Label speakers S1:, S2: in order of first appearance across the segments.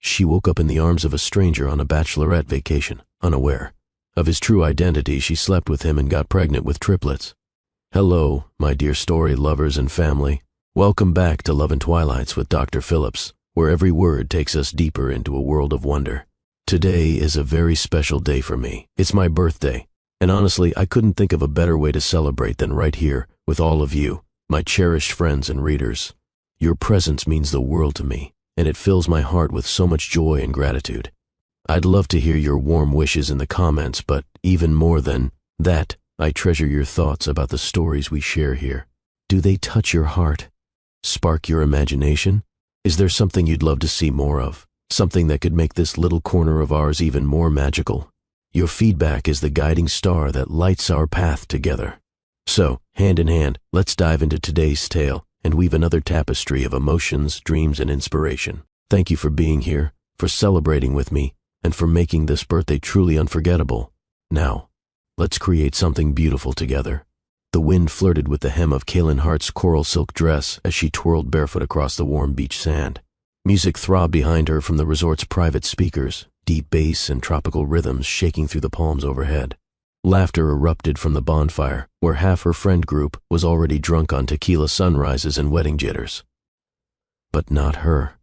S1: She woke up in the arms of a stranger on a bachelorette vacation, unaware. Of his true identity, she slept with him and got pregnant with triplets. Hello, my dear story lovers and family. Welcome back to Love and Twilights with Dr. Phillips, where every word takes us deeper into a world of wonder. Today is a very special day for me. It's my birthday, and honestly, I couldn't think of a better way to celebrate than right here with all of you, my cherished friends and readers. Your presence means the world to me, and it fills my heart with so much joy and gratitude. I'd love to hear your warm wishes in the comments, but even more than that, I treasure your thoughts about the stories we share here. Do they touch your heart? Spark your imagination? Is there something you'd love to see more of? Something that could make this little corner of ours even more magical? Your feedback is the guiding star that lights our path together. So, hand in hand, let's dive into today's tale and weave another tapestry of emotions, dreams, and inspiration. Thank you for being here, for celebrating with me, and for making this birthday truly unforgettable. Now, let's create something beautiful together. The wind flirted with the hem of Kaylin Hart's coral silk dress as she twirled barefoot across the warm beach sand. Music throbbed behind her from the resort's private speakers, deep bass and tropical rhythms shaking through the palms overhead. Laughter erupted from the bonfire, where half her friend group was already drunk on tequila sunrises and wedding jitters. But not her.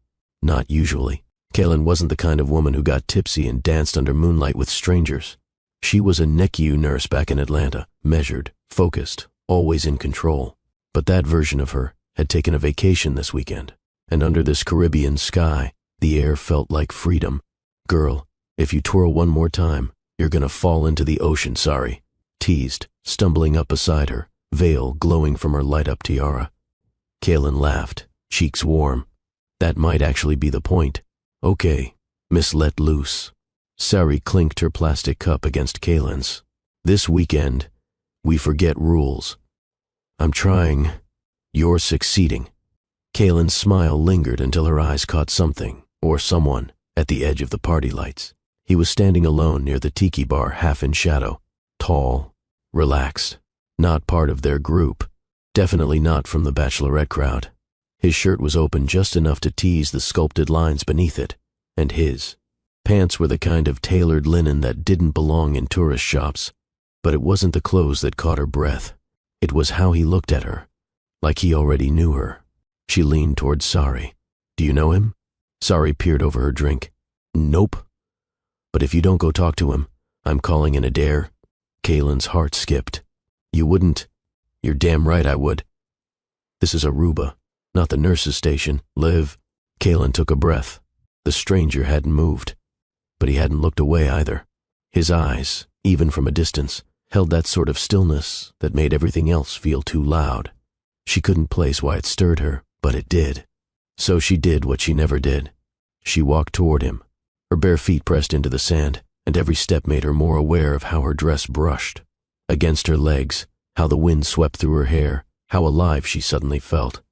S1: Not usually. Kaylin wasn't the kind of woman who got tipsy and danced under moonlight with strangers. She was a NICU nurse back in Atlanta, measured, focused, always in control. But that version of her had taken a vacation this weekend, and under this Caribbean sky, the air felt like freedom. Girl, if you twirl one more time, you're gonna fall into the ocean, sorry, teased, stumbling up beside her, veil glowing from her light-up tiara. Kaylin laughed, cheeks warm. That might actually be the point. Okay, Miss Let Loose. Sari clinked her plastic cup against Kaylin's. This weekend, we forget rules. I'm trying. You're succeeding. Kaylin's smile lingered until her eyes caught something, or someone, at the edge of the party lights. He was standing alone near the tiki bar, half in shadow, tall, relaxed, not part of their group, definitely not from the Bachelorette crowd. His shirt was open just enough to tease the sculpted lines beneath it, and his pants were the kind of tailored linen that didn't belong in tourist shops. But it wasn't the clothes that caught her breath. It was how he looked at her, like he already knew her. She leaned towards Sari. Do you know him? Sari peered over her drink. Nope. But if you don't go talk to him, I'm calling in a dare. Kaylin's heart skipped. You wouldn't? You're damn right I would. This is Aruba, not the nurse's station. Liv. Kaylin took a breath. The stranger hadn't moved, but he hadn't looked away either. His eyes, even from a distance, held that sort of stillness that made everything else feel too loud. She couldn't place why it stirred her, but it did. So she did what she never did. She walked toward him. Her bare feet pressed into the sand, and every step made her more aware of how her dress brushed against her legs, how the wind swept through her hair, how alive she suddenly felt.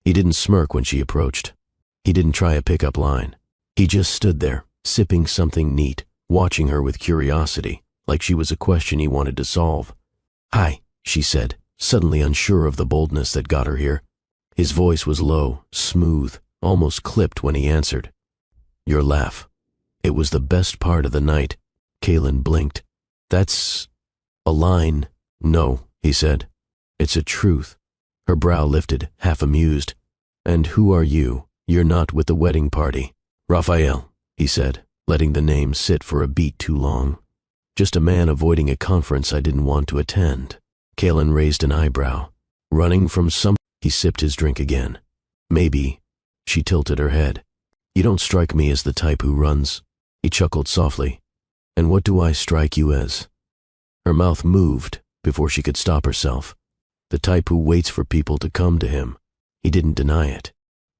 S1: He didn't smirk when she approached. He didn't try a pickup line. He just stood there, sipping something neat, watching her with curiosity, like she was a question he wanted to solve. Hi, she said, suddenly unsure of the boldness that got her here. His voice was low, smooth, almost clipped when he answered. Your laugh. It was the best part of the night. Kaylin blinked. That's a line. No, he said. It's a truth. Her brow lifted, half amused. And who are you? You're not with the wedding party. Raphael, he said, letting the name sit for a beat too long. Just a man avoiding a conference I didn't want to attend. Kaylin raised an eyebrow. Running from some... He sipped his drink again. Maybe. She tilted her head. You don't strike me as the type who runs. He chuckled softly. And what do I strike you as? Her mouth moved before she could stop herself. The type who waits for people to come to him. He didn't deny it.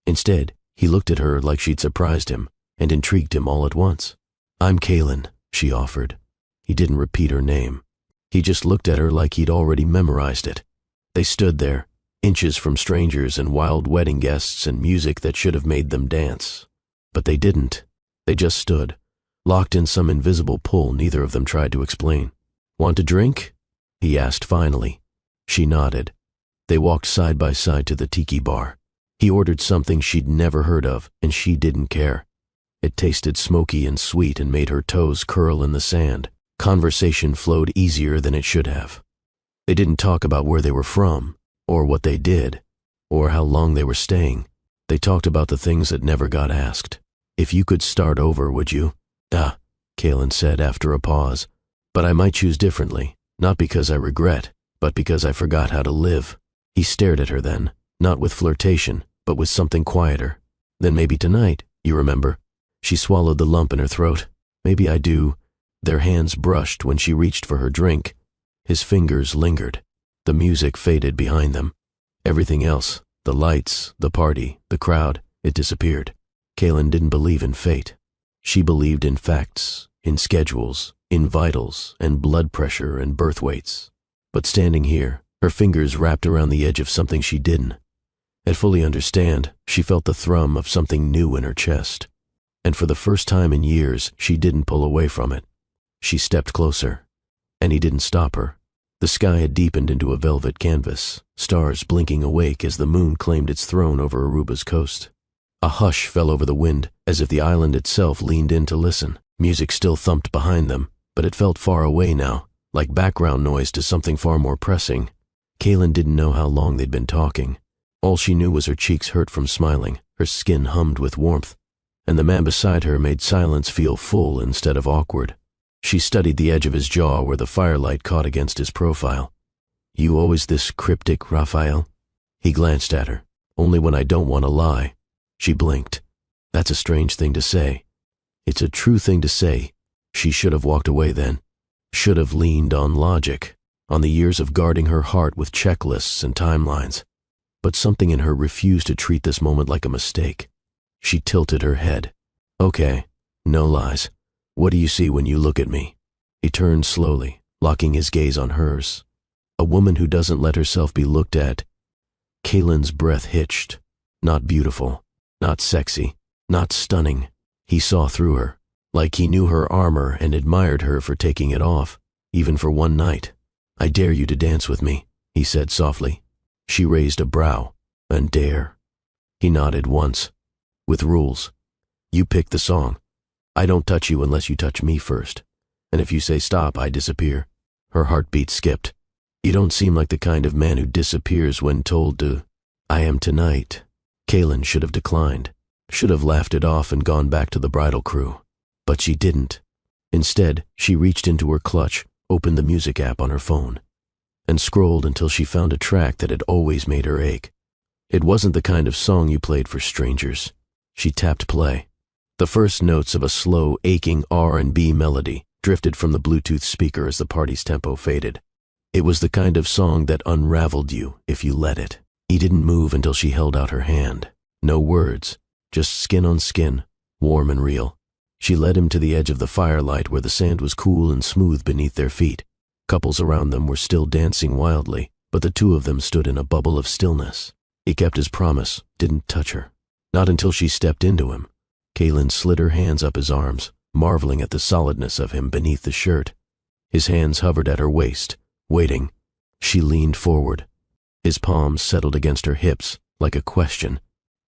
S1: Instead, he looked at her like she'd surprised him and intrigued him all at once. I'm Kaylin, she offered. He didn't repeat her name. He just looked at her like he'd already memorized it. They stood there, inches from strangers and wild wedding guests and music that should have made them dance. But they didn't. They just stood, locked in some invisible pull neither of them tried to explain. Want a drink? He asked finally. She nodded. They walked side by side to the tiki bar. He ordered something she'd never heard of, and she didn't care. It tasted smoky and sweet and made her toes curl in the sand. Conversation flowed easier than it should have. They didn't talk about where they were from, or what they did, or how long they were staying. They talked about the things that never got asked. "If you could start over, would you?" Kaylin said after a pause. "But I might choose differently, not because I regret, but because I forgot how to live." He stared at her then, not with flirtation, but with something quieter. "Then maybe tonight, you remember?" She swallowed the lump in her throat. "Maybe I do." Their hands brushed when she reached for her drink. His fingers lingered. The music faded behind them. Everything else, the lights, the party, the crowd, it disappeared. Kaylin didn't believe in fate. She believed in facts, in schedules, in vitals, and blood pressure and birth weights. But standing here, her fingers wrapped around the edge of something she didn't fully understand, she felt the thrum of something new in her chest. And for the first time in years, she didn't pull away from it. She stepped closer, and he didn't stop her. The sky had deepened into a velvet canvas, stars blinking awake as the moon claimed its throne over Aruba's coast. A hush fell over the wind, as if the island itself leaned in to listen. Music still thumped behind them, but it felt far away now, like background noise to something far more pressing. Kaylin didn't know how long they'd been talking. All she knew was her cheeks hurt from smiling, her skin hummed with warmth, and the man beside her made silence feel full instead of awkward. She studied the edge of his jaw where the firelight caught against his profile. "You always this cryptic, Raphael?" He glanced at her. "Only when I don't want to lie." She blinked. "That's a strange thing to say." "It's a true thing to say." She should have walked away then. Should have leaned on logic, on the years of guarding her heart with checklists and timelines. But something in her refused to treat this moment like a mistake. She tilted her head. "Okay, no lies. What do you see when you look at me?" He turned slowly, locking his gaze on hers. A woman who doesn't let herself be looked at. Kaylin's breath hitched. Not beautiful, not sexy, not stunning. He saw through her, like he knew her armor and admired her for taking it off, even for one night. "I dare you to dance with me," he said softly. She raised a brow. "And dare?" He nodded once. "With rules. You pick the song. I don't touch you unless you touch me first. And if you say stop, I disappear." Her heartbeat skipped. "You don't seem like the kind of man who disappears when told to." "I am tonight." Kaylin should have declined, should have laughed it off and gone back to the bridal crew. But she didn't. Instead, she reached into her clutch, opened the music app on her phone, and scrolled until she found a track that had always made her ache. It wasn't the kind of song you played for strangers. She tapped play. The first notes of a slow, aching R&B melody drifted from the Bluetooth speaker as the party's tempo faded. It was the kind of song that unraveled you if you let it. He didn't move until she held out her hand. No words, just skin on skin, warm and real. She led him to the edge of the firelight where the sand was cool and smooth beneath their feet. Couples around them were still dancing wildly, but the two of them stood in a bubble of stillness. He kept his promise, didn't touch her. Not until she stepped into him. Kaylin slid her hands up his arms, marveling at the solidness of him beneath the shirt. His hands hovered at her waist, waiting. She leaned forward. His palms settled against her hips, like a question.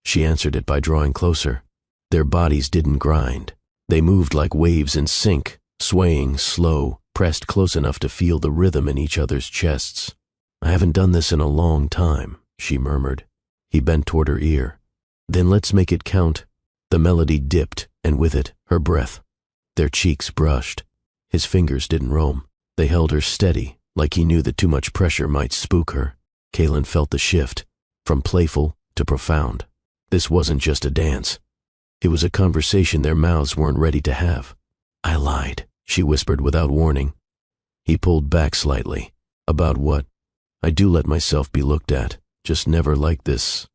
S1: She answered it by drawing closer. Their bodies didn't grind. They moved like waves in sync, swaying slow, pressed close enough to feel the rhythm in each other's chests. "I haven't done this in a long time," she murmured. He bent toward her ear. "Then let's make it count." The melody dipped, and with it, her breath. Their cheeks brushed. His fingers didn't roam. They held her steady, like he knew that too much pressure might spook her. Kaylin felt the shift, from playful to profound. This wasn't just a dance. It was a conversation their mouths weren't ready to have. "I lied," she whispered without warning. He pulled back slightly. "About what?" "I do let myself be looked at, just never like this."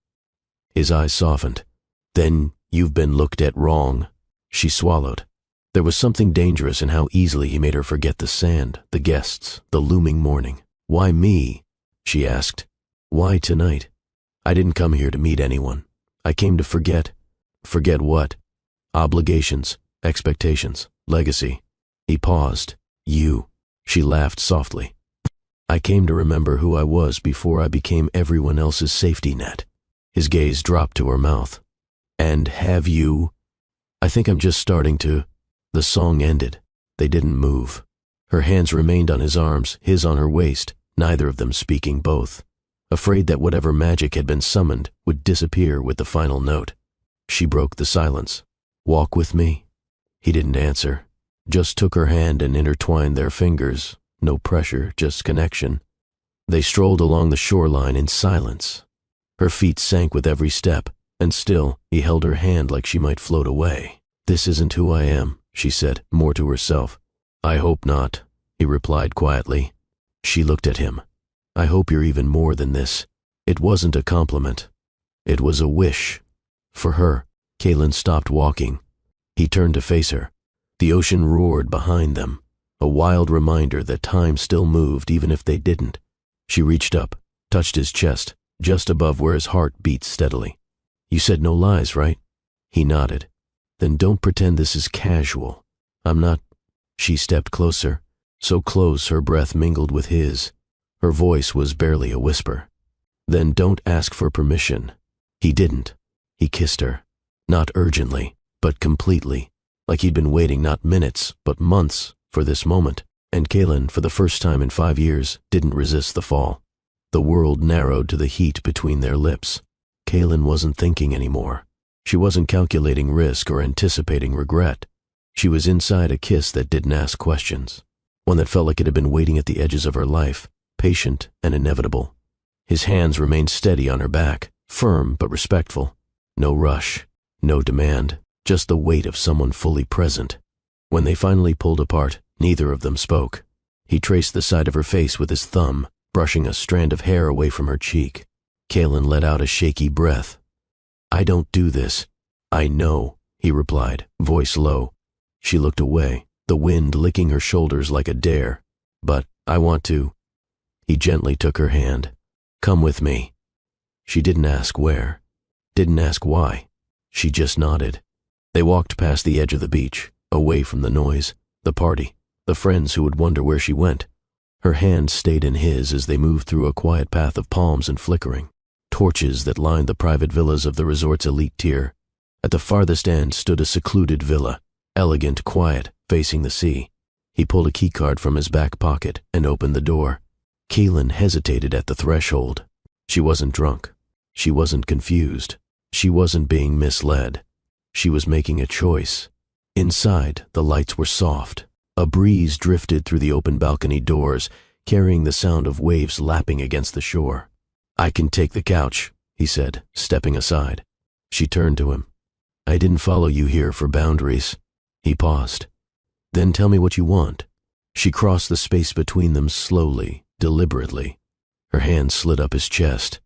S1: His eyes softened. "Then you've been looked at wrong." She swallowed. There was something dangerous in how easily he made her forget the sand, the guests, the looming morning. "Why me?" she asked. "Why tonight?" "I didn't come here to meet anyone. I came to forget." "Forget what?" "Obligations, expectations, legacy." He paused. "You." She laughed softly. "I came to remember who I was before I became everyone else's safety net." His gaze dropped to her mouth. "And have you?" I think I'm just starting to. The song ended. They didn't move. Her hands remained on his arms, his on her waist, neither of them speaking, both afraid that whatever magic had been summoned would disappear with the final note. She broke the silence. Walk with me? He didn't answer, just took her hand and intertwined their fingers. No pressure, just connection. They strolled along the shoreline in silence. Her feet sank with every step, and still he held her hand like she might float away. This isn't who I am, she said, more to herself. I hope not, he replied quietly. She looked at him. I hope you're even more than this. It wasn't a compliment. It was a wish. For her. Kaylin stopped walking. He turned to face her. The ocean roared behind them, a wild reminder that time still moved even if they didn't. She reached up, touched his chest, just above where his heart beat steadily. You said no lies, right? He nodded. Then don't pretend this is casual. I'm not. She stepped closer, so close her breath mingled with his. Her voice was barely a whisper. Then don't ask for permission. He didn't. He kissed her. Not urgently, but completely, like he'd been waiting not minutes, but months for this moment. And Kaylin, for the first time in 5 years, didn't resist the fall. The world narrowed to the heat between their lips. Kaylin wasn't thinking anymore. She wasn't calculating risk or anticipating regret. She was inside a kiss that didn't ask questions, one that felt like it had been waiting at the edges of her life, patient and inevitable. His hands remained steady on her back, firm but respectful. No rush, no demand, just the weight of someone fully present. When they finally pulled apart, neither of them spoke. He traced the side of her face with his thumb, brushing a strand of hair away from her cheek. Kaylin let out a shaky breath. I don't do this. I know, he replied, voice low. She looked away, the wind licking her shoulders like a dare. But I want to. He gently took her hand. Come with me. She didn't ask where, didn't ask why. She just nodded. They walked past the edge of the beach, away from the noise, the party, the friends who would wonder where she went. Her hand stayed in his as they moved through a quiet path of palms and flickering torches that lined the private villas of the resort's elite tier. At the farthest end stood a secluded villa, elegant, quiet, facing the sea. He pulled a keycard from his back pocket and opened the door. Kaylin hesitated at the threshold. She wasn't drunk. She wasn't confused. She wasn't being misled. She was making a choice. Inside, the lights were soft. A breeze drifted through the open balcony doors, carrying the sound of waves lapping against the shore. I can take the couch, he said, stepping aside. She turned to him. I didn't follow you here for boundaries. He paused. Then tell me what you want. She crossed the space between them slowly, deliberately. Her hand slid up his chest.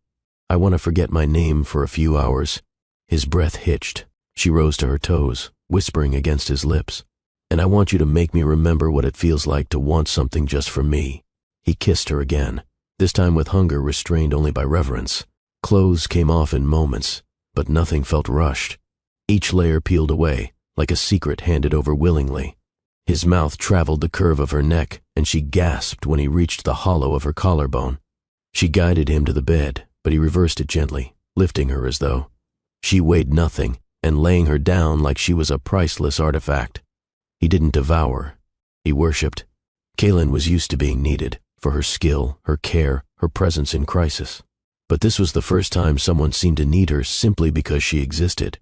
S1: I want to forget my name for a few hours. His breath hitched. She rose to her toes, whispering against his lips. And I want you to make me remember what it feels like to want something just for me. He kissed her again, this time with hunger restrained only by reverence. Clothes came off in moments, but nothing felt rushed. Each layer peeled away, like a secret handed over willingly. His mouth traveled the curve of her neck, and she gasped when he reached the hollow of her collarbone. She guided him to the bed, but he reversed it gently, lifting her as though. She weighed nothing, and laying her down like she was a priceless artifact. He didn't devour. He worshipped. Kaylin was used to being needed, for her skill, her care, her presence in crisis. But this was the first time someone seemed to need her simply because she existed.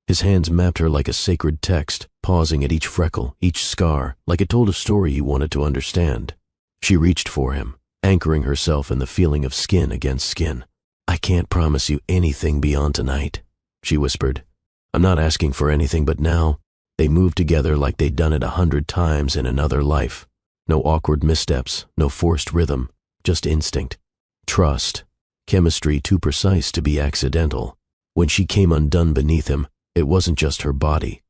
S1: His hands mapped her like a sacred text, pausing at each freckle, each scar, like it told a story he wanted to understand. She reached for him, anchoring herself in the feeling of skin against skin. I can't promise you anything beyond tonight, she whispered. I'm not asking for anything, but now. They moved together like they'd done it 100 times in another life. No awkward missteps, no forced rhythm, just instinct. Trust. Chemistry too precise to be accidental. When she came undone beneath him, it wasn't just her body.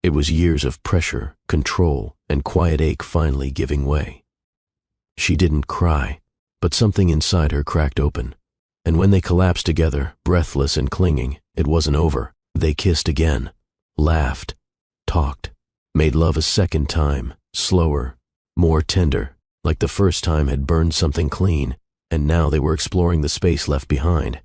S1: It was years of pressure, control, and quiet ache finally giving way. She didn't cry, but something inside her cracked open. And when they collapsed together, breathless and clinging, it wasn't over. They kissed again, laughed, talked, made love a second time, slower, more tender, like the first time had burned something clean, and now they were exploring the space left behind.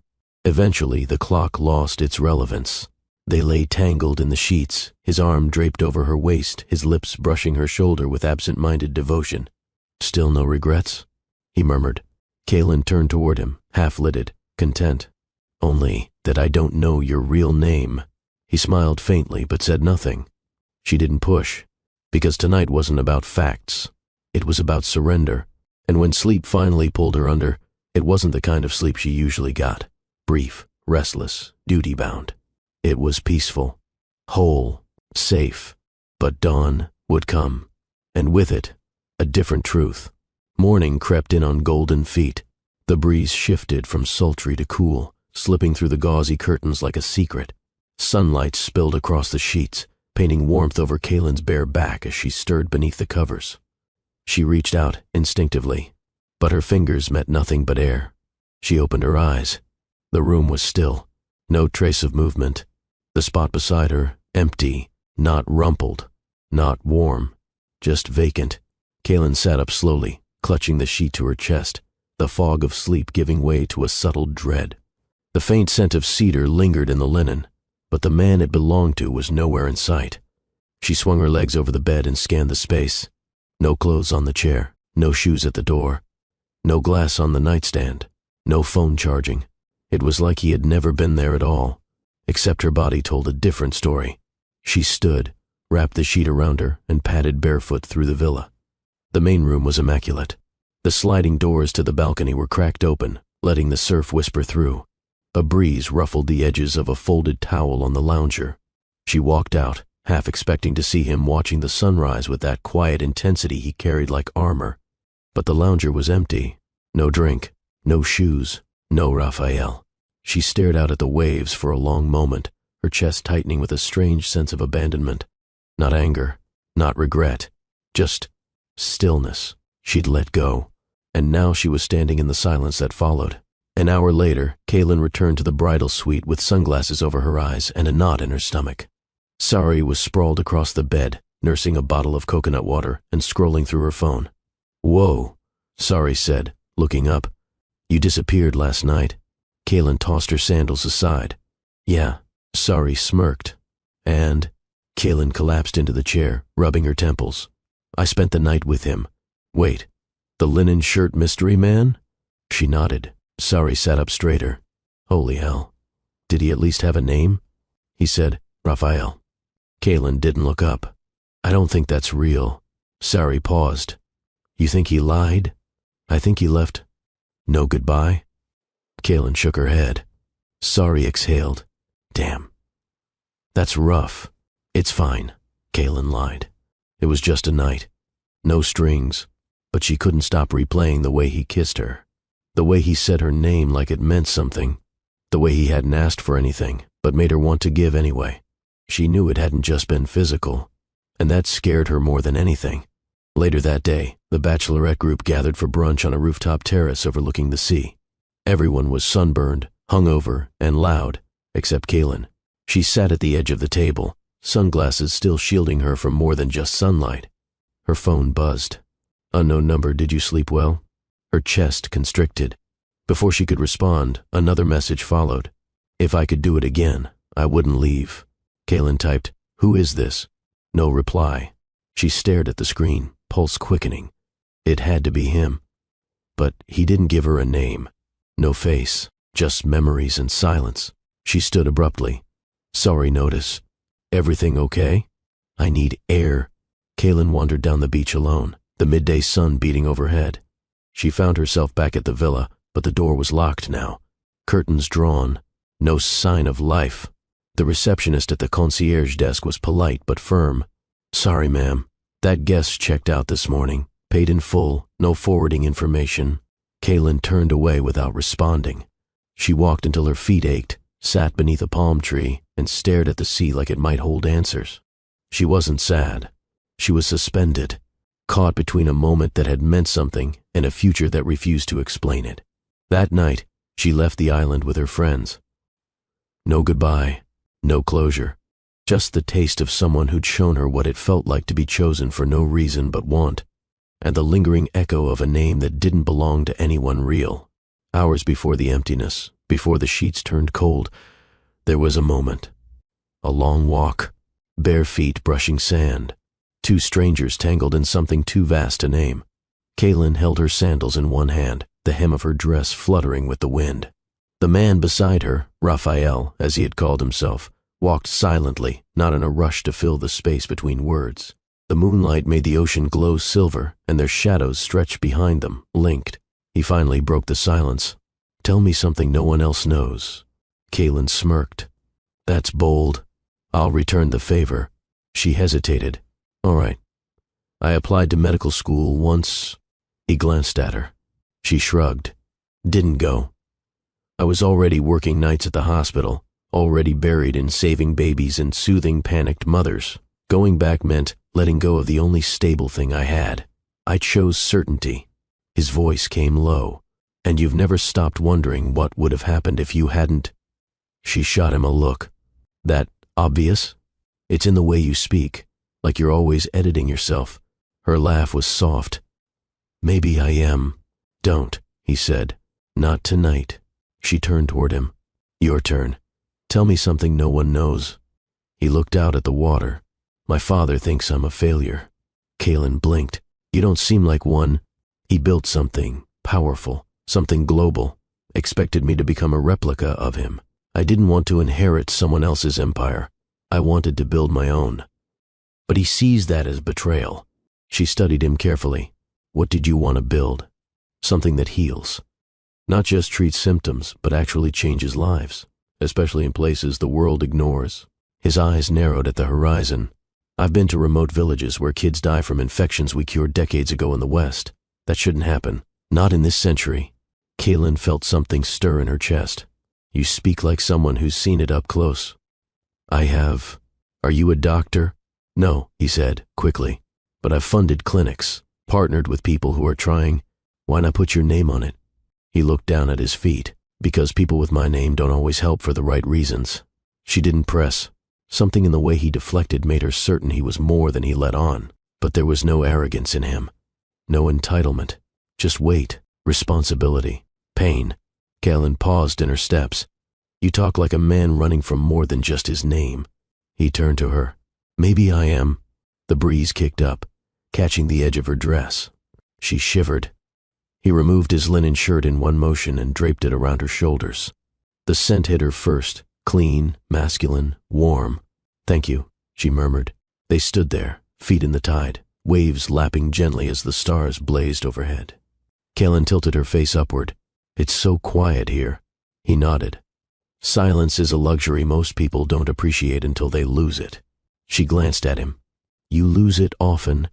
S1: Eventually, the clock lost its relevance. They lay tangled in the sheets, his arm draped over her waist, his lips brushing her shoulder with absent-minded devotion. "Still no regrets?" he murmured. Kaylin turned toward him, half-lidded, content. "Only that I don't know your real name." He smiled faintly but said nothing. She didn't push, because tonight wasn't about facts. It was about surrender, and when sleep finally pulled her under, it wasn't the kind of sleep she usually got. Brief, restless, duty-bound. It was peaceful, whole, safe, but dawn would come, and with it, a different truth. Morning crept in on golden feet. The breeze shifted from sultry to cool, slipping through the gauzy curtains like a secret. Sunlight spilled across the sheets, painting warmth over Kaylin's bare back as she stirred beneath the covers. She reached out instinctively, but her fingers met nothing but air. She opened her eyes. The room was still, no trace of movement. The spot beside her, empty, not rumpled, not warm, just vacant. Kaylin sat up slowly, clutching the sheet to her chest, the fog of sleep giving way to a subtle dread. The faint scent of cedar lingered in the linen, but the man it belonged to was nowhere in sight. She swung her legs over the bed and scanned the space. No clothes on the chair, no shoes at the door, no glass on the nightstand, no phone charging. It was like he had never been there at all, except her body told a different story. She stood, wrapped the sheet around her, and padded barefoot through the villa. The main room was immaculate. The sliding doors to the balcony were cracked open, letting the surf whisper through. A breeze ruffled the edges of a folded towel on the lounger. She walked out, half expecting to see him watching the sunrise with that quiet intensity he carried like armor. But the lounger was empty. No drink, no shoes, no Raphael. She stared out at the waves for a long moment, her chest tightening with a strange sense of abandonment. Not anger, not regret, just stillness. She'd let go, and now she was standing in the silence that followed. An hour later, Kaylin returned to the bridal suite with sunglasses over her eyes and a knot in her stomach. Sari was sprawled across the bed, nursing a bottle of coconut water and scrolling through her phone. "Whoa," Sari said, looking up. "You disappeared last night." Kaylin tossed her sandals aside. "Yeah," Sari smirked. "And?" Kaylin collapsed into the chair, rubbing her temples. "I spent the night with him." "Wait, the linen shirt mystery man?" She nodded. Sari sat up straighter. "Holy hell. Did he at least have a name?" He said, "Raphael." Kaylin didn't look up. "I don't think that's real." Sari paused. "You think he lied?" "I think he left no goodbye." Kaylin shook her head. Sari exhaled. "Damn. That's rough." "It's fine," Kaylin lied. "It was just a night. No strings." But she couldn't stop replaying the way he kissed her. The way he said her name like it meant something. The way he hadn't asked for anything, but made her want to give anyway. She knew it hadn't just been physical, and that scared her more than anything. Later that day, the Bachelorette group gathered for brunch on a rooftop terrace overlooking the sea. Everyone was sunburned, hungover, and loud, except Kaylin. She sat at the edge of the table, sunglasses still shielding her from more than just sunlight. Her phone buzzed. "Unknown number, did you sleep well?" Her chest constricted. Before she could respond, another message followed. "If I could do it again, I wouldn't leave." Kaylin typed, "Who is this?" No reply. She stared at the screen, pulse quickening. It had to be him. But he didn't give her a name. No face, just memories and silence. She stood abruptly. "Sorry, notice. Everything okay?" "I need air." Kaylin wandered down the beach alone, the midday sun beating overhead. She found herself back at the villa, but the door was locked now. Curtains drawn. No sign of life. The receptionist at the concierge desk was polite but firm. "Sorry, ma'am. That guest checked out this morning. Paid in full, no forwarding information." Kaylin turned away without responding. She walked until her feet ached, sat beneath a palm tree, and stared at the sea like it might hold answers. She wasn't sad. She was suspended, caught between a moment that had meant something and a future that refused to explain it. That night, she left the island with her friends. No goodbye, no closure, just the taste of someone who'd shown her what it felt like to be chosen for no reason but want, and the lingering echo of a name that didn't belong to anyone real. Hours before the emptiness, before the sheets turned cold, there was a moment. A long walk, bare feet brushing sand. Two strangers tangled in something too vast to name. Kaylin held her sandals in one hand, the hem of her dress fluttering with the wind. The man beside her, Raphael, as he had called himself, walked silently, not in a rush to fill the space between words. The moonlight made the ocean glow silver, and their shadows stretched behind them, linked. He finally broke the silence. "Tell me something no one else knows." Kaylin smirked. "That's bold. I'll return the favor." She hesitated. "All right. I applied to medical school once." He glanced at her. She shrugged. "Didn't go. I was already working nights at the hospital, already buried in saving babies and soothing panicked mothers. Going back meant letting go of the only stable thing I had. I chose certainty." His voice came low. "And you've never stopped wondering what would have happened if you hadn't?" She shot him a look. "That obvious? It's in the way you speak, like you're always editing yourself." Her laugh was soft. "Maybe I am." "Don't," he said. "Not tonight." She turned toward him. "Your turn. Tell me something no one knows." He looked out at the water. "My father thinks I'm a failure." Kaylin blinked. "You don't seem like one." "He built something powerful, something global, expected me to become a replica of him. I didn't want to inherit someone else's empire. I wanted to build my own." "But he sees that as betrayal." She studied him carefully. "What did you want to build?" "Something that heals. Not just treats symptoms, but actually changes lives, especially in places the world ignores." His eyes narrowed at the horizon. "I've been to remote villages where kids die from infections we cured decades ago in the West. That shouldn't happen. Not in this century." Kaylin felt something stir in her chest. "You speak like someone who's seen it up close." "I have." "Are you a doctor?" "No," he said, quickly. "But I've funded clinics, partnered with people who are trying. Why not put your name on it?" He looked down at his feet. "Because people with my name don't always help for the right reasons." She didn't press. Something in the way he deflected made her certain he was more than he let on. But there was no arrogance in him. No entitlement. Just weight, responsibility, pain. Kaylin paused in her steps. "You talk like a man running from more than just his name." He turned to her. "Maybe I am." The breeze kicked up, catching the edge of her dress. She shivered. He removed his linen shirt in one motion and draped it around her shoulders. The scent hit her first, clean, masculine, warm. "Thank you," she murmured. They stood there, feet in the tide, waves lapping gently as the stars blazed overhead. Kaylin tilted her face upward. "It's so quiet here." He nodded. "Silence is a luxury most people don't appreciate until they lose it." She glanced at him. "You lose it often."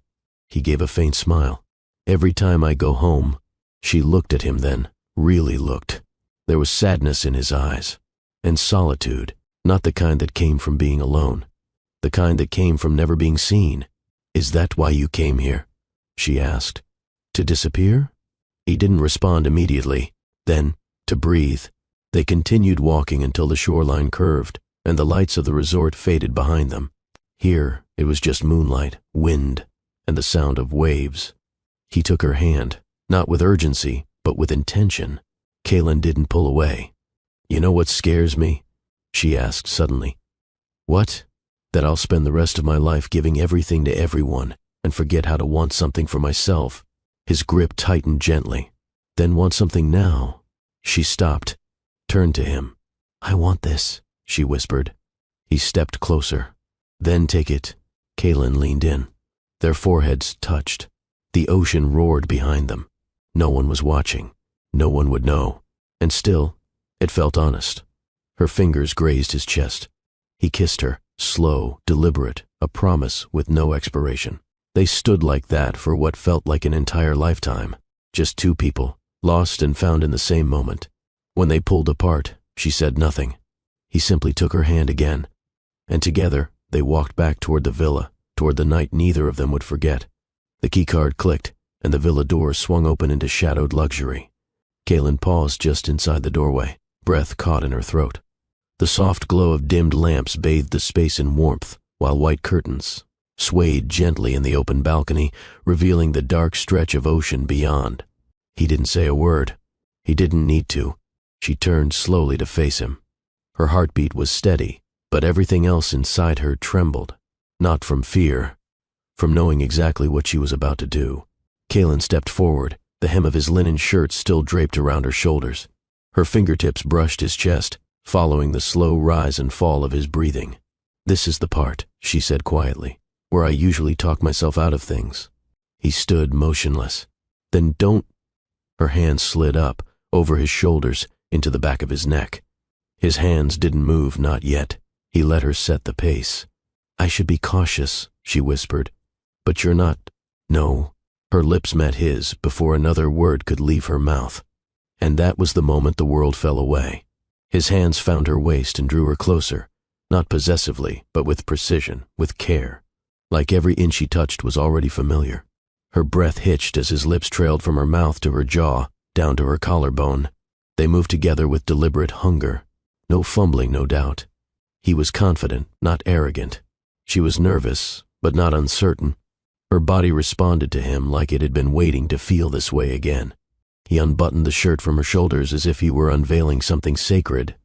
S1: He gave a faint smile. "Every time I go home." She looked at him then, really looked. There was sadness in his eyes. And solitude, not the kind that came from being alone. The kind that came from never being seen. "Is that why you came here?" she asked. "To disappear?" He didn't respond immediately. Then, to breathe. They continued walking until the shoreline curved, and the lights of the resort faded behind them. Here, it was just moonlight, wind, and the sound of waves. He took her hand, not with urgency, but with intention. Kaylin didn't pull away. "You know what scares me?" she asked suddenly. "What?" "That I'll spend the rest of my life giving everything to everyone and forget how to want something for myself." His grip tightened gently. "Then want something now." She stopped, turned to him. "I want this," she whispered. He stepped closer. "Then take it." Kaylin leaned in. Their foreheads touched. The ocean roared behind them. No one was watching. No one would know. And still, it felt honest. Her fingers grazed his chest. He kissed her, slow, deliberate, a promise with no expiration. They stood like that for what felt like an entire lifetime. Just two people, lost and found in the same moment. When they pulled apart, she said nothing. He simply took her hand again. And together, they walked back toward the villa, toward the night neither of them would forget. The keycard clicked, and the villa doors swung open into shadowed luxury. Kaylin paused just inside the doorway, breath caught in her throat. The soft glow of dimmed lamps bathed the space in warmth, while white curtains swayed gently in the open balcony, revealing the dark stretch of ocean beyond. He didn't say a word. He didn't need to. She turned slowly to face him. Her heartbeat was steady, but everything else inside her trembled, not from fear, from knowing exactly what she was about to do. Kaylin stepped forward, the hem of his linen shirt still draped around her shoulders. Her fingertips brushed his chest, following the slow rise and fall of his breathing. "This is the part," she said quietly, "where I usually talk myself out of things." He stood motionless. "Then don't—" Her hands slid up, over his shoulders, into the back of his neck. His hands didn't move, not yet. He let her set the pace. "I should be cautious," she whispered. "But you're not—" "No." Her lips met his before another word could leave her mouth. And that was the moment the world fell away. His hands found her waist and drew her closer, not possessively, but with precision, with care. Like every inch he touched was already familiar. Her breath hitched as his lips trailed from her mouth to her jaw, down to her collarbone. They moved together with deliberate hunger. No fumbling, no doubt. He was confident, not arrogant. She was nervous, but not uncertain. Her body responded to him like it had been waiting to feel this way again. He unbuttoned the shirt from her shoulders as if he were unveiling something sacred.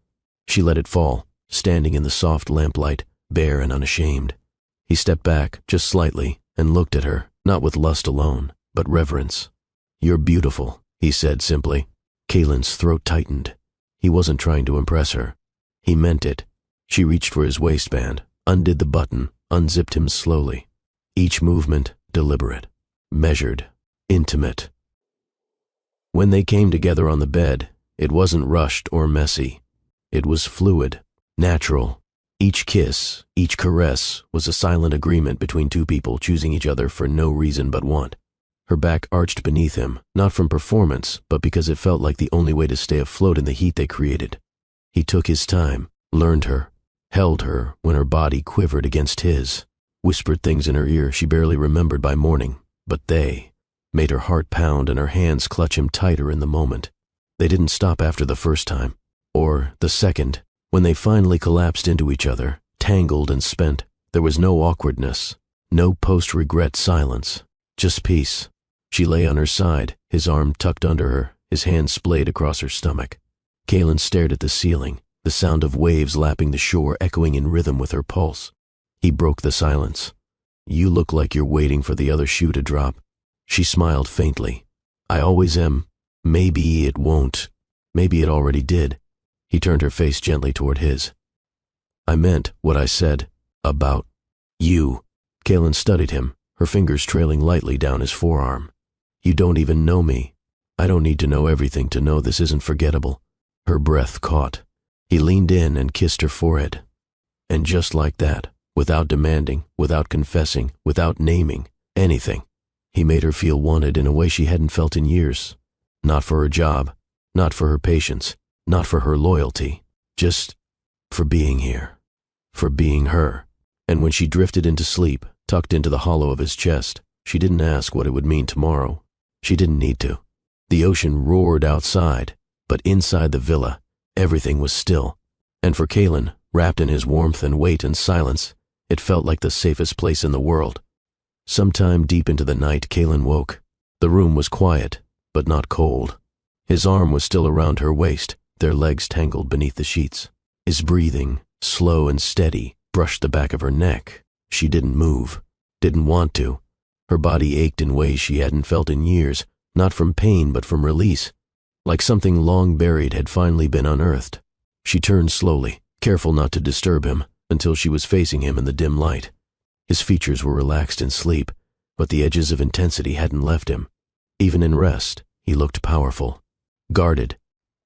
S1: She let it fall, standing in the soft lamplight, bare and unashamed. He stepped back, just slightly, and looked at her, not with lust alone, but reverence. "You're beautiful," he said simply. Kaylin's throat tightened. He wasn't trying to impress her. He meant it. She reached for his waistband, undid the button, unzipped him slowly. Each movement deliberate, measured, intimate. When they came together on the bed, it wasn't rushed or messy. It was fluid, natural. Each kiss, each caress was a silent agreement between two people choosing each other for no reason but want. Her back arched beneath him, not from performance, but because it felt like the only way to stay afloat in the heat they created. He took his time, learned her, held her when her body quivered against his, whispered things in her ear she barely remembered by morning, but they made her heart pound and her hands clutch him tighter in the moment. They didn't stop after the first time, or the second. When they finally collapsed into each other, tangled and spent, there was no awkwardness, no post-regret silence, just peace. She lay on her side, his arm tucked under her, his hand splayed across her stomach. Kaylin stared at the ceiling, the sound of waves lapping the shore echoing in rhythm with her pulse. He broke the silence. "You look like you're waiting for the other shoe to drop." She smiled faintly. "I always am. Maybe it won't. Maybe it already did." He turned her face gently toward his. "I meant what I said about you." Kaylin studied him, her fingers trailing lightly down his forearm. "You don't even know me. I don't need to know everything to know this isn't forgettable." Her breath caught. He leaned in and kissed her forehead. And just like that, without demanding, without confessing, without naming anything, he made her feel wanted in a way she hadn't felt in years. Not for her job, not for her patience, not for her loyalty, just for being here, for being her. And when she drifted into sleep, tucked into the hollow of his chest, she didn't ask what it would mean tomorrow. She didn't need to. The ocean roared outside, but inside the villa, everything was still. And for Kaylin, wrapped in his warmth and weight and silence, it felt like the safest place in the world. Sometime deep into the night, Kaylin woke. The room was quiet, but not cold. His arm was still around her waist, their legs tangled beneath the sheets. His breathing, slow and steady, brushed the back of her neck. She didn't move, didn't want to. Her body ached in ways she hadn't felt in years, not from pain but from release, like something long buried had finally been unearthed. She turned slowly, careful not to disturb him, until she was facing him in the dim light. His features were relaxed in sleep, but the edges of intensity hadn't left him. Even in rest, he looked powerful, guarded,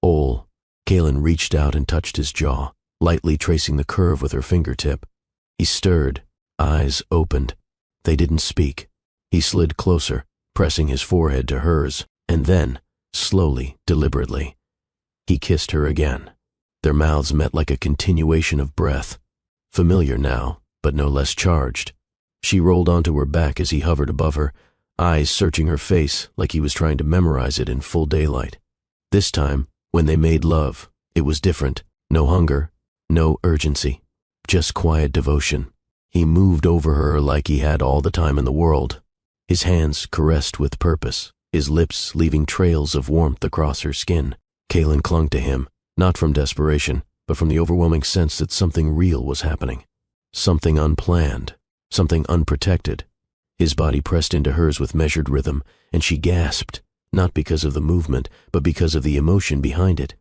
S1: whole. Kaylin reached out and touched his jaw, lightly tracing the curve with her fingertip. He stirred, eyes opened. They didn't speak. He slid closer, pressing his forehead to hers, and then, slowly, deliberately, he kissed her again. Their mouths met like a continuation of breath, familiar now, but no less charged. She rolled onto her back as he hovered above her, eyes searching her face like he was trying to memorize it in full daylight. This time, when they made love, it was different. No hunger, no urgency, just quiet devotion. He moved over her like he had all the time in the world. His hands caressed with purpose, his lips leaving trails of warmth across her skin. Kaylin clung to him, not from desperation, but from the overwhelming sense that something real was happening. Something unplanned, something unprotected. His body pressed into hers with measured rhythm, and she gasped, not because of the movement, but because of the emotion behind it.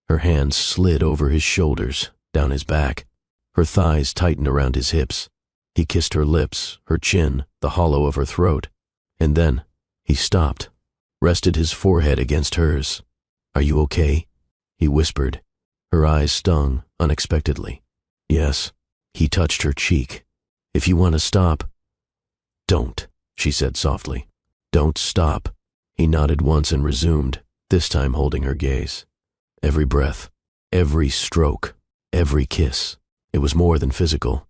S1: Her hands slid over his shoulders, down his back. Her thighs tightened around his hips. He kissed her lips, her chin, the hollow of her throat. And then he stopped, rested his forehead against hers. "Are you okay?" he whispered. Her eyes stung unexpectedly. "Yes." He touched her cheek. "If you want to stop—" "Don't," she said softly. "Don't stop." He nodded once and resumed, this time holding her gaze. Every breath, every stroke, every kiss. It was more than physical.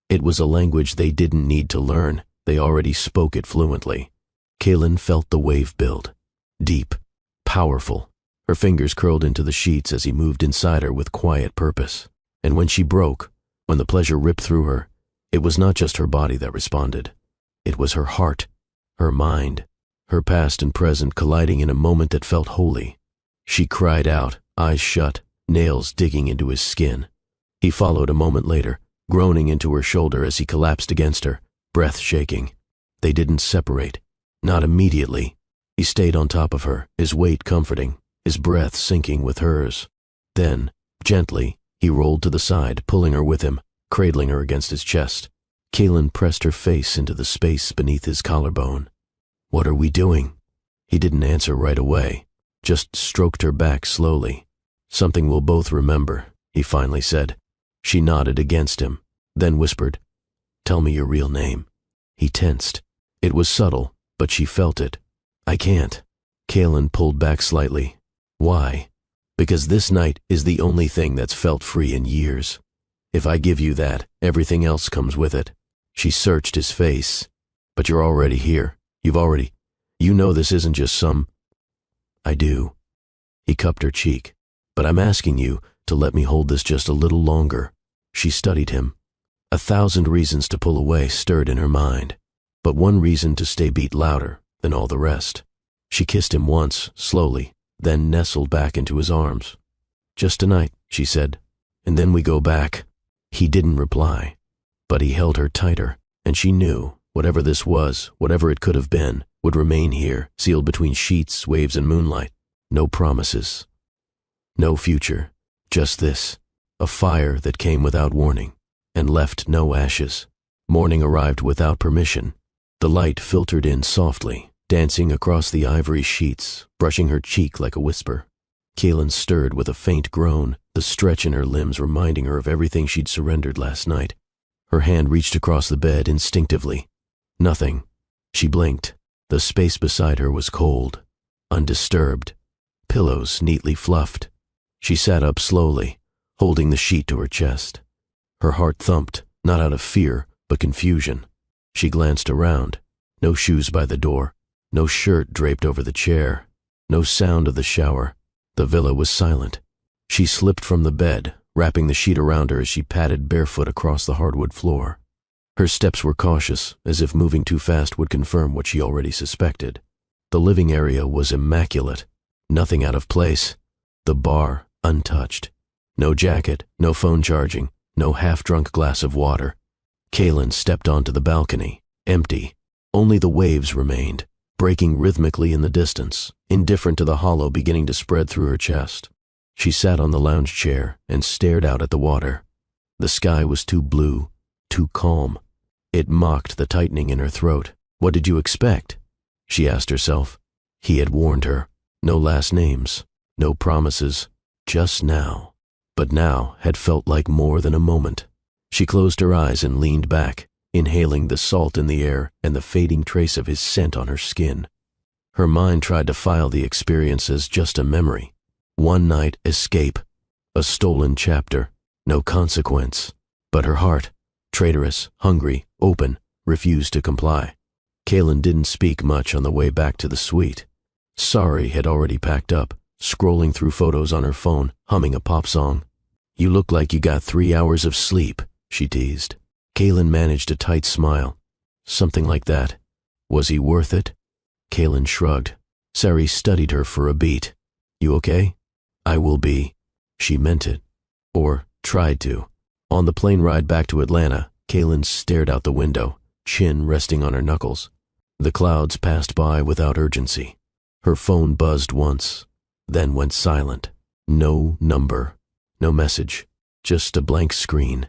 S1: It was a language they didn't need to learn. They already spoke it fluently. Kaylin felt the wave build. Deep, powerful. Her fingers curled into the sheets as he moved inside her with quiet purpose. And when she broke, when the pleasure ripped through her, it was not just her body that responded. It was her heart, her mind, her past and present colliding in a moment that felt holy. She cried out, eyes shut, nails digging into his skin. He followed a moment later, groaning into her shoulder as he collapsed against her, breath shaking. They didn't separate. Not immediately. He stayed on top of her, his weight comforting, his breath sinking with hers. Then, gently, he rolled to the side, pulling her with him, cradling her against his chest. Kaylin pressed her face into the space beneath his collarbone. "What are we doing?" He didn't answer right away, just stroked her back slowly. "Something we'll both remember," he finally said. She nodded against him, then whispered, "Tell me your real name." He tensed. It was subtle, but she felt it. "I can't." Kaylin pulled back slightly. "Why?" "Because this night is the only thing that's felt free in years. If I give you that, everything else comes with it." She searched his face. "But you're already here. You know this isn't just some—" "I do." He cupped her cheek. "But I'm asking you to let me hold this just a little longer." She studied him. 1,000 reasons to pull away stirred in her mind, but one reason to stay beat louder than all the rest. She kissed him once, slowly, then nestled back into his arms. "Just tonight," she said, "and then we go back." He didn't reply, but he held her tighter, and she knew, whatever this was, whatever it could have been, would remain here, sealed between sheets, waves, and moonlight. No promises. No future. Just this. A fire that came without warning, and left no ashes. Morning arrived without permission. The light filtered in softly, dancing across the ivory sheets, brushing her cheek like a whisper. Kaylin stirred with a faint groan, the stretch in her limbs reminding her of everything she'd surrendered last night. Her hand reached across the bed instinctively. Nothing. She blinked. The space beside her was cold, undisturbed, pillows neatly fluffed. She sat up slowly, holding the sheet to her chest. Her heart thumped, not out of fear, but confusion. She glanced around. No shoes by the door, no shirt draped over the chair, no sound of the shower. The villa was silent. She slipped from the bed, wrapping the sheet around her as she padded barefoot across the hardwood floor. Her steps were cautious, as if moving too fast would confirm what she already suspected. The living area was immaculate, nothing out of place. The bar, untouched. No jacket, no phone charging, no half-drunk glass of water. Kaylin stepped onto the balcony, empty. Only the waves remained, breaking rhythmically in the distance, indifferent to the hollow beginning to spread through her chest. She sat on the lounge chair and stared out at the water. The sky was too blue, too calm. It mocked the tightening in her throat. What did you expect? She asked herself. He had warned her. No last names, no promises, just now. But now had felt like more than a moment. She closed her eyes and leaned back, inhaling the salt in the air and the fading trace of his scent on her skin. Her mind tried to file the experience as just a memory. One night escape, a stolen chapter, no consequence. But her heart, traitorous, hungry, open, refused to comply. Kaylin didn't speak much on the way back to the suite. Sari had already packed up, scrolling through photos on her phone, humming a pop song. "You look like you got 3 hours of sleep," she teased. Kaylin managed a tight smile. Something like that. Was he worth it? Kaylin shrugged. Sari studied her for a beat. "You okay?" "I will be." She meant it. Or tried to. On the plane ride back to Atlanta, Kaylin stared out the window, chin resting on her knuckles. The clouds passed by without urgency. Her phone buzzed once, then went silent. No number, no message, just a blank screen,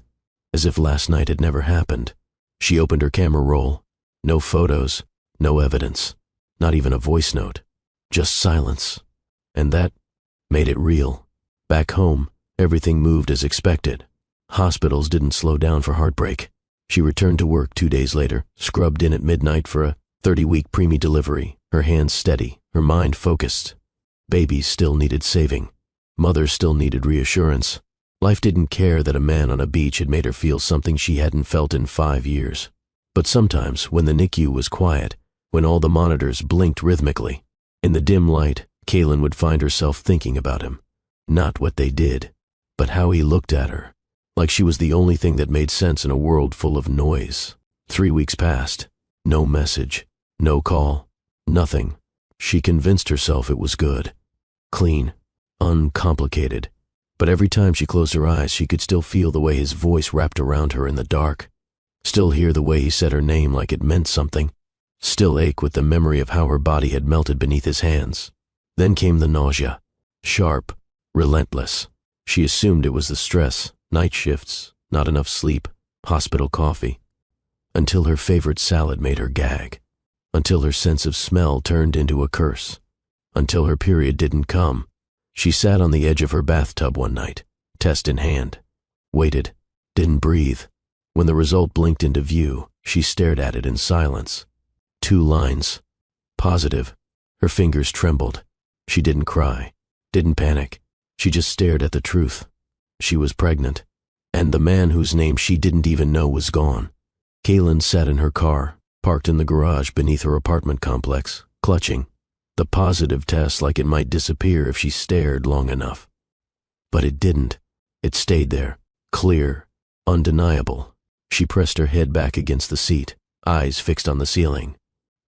S1: as if last night had never happened. She opened her camera roll. No photos, no evidence, not even a voice note, just silence. And that made it real. Back home, everything moved as expected. Hospitals didn't slow down for heartbreak. She returned to work 2 days later, scrubbed in at midnight for a 30-week preemie delivery, her hands steady, her mind focused. Babies still needed saving. Mothers still needed reassurance. Life didn't care that a man on a beach had made her feel something she hadn't felt in 5 years. But sometimes, when the NICU was quiet, when all the monitors blinked rhythmically, in the dim light, Kaylin would find herself thinking about him. Not what they did, but how he looked at her, like she was the only thing that made sense in a world full of noise. 3 weeks passed. No message, no call, nothing. She convinced herself it was good. Clean, uncomplicated. But every time she closed her eyes, she could still feel the way his voice wrapped around her in the dark. Still hear the way he said her name like it meant something. Still ache with the memory of how her body had melted beneath his hands. Then came the nausea. Sharp, relentless. She assumed it was the stress, night shifts, not enough sleep, hospital coffee. Until her favorite salad made her gag. Until her sense of smell turned into a curse. Until her period didn't come. She sat on the edge of her bathtub one night, test in hand. Waited, didn't breathe. When the result blinked into view, she stared at it in silence. 2 lines. Positive. Her fingers trembled. She didn't cry, didn't panic. She just stared at the truth. She was pregnant. And the man whose name she didn't even know was gone. Kaylin sat in her car, parked in the garage beneath her apartment complex, clutching. The positive test like it might disappear if she stared long enough. But it didn't. It stayed there, clear, undeniable. She pressed her head back against the seat, eyes fixed on the ceiling.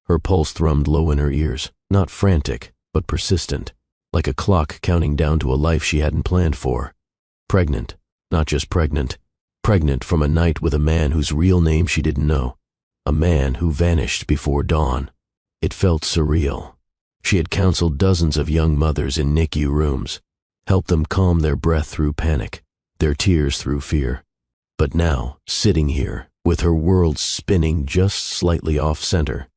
S1: Her pulse thrummed low in her ears, not frantic, but persistent, like a clock counting down to a life she hadn't planned for. Pregnant, not just pregnant. Pregnant from a night with a man whose real name she didn't know. A man who vanished before dawn. It felt surreal. She had counseled dozens of young mothers in NICU rooms, helped them calm their breath through panic, their tears through fear. But now, sitting here, with her world spinning just slightly off-center,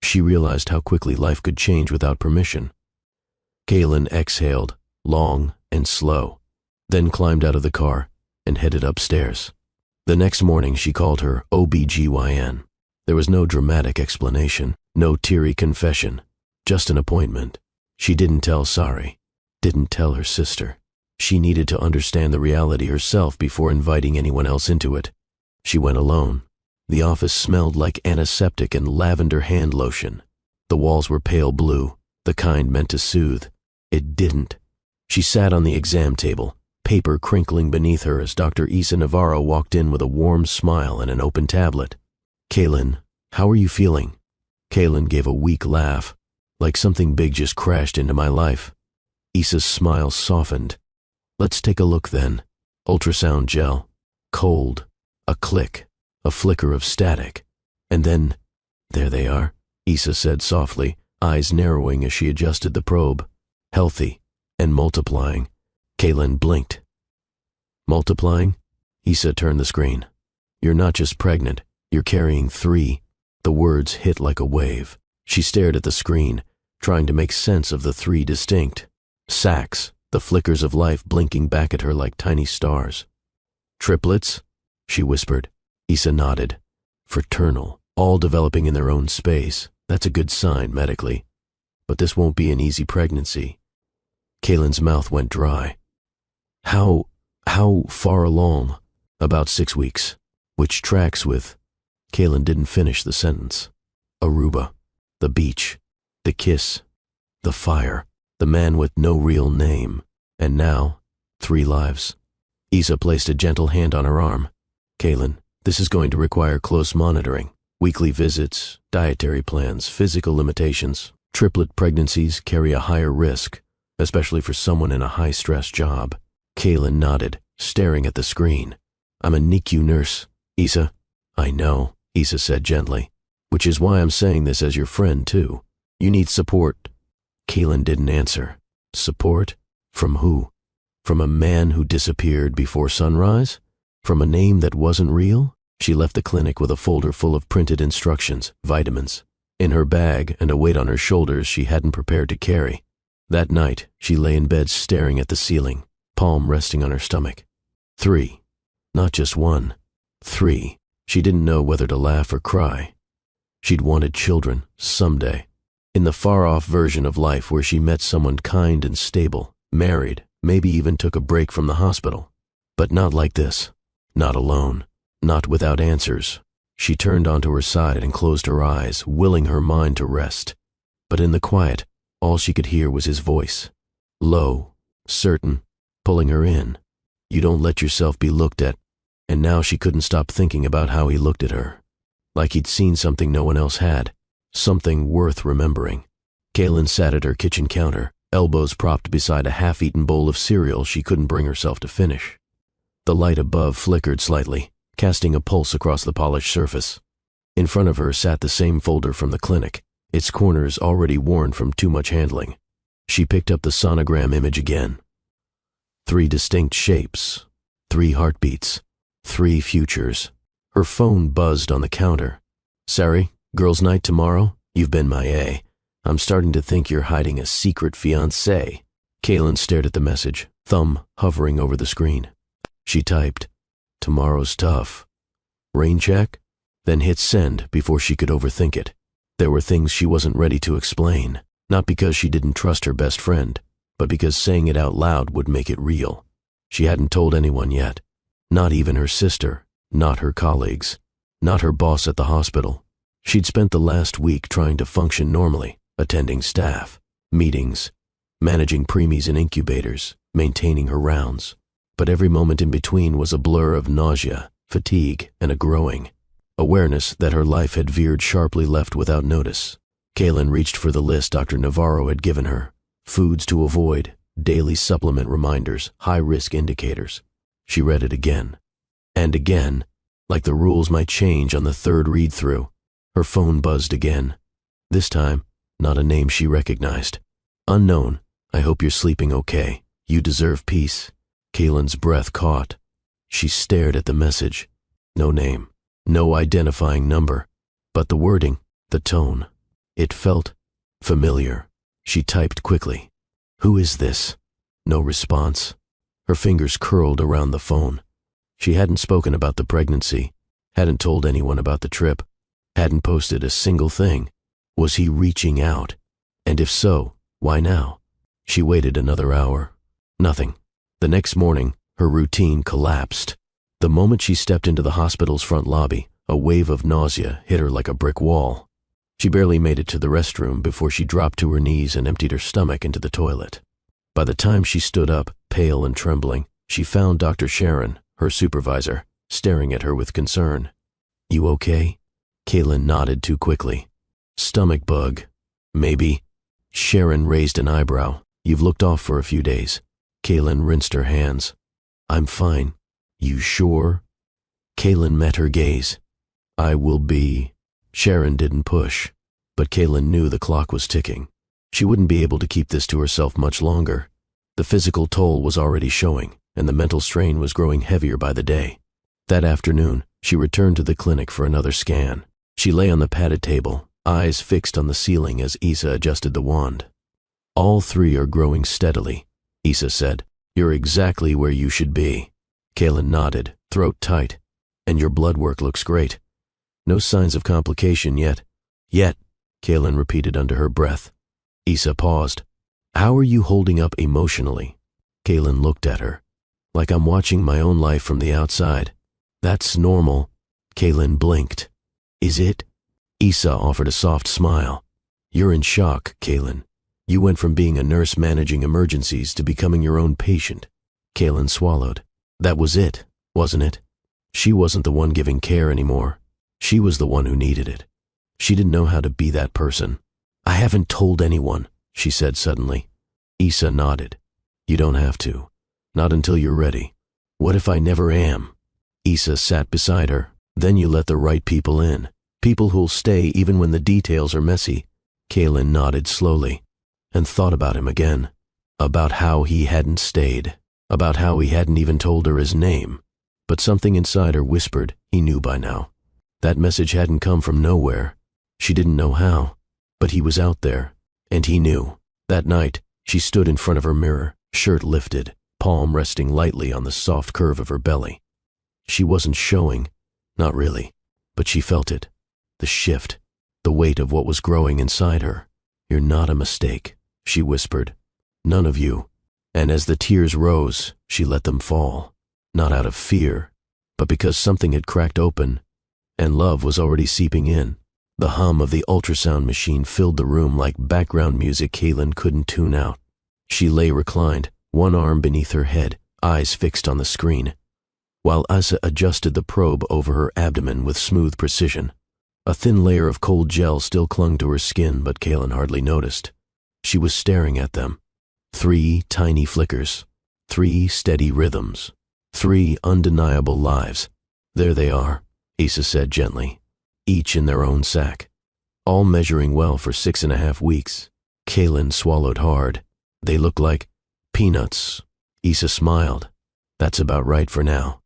S1: she realized how quickly life could change without permission. Kaylin exhaled, long and slow, then climbed out of the car and headed upstairs. The next morning she called her OBGYN. There was no dramatic explanation, no teary confession, just an appointment. She didn't tell Sari, didn't tell her sister. She needed to understand the reality herself before inviting anyone else into it. She went alone. The office smelled like antiseptic and lavender hand lotion. The walls were pale blue, the kind meant to soothe. It didn't. She sat on the exam table, paper crinkling beneath her as Dr. Isa Navarro walked in with a warm smile and an open tablet. "Kaylin, how are you feeling?" Kaylin gave a weak laugh, like something big just crashed into my life. Isa's smile softened. "Let's take a look then." Ultrasound gel. Cold. A click. A flicker of static. And then, "There they are," Isa said softly, eyes narrowing as she adjusted the probe. "Healthy. And multiplying." Kaylin blinked. "Multiplying?" Isa turned the screen. "You're not just pregnant. You're carrying 3. The words hit like a wave. She stared at the screen, trying to make sense of the 3 distinct sacs, the flickers of life blinking back at her like tiny stars. "Triplets?" she whispered. Isa nodded. "Fraternal, all developing in their own space. That's a good sign medically. But this won't be an easy pregnancy." Kaylin's mouth went dry. How far along?" "About 6 weeks. Which tracks with..." Kaylin didn't finish the sentence. Aruba. The beach. The kiss. The fire. The man with no real name. And now, 3 lives. Isa placed a gentle hand on her arm. "Kaylin, this is going to require close monitoring. Weekly visits, dietary plans, physical limitations. Triplet pregnancies carry a higher risk, especially for someone in a high-stress job." Kaylin nodded, staring at the screen. I'm a NICU nurse, Issa. I know, Issa said gently. Which is why I'm saying this as your friend, too. You need support. Kaylin didn't answer. Support? From who? From a man who disappeared before sunrise? From a name that wasn't real? She left the clinic with a folder full of printed instructions, vitamins, in her bag and a weight on her shoulders she hadn't prepared to carry. That night, she lay in bed staring at the ceiling, palm resting on her stomach. 3. Not just 1. 3. She didn't know whether to laugh or cry. She'd wanted children, someday. In the far-off version of life where she met someone kind and stable, married, maybe even took a break from the hospital. But not like this. Not alone. Not without answers. She turned onto her side and closed her eyes, willing her mind to rest. But in the quiet, all she could hear was his voice. Low, certain, pulling her in. You don't let yourself be looked at. And now she couldn't stop thinking about how he looked at her. Like he'd seen something no one else had. Something worth remembering. Kaylin sat at her kitchen counter, elbows propped beside a half-eaten bowl of cereal she couldn't bring herself to finish. The light above flickered slightly, casting a pulse across the polished surface. In front of her sat the same folder from the clinic, its corners already worn from too much handling. She picked up the sonogram image again. 3 distinct shapes, 3 heartbeats, 3 futures. Her phone buzzed on the counter. Sorry, girls' night tomorrow? You've been my A. I'm starting to think you're hiding a secret fiancé. Kaylin stared at the message, thumb hovering over the screen. She typed, tomorrow's tough. Rain check? Then hit send before she could overthink it. There were things she wasn't ready to explain, not because she didn't trust her best friend, but because saying it out loud would make it real. She hadn't told anyone yet. Not even her sister, not her colleagues, not her boss at the hospital. She'd spent the last week trying to function normally, attending staff, meetings, managing preemies in incubators, maintaining her rounds. But every moment in between was a blur of nausea, fatigue, and a growing awareness that her life had veered sharply left without notice. Kaylin reached for the list Dr. Navarro had given her. Foods to avoid, daily supplement reminders, high-risk indicators. She read it again. And again, like the rules might change on the third read-through. Her phone buzzed again. This time, not a name she recognized. Unknown, I hope you're sleeping okay. You deserve peace. Kaylin's breath caught. She stared at the message. No name, no identifying number, but the wording, the tone. It felt familiar. She typed quickly. Who is this? No response. Her fingers curled around the phone. She hadn't spoken about the pregnancy, hadn't told anyone about the trip, hadn't posted a single thing. Was he reaching out? And if so, why now? She waited another hour. Nothing. The next morning, her routine collapsed. The moment she stepped into the hospital's front lobby, a wave of nausea hit her like a brick wall. She barely made it to the restroom before she dropped to her knees and emptied her stomach into the toilet. By the time she stood up, pale and trembling, she found Dr. Sharon, her supervisor, staring at her with concern. You okay? Kaylin nodded too quickly. Stomach bug. Maybe. Sharon raised an eyebrow. You've looked off for a few days. Kaylin rinsed her hands. I'm fine. You sure? Kaylin met her gaze. I will be. Sharon didn't push, but Kaylin knew the clock was ticking. She wouldn't be able to keep this to herself much longer. The physical toll was already showing, and the mental strain was growing heavier by the day. That afternoon, she returned to the clinic for another scan. She lay on the padded table, eyes fixed on the ceiling as Issa adjusted the wand. All 3 are growing steadily, Issa said. You're exactly where you should be. Kaylin nodded, throat tight. And your blood work looks great. No signs of complication yet. Yet, Kaylin repeated under her breath. Issa paused. How are you holding up emotionally? Kaylin looked at her. Like I'm watching my own life from the outside. That's normal. Kaylin blinked. Is it? Issa offered a soft smile. You're in shock, Kaylin. You went from being a nurse managing emergencies to becoming your own patient. Kaylin swallowed. That was it, wasn't it? She wasn't the one giving care anymore. She was the one who needed it. She didn't know how to be that person. I haven't told anyone, she said suddenly. Issa nodded. You don't have to. Not until you're ready. What if I never am? Issa sat beside her. Then you let the right people in. People who'll stay even when the details are messy. Kaylin nodded slowly and thought about him again. About how he hadn't stayed. About how he hadn't even told her his name. But something inside her whispered he knew by now. That message hadn't come from nowhere. She didn't know how, but he was out there, and he knew. That night, she stood in front of her mirror, shirt lifted, palm resting lightly on the soft curve of her belly. She wasn't showing, not really, but she felt it. The shift, the weight of what was growing inside her. You're not a mistake, she whispered. None of you. And as the tears rose, she let them fall. Not out of fear, but because something had cracked open, and love was already seeping in. The hum of the ultrasound machine filled the room like background music Kaylin couldn't tune out. She lay reclined, one arm beneath her head, eyes fixed on the screen, while Issa adjusted the probe over her abdomen with smooth precision. A thin layer of cold gel still clung to her skin, but Kaylin hardly noticed. She was staring at them. 3 tiny flickers, 3 steady rhythms, 3 undeniable lives. There they are, Issa said gently, each in their own sack, all measuring well for 6.5 weeks. Kaylin swallowed hard. They look like peanuts. Issa smiled. That's about right for now.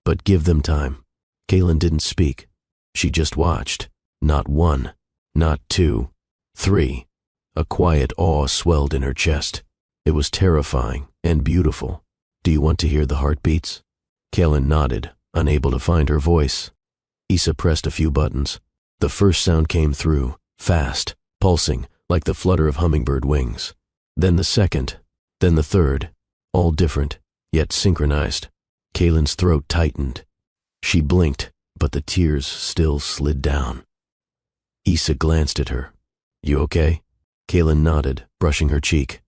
S1: But give them time. Kaylin didn't speak. She just watched. Not 1, not 2, 3. A quiet awe swelled in her chest. It was terrifying and beautiful. Do you want to hear the heartbeats? Kaylin nodded, unable to find her voice. Issa pressed a few buttons. The first sound came through, fast, pulsing, like the flutter of hummingbird wings. Then the second, then the third, all different, yet synchronized. Kaylin's throat tightened. She blinked, but the tears still slid down. Issa glanced at her. You okay? Kaylin nodded, brushing her cheek.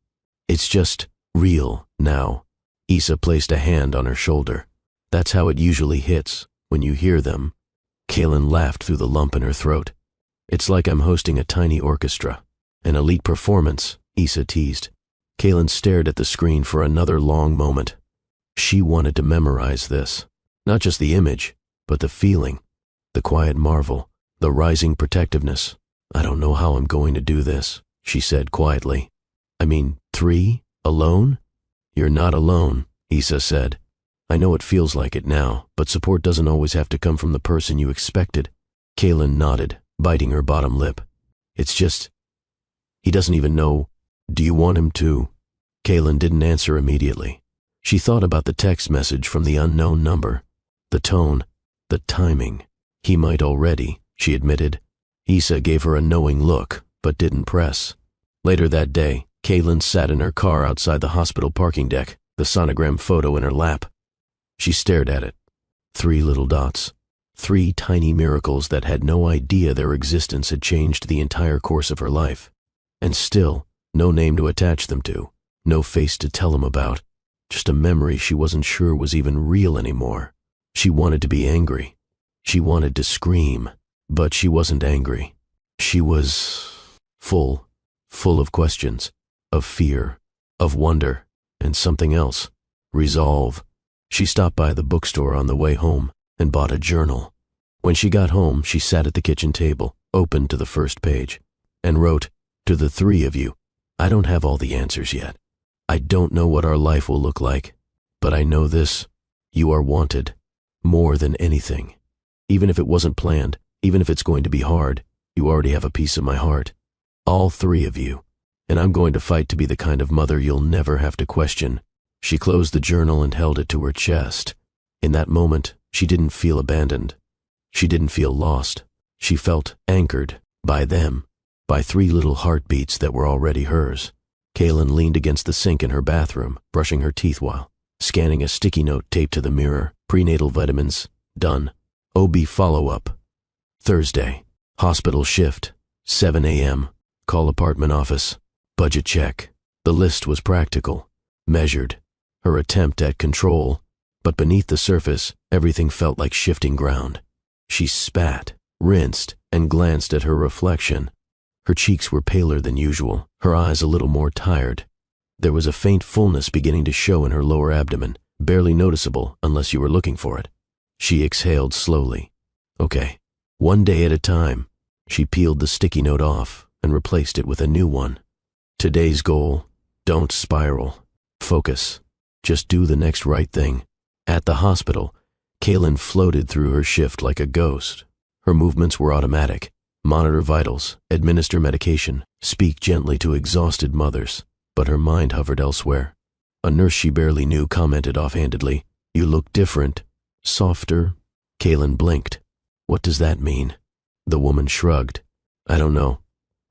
S1: It's just real now. Issa placed a hand on her shoulder. That's how it usually hits, when you hear them. Kaylin laughed through the lump in her throat. It's like I'm hosting a tiny orchestra. An elite performance, Issa teased. Kaylin stared at the screen for another long moment. She wanted to memorize this. Not just the image, but the feeling, the quiet marvel, the rising protectiveness. I don't know how I'm going to do this, she said quietly. I mean, 3? Alone? You're not alone, Issa said. I know it feels like it now, but support doesn't always have to come from the person you expected. Kaylin nodded, biting her bottom lip. It's just, he doesn't even know. Do you want him to? Kaylin didn't answer immediately. She thought about the text message from the unknown number. The tone, the timing. He might already, she admitted. Issa gave her a knowing look, but didn't press. Later that day, Kaylin sat in her car outside the hospital parking deck, the sonogram photo in her lap. She stared at it. 3 little dots. 3 tiny miracles that had no idea their existence had changed the entire course of her life. And still, no name to attach them to, no face to tell them about. Just a memory she wasn't sure was even real anymore. She wanted to be angry. She wanted to scream, but she wasn't angry. She was full of questions, of fear, of wonder, and something else, resolve. She stopped by the bookstore on the way home and bought a journal. When she got home, she sat at the kitchen table, opened to the first page, and wrote, To the 3 of you, I don't have all the answers yet. I don't know what our life will look like, but I know this, you are wanted, more than anything. Even if it wasn't planned, even if it's going to be hard, you already have a piece of my heart. All 3 of you, and I'm going to fight to be the kind of mother you'll never have to question. She closed the journal and held it to her chest. In that moment, she didn't feel abandoned. She didn't feel lost. She felt anchored by them, by 3 little heartbeats that were already hers. Kaylin leaned against the sink in her bathroom, brushing her teeth while scanning a sticky note taped to the mirror. Prenatal vitamins, done. OB follow-up. Thursday, hospital shift, 7 a.m., call apartment office, budget check. The list was practical, measured, her attempt at control, but beneath the surface, everything felt like shifting ground. She spat, rinsed, and glanced at her reflection. Her cheeks were paler than usual, her eyes a little more tired. There was a faint fullness beginning to show in her lower abdomen, barely noticeable unless you were looking for it. She exhaled slowly. Okay, one day at a time. She peeled the sticky note off and replaced it with a new one. Today's goal: don't spiral. Focus. Just do the next right thing. At the hospital, Kaylin floated through her shift like a ghost. Her movements were automatic. Monitor vitals, administer medication, speak gently to exhausted mothers, but her mind hovered elsewhere. A nurse she barely knew commented offhandedly, "You look different. Softer." Kaylin blinked. "What does that mean?" The woman shrugged. "I don't know.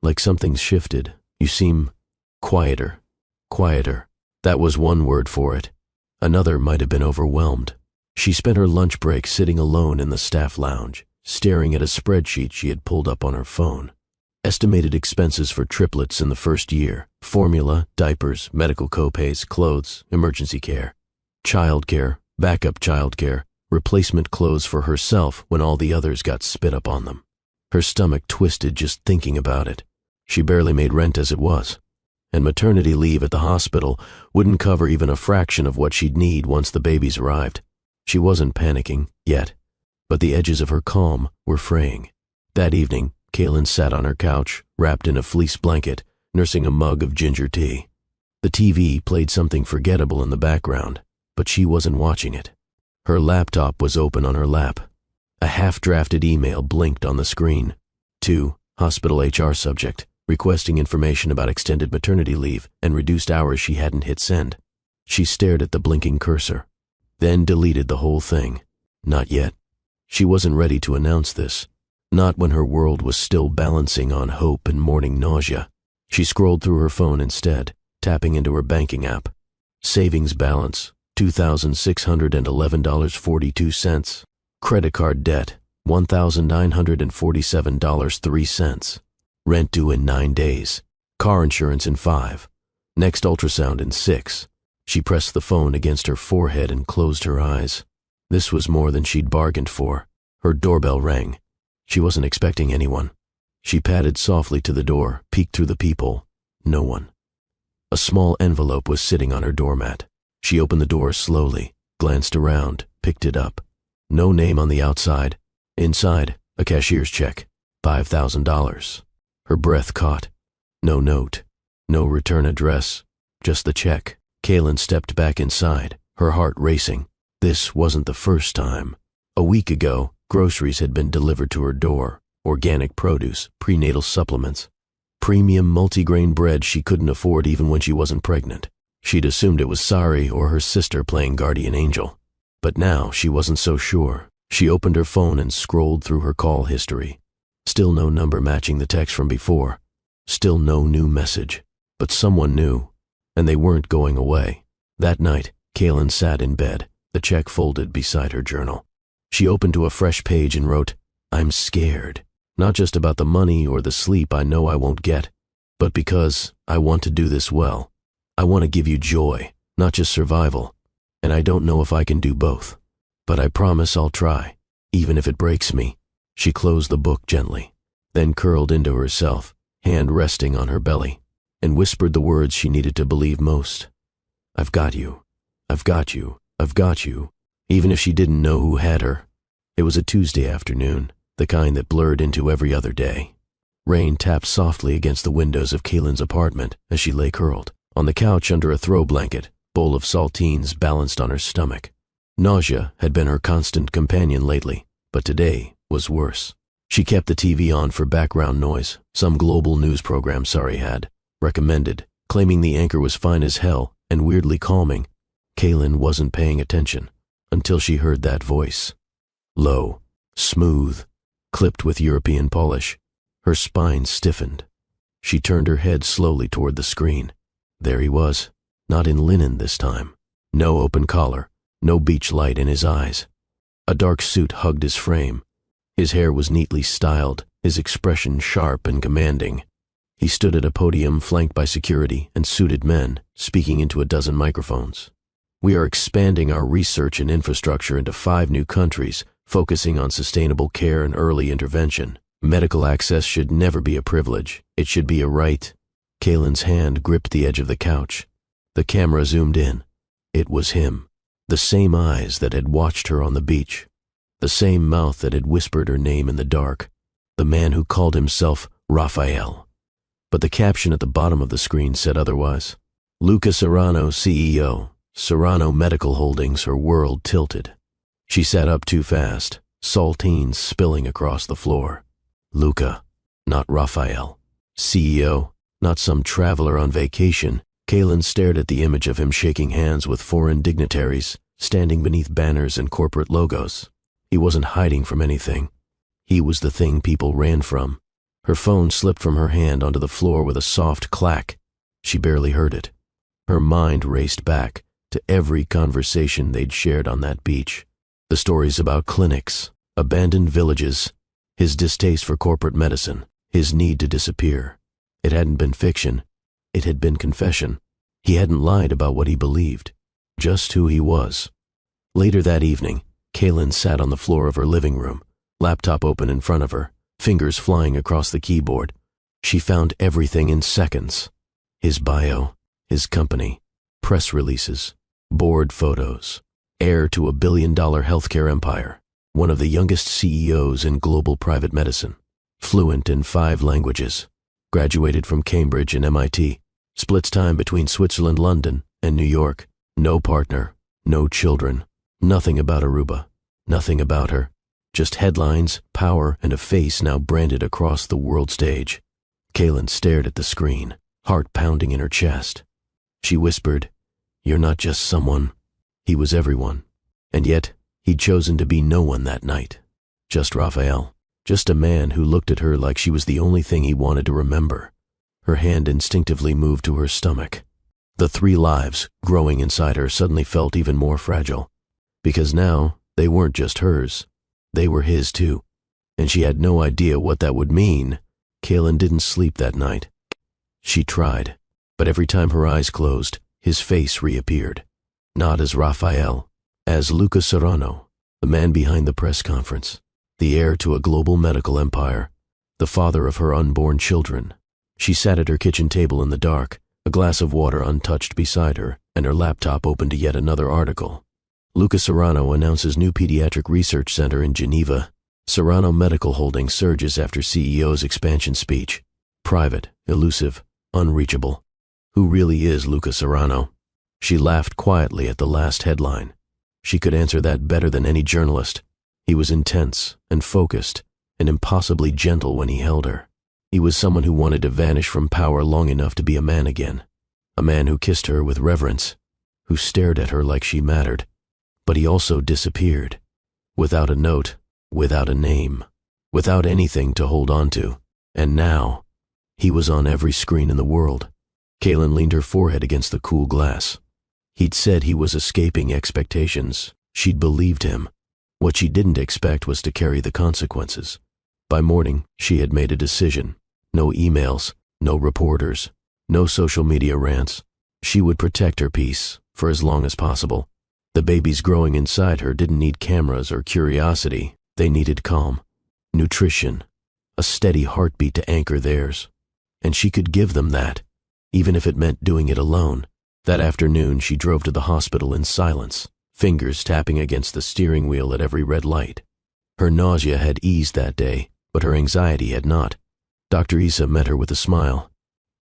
S1: Like something's shifted. You seem quieter." Quieter. That was one word for it. Another might have been overwhelmed. She spent her lunch break sitting alone in the staff lounge, staring at a spreadsheet she had pulled up on her phone. Estimated expenses for triplets in the first year: formula, diapers, medical copays, clothes, emergency care, childcare, backup childcare, replacement clothes for herself when all the others got spit up on them. Her stomach twisted just thinking about it. She barely made rent as it was, and maternity leave at the hospital wouldn't cover even a fraction of what she'd need once the babies arrived. She wasn't panicking yet, but the edges of her calm were fraying. That evening, Kaylin sat on her couch, wrapped in a fleece blanket, nursing a mug of ginger tea. The TV played something forgettable in the background, but she wasn't watching it. Her laptop was open on her lap. A half-drafted email blinked on the screen. To hospital HR subject, requesting information about extended maternity leave and reduced hours she hadn't hit send. She stared at the blinking cursor, then deleted the whole thing. Not yet. She wasn't ready to announce this. Not when her world was still balancing on hope and morning nausea. She scrolled through her phone instead, tapping into her banking app. Savings balance, $2,611.42. Credit card debt, $1,947.03. Rent due in 9 days. Car insurance in 5. Next ultrasound in 6. She pressed the phone against her forehead and closed her eyes. This was more than she'd bargained for. Her doorbell rang. She wasn't expecting anyone. She padded softly to the door, peeked through the peephole. No one. A small envelope was sitting on her doormat. She opened the door slowly, glanced around, picked it up. No name on the outside. Inside, a cashier's check. $5,000. Her breath caught. No note. No return address. Just the check. Kaylin stepped back inside, her heart racing. This wasn't the first time. A week ago, groceries had been delivered to her door. Organic produce, prenatal supplements, premium multigrain bread she couldn't afford even when she wasn't pregnant. She'd assumed it was Sari or her sister playing guardian angel. But now she wasn't so sure. She opened her phone and scrolled through her call history. Still no number matching the text from before. Still no new message. But someone knew, and they weren't going away. That night, Kaylin sat in bed, the check folded beside her journal. She opened to a fresh page and wrote, "I'm scared. Not just about the money or the sleep I know I won't get, but because I want to do this well. I want to give you joy, not just survival. And I don't know if I can do both. But I promise I'll try, even if it breaks me." She closed the book gently, then curled into herself, hand resting on her belly, and whispered the words she needed to believe most. "I've got you. I've got you. I've got you." Even if she didn't know who had her. It was a Tuesday afternoon, the kind that blurred into every other day. Rain tapped softly against the windows of Kaylin's apartment as she lay curled on the couch under a throw blanket, bowl of saltines balanced on her stomach. Nausea had been her constant companion lately, but today was worse. She kept the TV on for background noise, some global news program Sari had recommended, claiming the anchor was fine as hell and weirdly calming. Kaylin wasn't paying attention until she heard that voice. Low, smooth, clipped with European polish. Her spine stiffened. She turned her head slowly toward the screen. There he was, not in linen this time. No open collar, no beach light in his eyes. A dark suit hugged his frame. His hair was neatly styled, his expression sharp and commanding. He stood at a podium flanked by security and suited men, speaking into a dozen microphones. "We are expanding our research and infrastructure into 5 new countries, focusing on sustainable care and early intervention. Medical access should never be a privilege. It should be a right." Kaylin's hand gripped the edge of the couch. The camera zoomed in. It was him. The same eyes that had watched her on the beach. The same mouth that had whispered her name in the dark. The man who called himself Raphael. But the caption at the bottom of the screen said otherwise. Luca Serrano, CEO. Serrano Medical Holdings, her world tilted. She sat up too fast, saltines spilling across the floor. Luca, not Raphael. CEO, not some traveler on vacation. Kaylin stared at the image of him shaking hands with foreign dignitaries, standing beneath banners and corporate logos. He wasn't hiding from anything. He was the thing people ran from. Her phone slipped from her hand onto the floor with a soft clack. She barely heard it. Her mind raced back to every conversation they'd shared on that beach. The stories about clinics, abandoned villages, his distaste for corporate medicine, his need to disappear. It hadn't been fiction. It had been confession. He hadn't lied about what he believed, just who he was. Later that evening, Kaylin sat on the floor of her living room, laptop open in front of her, fingers flying across the keyboard. She found everything in seconds. His bio, his company, press releases, board photos, heir to $1 billion healthcare empire, one of the youngest CEOs in global private medicine, fluent in 5 languages, graduated from Cambridge and MIT, splits time between Switzerland, London, and New York, no partner, no children, nothing about Aruba, nothing about her, just headlines, power, and a face now branded across the world stage. Kaylin stared at the screen, heart pounding in her chest. She whispered, "You're not just someone." He was everyone. And yet, he'd chosen to be no one that night. Just Raphael. Just a man who looked at her like she was the only thing he wanted to remember. Her hand instinctively moved to her stomach. The 3 lives growing inside her suddenly felt even more fragile. Because now, they weren't just hers. They were his too. And she had no idea what that would mean. Kaylin didn't sleep that night. She tried. But every time her eyes closed, his face reappeared. Not as Raphael, as Luca Serrano, the man behind the press conference, the heir to a global medical empire, the father of her unborn children. She sat at her kitchen table in the dark, a glass of water untouched beside her, and her laptop open to yet another article. Luca Serrano announces new pediatric research center in Geneva. Serrano Medical Holdings surges after CEO's expansion speech. Private, elusive, unreachable. Who really is Luca Serrano? She laughed quietly at the last headline. She could answer that better than any journalist. He was intense and focused and impossibly gentle when he held her. He was someone who wanted to vanish from power long enough to be a man again. A man who kissed her with reverence, who stared at her like she mattered. But he also disappeared. Without a note, without a name, without anything to hold on to. And now, he was on every screen in the world. Kaylin leaned her forehead against the cool glass. He'd said he was escaping expectations. She'd believed him. What she didn't expect was to carry the consequences. By morning, she had made a decision. No emails, no reporters, no social media rants. She would protect her peace for as long as possible. The babies growing inside her didn't need cameras or curiosity. They needed calm, nutrition, a steady heartbeat to anchor theirs. And she could give them that, even if it meant doing it alone. That afternoon, she drove to the hospital in silence, fingers tapping against the steering wheel at every red light. Her nausea had eased that day, but her anxiety had not. Dr. Issa met her with a smile.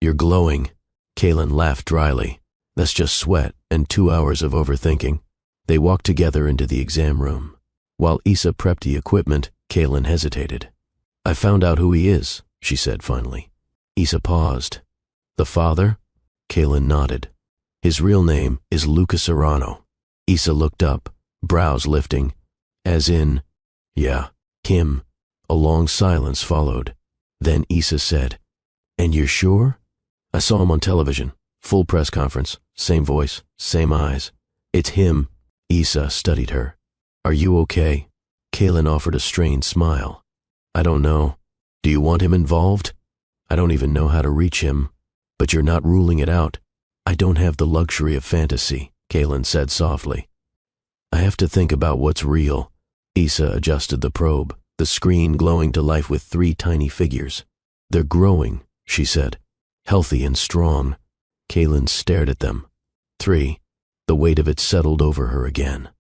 S1: "You're glowing." Kaylin laughed dryly. "That's just sweat and 2 hours of overthinking." They walked together into the exam room. While Issa prepped the equipment, Kaylin hesitated. "I found out who he is," she said finally. Issa paused. "The father?" Kaylin nodded. "His real name is Luca Serrano." Issa looked up, brows lifting. "As in, yeah, him." A long silence followed. Then Issa said, "And you're sure?" "I saw him on television. Full press conference. Same voice, same eyes. It's him." Issa studied her. "Are you okay?" Kaylin offered a strained smile. "I don't know. Do you want him involved? I don't even know how to reach him. But you're not ruling it out." "I don't have the luxury of fantasy," Kaylin said softly. "I have to think about what's real." Issa adjusted the probe, the screen glowing to life with 3 tiny figures. "They're growing," she said, "healthy and strong." Kaylin stared at them. 3. The weight of it settled over her again.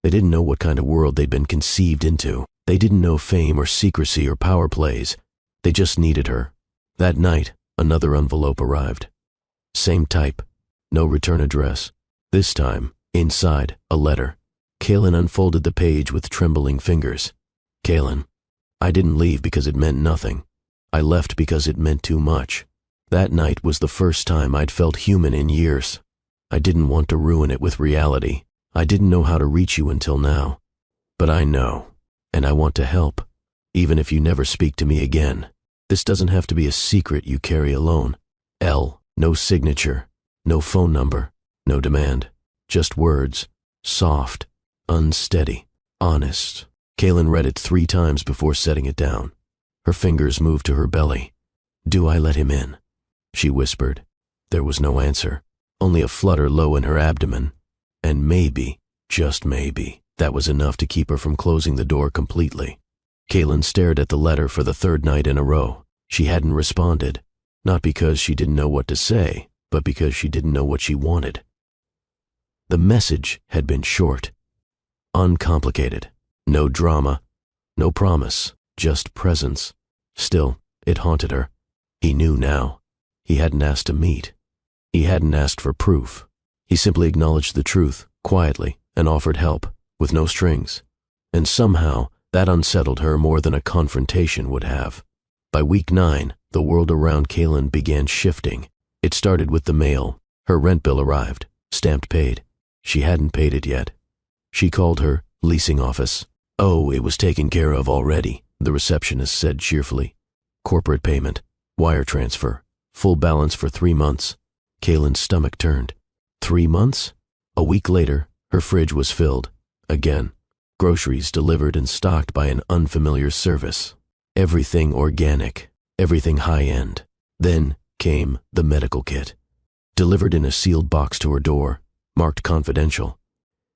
S1: They didn't know what kind of world they'd been conceived into. They didn't know fame or secrecy or power plays. They just needed her. That night, another envelope arrived. Same type, no return address. This time, inside, a letter. Kaylin unfolded the page with trembling fingers. Kaylin, I didn't leave because it meant nothing. I left because it meant too much. That night was the first time I'd felt human in years. I didn't want to ruin it with reality. I didn't know how to reach you until now. But I know, and I want to help, even if you never speak to me again. This doesn't have to be a secret you carry alone. L, no signature, no phone number, no demand. Just words, soft, unsteady, honest. Kaylin read it 3 times before setting it down. Her fingers moved to her belly. Do I let him in? She whispered. There was no answer, only a flutter low in her abdomen. And maybe, just maybe, that was enough to keep her from closing the door completely. Kaylin stared at the letter for the 3rd night in a row. She hadn't responded, not because she didn't know what to say, but because she didn't know what she wanted. The message had been short, uncomplicated, no drama, no promise, just presence. Still, it haunted her. He knew now. He hadn't asked to meet. He hadn't asked for proof. He simply acknowledged the truth, quietly, and offered help, with no strings. And somehow, that unsettled her more than a confrontation would have. By week 9, the world around Kaylin began shifting. It started with the mail. Her rent bill arrived, stamped paid. She hadn't paid it yet. She called her leasing office. Oh, it was taken care of already, the receptionist said cheerfully. Corporate payment, wire transfer, full balance for 3 months. Kaylin's stomach turned. 3 months? A week later, her fridge was filled. Again. Groceries delivered and stocked by an unfamiliar service. Everything organic, everything high-end. Then came the medical kit. Delivered in a sealed box to her door, marked confidential.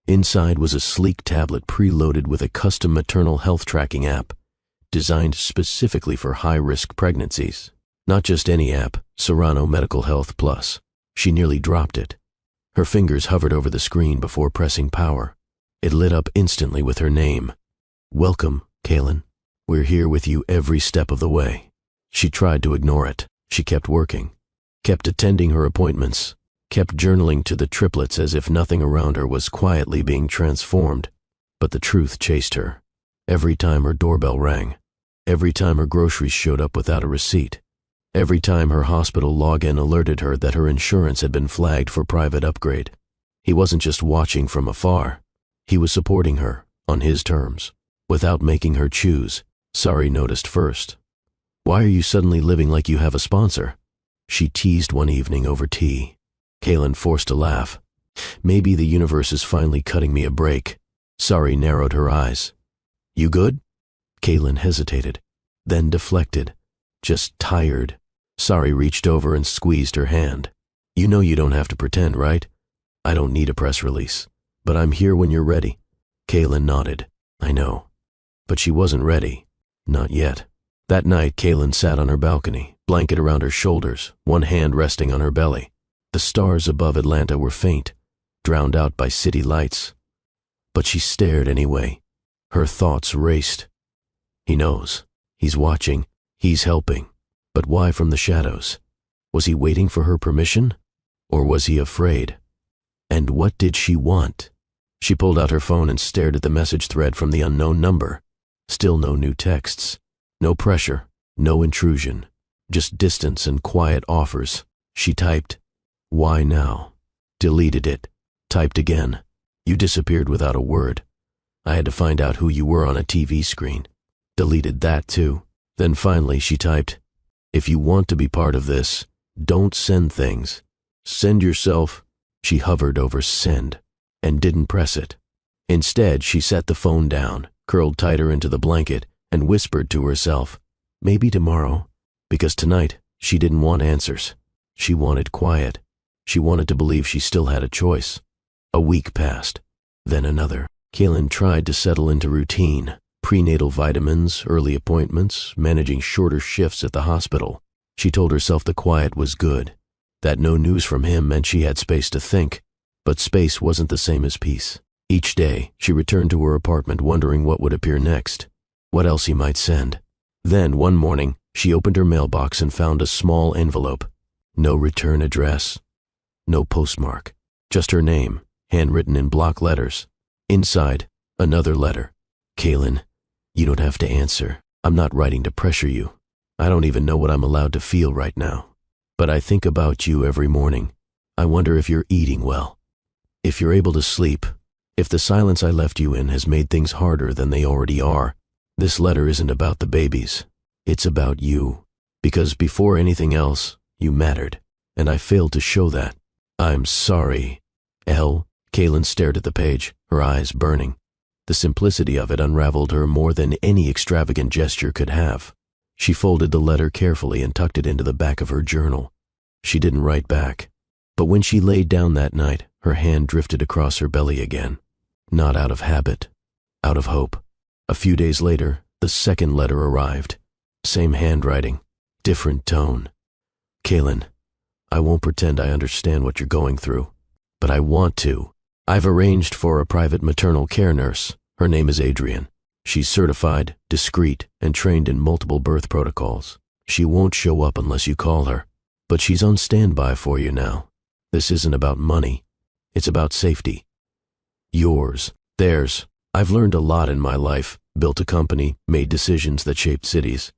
S1: Inside was a sleek tablet preloaded with a custom maternal health tracking app, designed specifically for high-risk pregnancies. Not just any app, Serrano Medical Health Plus. She nearly dropped it. Her fingers hovered over the screen before pressing power. It lit up instantly with her name. Welcome, Kaylin. We're here with you every step of the way. She tried to ignore it. She kept working, kept attending her appointments, kept journaling to the triplets as if nothing around her was quietly being transformed. But the truth chased her. Every time her doorbell rang, every time her groceries showed up without a receipt, every time her hospital login alerted her that her insurance had been flagged for private upgrade. He wasn't just watching from afar. He was supporting her, on his terms, without making her choose. Sari noticed first. Why are you suddenly living like you have a sponsor? She teased one evening over tea. Kaylin forced a laugh. Maybe the universe is finally cutting me a break. Sari narrowed her eyes. You good? Kaylin hesitated, then deflected. Just tired. Sari reached over and squeezed her hand. You know you don't have to pretend, right? I don't need a press release, but I'm here when you're ready. Kaylin nodded. I know. But she wasn't ready. Not yet. That night, Kaylin sat on her balcony, blanket around her shoulders, one hand resting on her belly. The stars above Atlanta were faint, drowned out by city lights. But she stared anyway. Her thoughts raced. He knows. He's watching. He's helping. But why from the shadows? Was he waiting for her permission? Or was he afraid? And what did she want? She pulled out her phone and stared at the message thread from the unknown number. Still no new texts. No pressure. No intrusion. Just distance and quiet offers. She typed, "Why now?" Deleted it. Typed again. "You disappeared without a word. I had to find out who you were on a TV screen." Deleted that too. Then finally she typed, "If you want to be part of this, don't send things. Send yourself." She hovered over send and didn't press it. Instead, she set the phone down, curled tighter into the blanket, and whispered to herself, maybe tomorrow, because tonight she didn't want answers. She wanted quiet. She wanted to believe she still had a choice. A week passed, then another. Kaylin tried to settle into routine, prenatal vitamins, early appointments, managing shorter shifts at the hospital. She told herself the quiet was good, that no news from him meant she had space to think. But space wasn't the same as peace. Each day, she returned to her apartment wondering what would appear next, what else he might send. Then, one morning, she opened her mailbox and found a small envelope. No return address, no postmark, just her name, handwritten in block letters. Inside, another letter. Kaylin, you don't have to answer. I'm not writing to pressure you. I don't even know what I'm allowed to feel right now. But I think about you every morning. I wonder if you're eating well, if you're able to sleep, if the silence I left you in has made things harder than they already are. This letter isn't about the babies. It's about you. Because before anything else, you mattered, and I failed to show that. I'm sorry. L. Kaylin stared at the page, her eyes burning. The simplicity of it unraveled her more than any extravagant gesture could have. She folded the letter carefully and tucked it into the back of her journal. She didn't write back. But when she laid down that night, her hand drifted across her belly again. Not out of habit, out of hope. A few days later, the second letter arrived. Same handwriting, different tone. Kaylin, I won't pretend I understand what you're going through, but I want to. I've arranged for a private maternal care nurse. Her name is Adrian. She's certified, discreet, and trained in multiple birth protocols. She won't show up unless you call her, but she's on standby for you now. This isn't about money. It's about safety. Yours, theirs. I've learned a lot in my life, built a company, made decisions that shaped cities.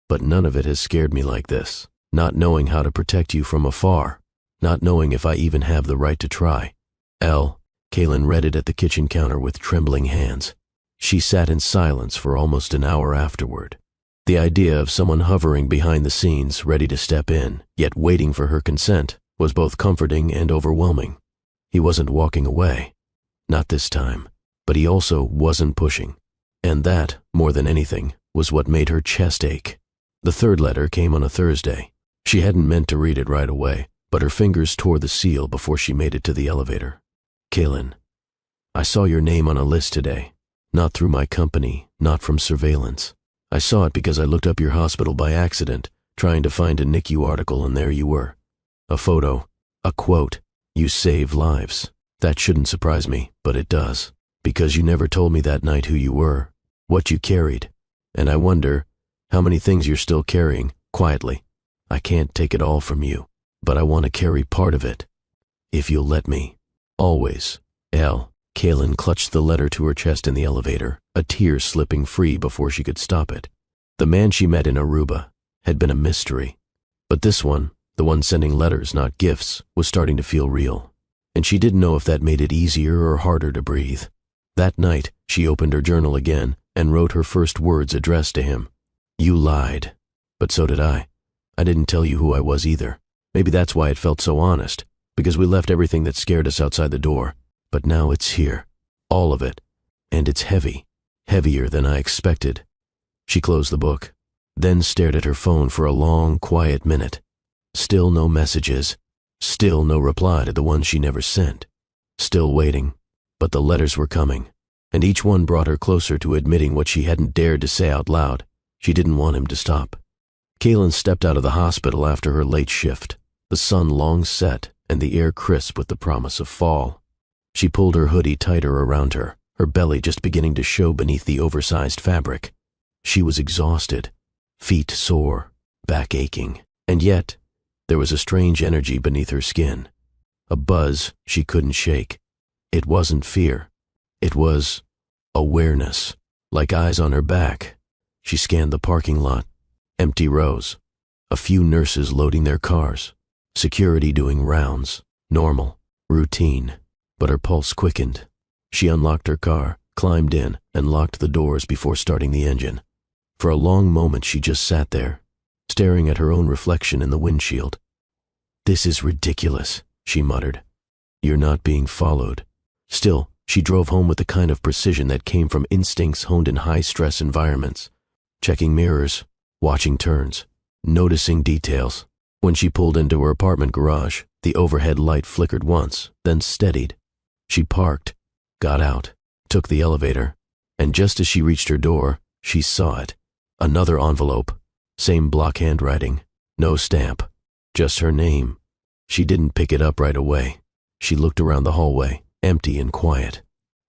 S1: But none of it has scared me like this. Not knowing how to protect you from afar. Not knowing if I even have the right to try. L. Kaylin read it at the kitchen counter with trembling hands. She sat in silence for almost an hour afterward. The idea of someone hovering behind the scenes, ready to step in, yet waiting for her consent, was both comforting and overwhelming. He wasn't walking away. Not this time. But he also wasn't pushing. And that, more than anything, was what made her chest ache. The third letter came on a Thursday. She hadn't meant to read it right away, but her fingers tore the seal before she made it to the elevator. Kaylin, I saw your name on a list today. Not through my company, not from surveillance. I saw it because I looked up your hospital by accident, trying to find a NICU article, and there you were. A photo, a quote, you save lives. That shouldn't surprise me, but it does. Because you never told me that night who you were, what you carried. And I wonder how many things you're still carrying, quietly. I can't take it all from you, but I want to carry part of it. If you'll let me. Always. L. Kaylin clutched the letter to her chest in the elevator, a tear slipping free before she could stop it. The man she met in Aruba had been a mystery. But this one, the one sending letters, not gifts, was starting to feel real. And she didn't know if that made it easier or harder to breathe. That night, she opened her journal again and wrote her first words addressed to him. You lied. But so did I. I didn't tell you who I was either. Maybe that's why it felt so honest, because we left everything that scared us outside the door. But now it's here. All of it. And it's heavy. Heavier than I expected. She closed the book, then stared at her phone for a long, quiet minute. Still no messages. Still no reply to the ones she never sent. Still waiting. But the letters were coming, and each one brought her closer to admitting what she hadn't dared to say out loud. She didn't want him to stop. Kaylin stepped out of the hospital after her late shift, the sun long set and the air crisp with the promise of fall. She pulled her hoodie tighter around her, her belly just beginning to show beneath the oversized fabric. She was exhausted, feet sore, back aching, and yet there was a strange energy beneath her skin, a buzz she couldn't shake. It wasn't fear. It was awareness, like eyes on her back. She scanned the parking lot. Empty rows. A few nurses loading their cars. Security doing rounds. Normal. Routine. But her pulse quickened. She unlocked her car, climbed in, and locked the doors before starting the engine. For a long moment she just sat there, staring at her own reflection in the windshield. This is ridiculous, she muttered. You're not being followed. Still, she drove home with the kind of precision that came from instincts honed in high-stress environments. Checking mirrors, watching turns, noticing details. When she pulled into her apartment garage, the overhead light flickered once, then steadied. She parked, got out, took the elevator, and just as she reached her door, she saw it. Another envelope, same block handwriting, no stamp, just her name. She didn't pick it up right away. She looked around the hallway, empty and quiet,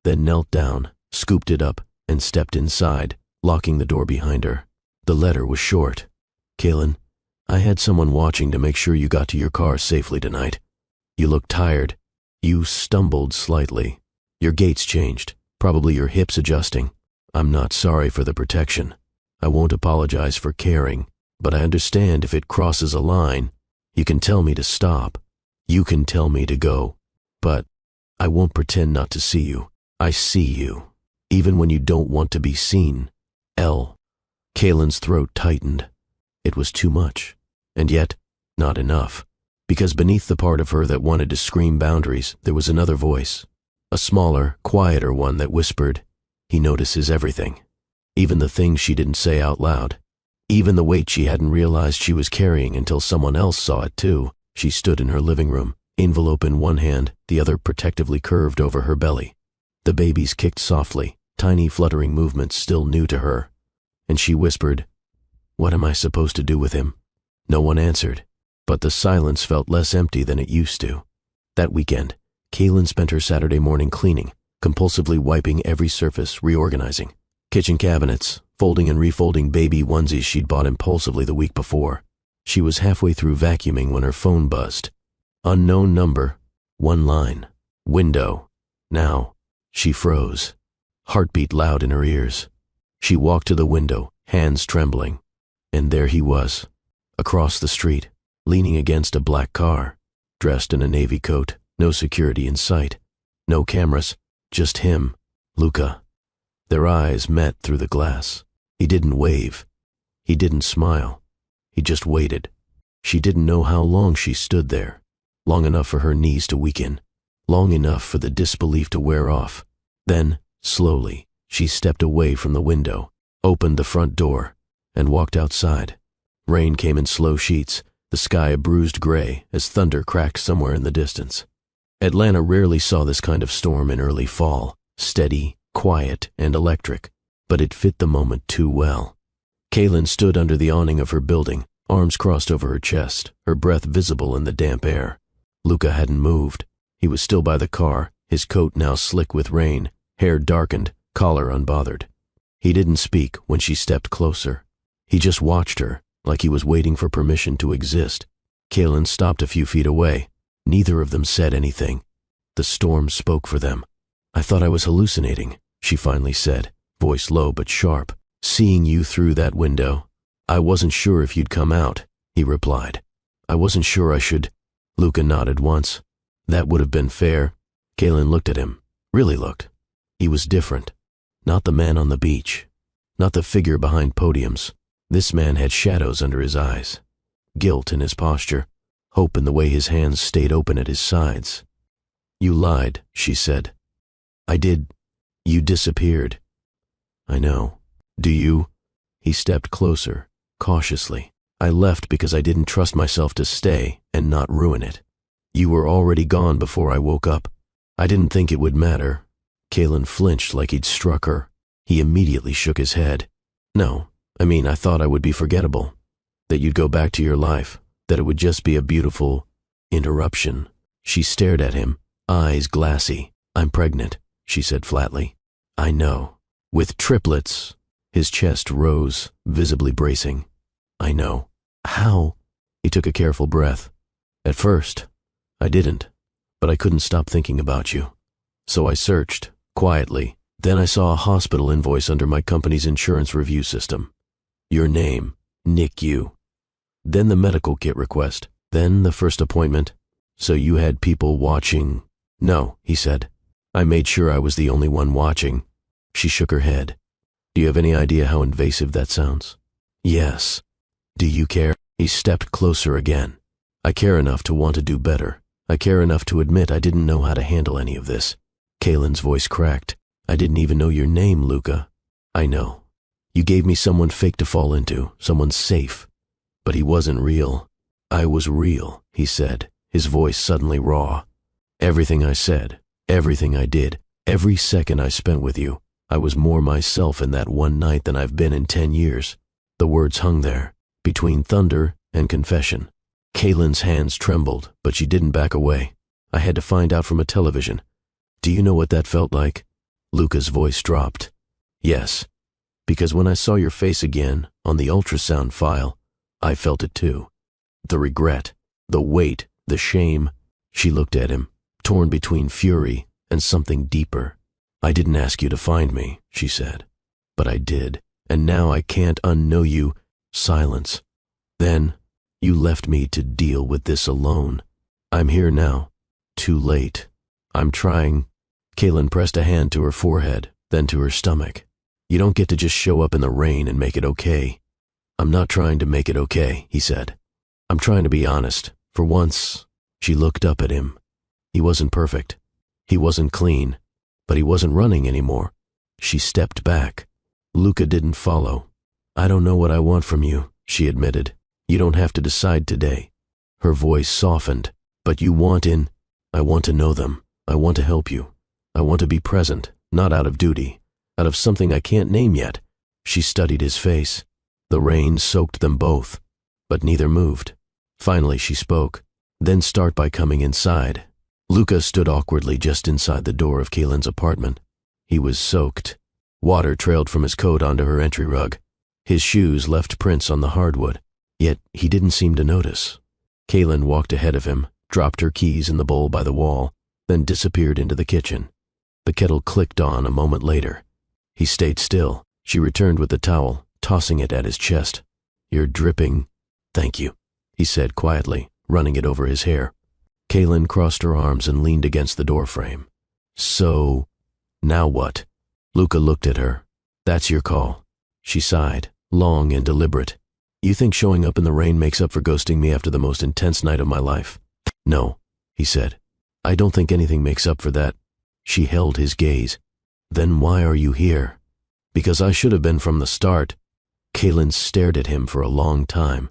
S1: then knelt down, scooped it up, and stepped inside, locking the door behind her. The letter was short. Kaylin, I had someone watching to make sure you got to your car safely tonight. You look tired. You stumbled slightly. Your gait's changed, probably your hips adjusting. I'm not sorry for the protection. I won't apologize for caring, but I understand if it crosses a line. You can tell me to stop. You can tell me to go. But I won't pretend not to see you. I see you, even when you don't want to be seen. L. Kaylin's throat tightened. It was too much, and yet not enough, because beneath the part of her that wanted to scream boundaries, there was another voice, a smaller, quieter one that whispered, he notices everything, even the things she didn't say out loud, even the weight she hadn't realized she was carrying until someone else saw it too. She stood in her living room, envelope in one hand, the other protectively curved over her belly. The babies kicked softly, tiny fluttering movements still new to her, and she whispered, what am I supposed to do with him? No one answered, but the silence felt less empty than it used to. That weekend, Kaylin spent her Saturday morning cleaning, compulsively wiping every surface, reorganizing. Kitchen cabinets, folding and refolding baby onesies she'd bought impulsively the week before. She was halfway through vacuuming when her phone buzzed. Unknown number, one line, window. Now, she froze, heartbeat loud in her ears. She walked to the window, hands trembling. And there he was, across the street, leaning against a black car, dressed in a navy coat, no security in sight, no cameras, just him, Luca. Their eyes met through the glass. He didn't wave. He didn't smile. He just waited. She didn't know how long she stood there, long enough for her knees to weaken, long enough for the disbelief to wear off. Then, slowly, she stepped away from the window, opened the front door, and walked outside. Rain came in slow sheets, the sky a bruised gray as thunder cracked somewhere in the distance. Atlanta rarely saw this kind of storm in early fall, steady, quiet, and electric, but it fit the moment too well. Kaylin stood under the awning of her building, arms crossed over her chest, her breath visible in the damp air. Luca hadn't moved. He was still by the car, his coat now slick with rain, hair darkened, collar unbothered. He didn't speak when she stepped closer. He just watched her, like he was waiting for permission to exist. Kaylin stopped a few feet away. Neither of them said anything. The storm spoke for them. I thought I was hallucinating, she finally said, voice low but sharp. Seeing you through that window. I wasn't sure if you'd come out, he replied. I wasn't sure I should. Luca nodded once. That would have been fair. Kaylin looked at him, really looked. He was different. Not the man on the beach. Not the figure behind podiums. This man had shadows under his eyes, guilt in his posture, hope in the way his hands stayed open at his sides. You lied, she said. I did. You disappeared. I know. Do you? He stepped closer, cautiously. I left because I didn't trust myself to stay and not ruin it. You were already gone before I woke up. I didn't think it would matter. Kaylin flinched like he'd struck her. He immediately shook his head. No, I thought I would be forgettable. That you'd go back to your life. That it would just be a beautiful interruption. She stared at him, eyes glassy. I'm pregnant, she said flatly. I know. With triplets. His chest rose, visibly bracing. I know. How? He took a careful breath. At first, I didn't, but I couldn't stop thinking about you. So I searched, quietly. Then I saw a hospital invoice under my company's insurance review system. Your name, NICU. Then the medical kit request. Then the first appointment. So you had people watching? No, he said. I made sure I was the only one watching. She shook her head. Do you have any idea how invasive that sounds? Yes. Do you care? He stepped closer again. I care enough to want to do better. I care enough to admit I didn't know how to handle any of this. Kaylin's voice cracked. I didn't even know your name, Luca. I know. You gave me someone fake to fall into, someone safe. But he wasn't real. I was real, he said, his voice suddenly raw. Everything I said, everything I did, every second I spent with you, I was more myself in that one night than I've been in 10 years. The words hung there, between thunder and confession. Kaylin's hands trembled, but she didn't back away. I had to find out from a television. Do you know what that felt like? Luca's voice dropped. Yes, because when I saw your face again on the ultrasound file, I felt it too. The regret, the weight, the shame. She looked at him, torn between fury and something deeper. I didn't ask you to find me, she said. But I did, and now I can't unknow you. Silence. Then, you left me to deal with this alone. I'm here now. Too late. I'm trying. Kaylin pressed a hand to her forehead, then to her stomach. You don't get to just show up in the rain and make it okay. I'm not trying to make it okay, he said. I'm trying to be honest. For once, she looked up at him. He wasn't perfect. He wasn't clean. But he wasn't running anymore. She stepped back. Luca didn't follow. I don't know what I want from you, she admitted. You don't have to decide today. Her voice softened. But you want in. I want to know them. I want to help you. I want to be present, not out of duty, out of something I can't name yet. She studied his face. The rain soaked them both, but neither moved. Finally she spoke. Then start by coming inside. Luca stood awkwardly just inside the door of Kaylin's apartment. He was soaked. Water trailed from his coat onto her entry rug. His shoes left prints on the hardwood, yet he didn't seem to notice. Kaylin walked ahead of him, dropped her keys in the bowl by the wall, then disappeared into the kitchen. The kettle clicked on a moment later. He stayed still. She returned with the towel, tossing it at his chest. You're dripping. Thank you, he said quietly, running it over his hair. Kaylin crossed her arms and leaned against the doorframe. So, now what? Luca looked at her. That's your call. She sighed, long and deliberate. You think showing up in the rain makes up for ghosting me after the most intense night of my life? No, he said. I don't think anything makes up for that. She held his gaze. Then why are you here? Because I should have been from the start. Kaylin stared at him for a long time.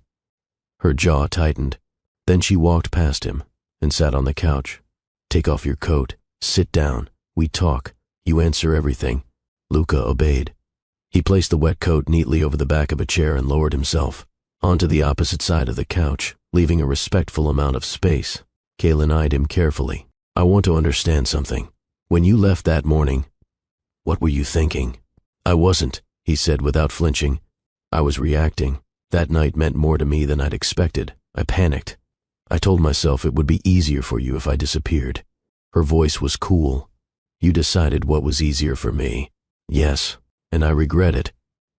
S1: Her jaw tightened. Then she walked past him and sat on the couch. Take off your coat. Sit down. We talk. You answer everything. Luca obeyed. He placed the wet coat neatly over the back of a chair and lowered himself onto the opposite side of the couch, leaving a respectful amount of space. Kaylin eyed him carefully. I want to understand something. When you left that morning, what were you thinking? I wasn't, he said without flinching. I was reacting. That night meant more to me than I'd expected. I panicked. I told myself it would be easier for you if I disappeared. Her voice was cool. You decided what was easier for me. Yes, and I regret it.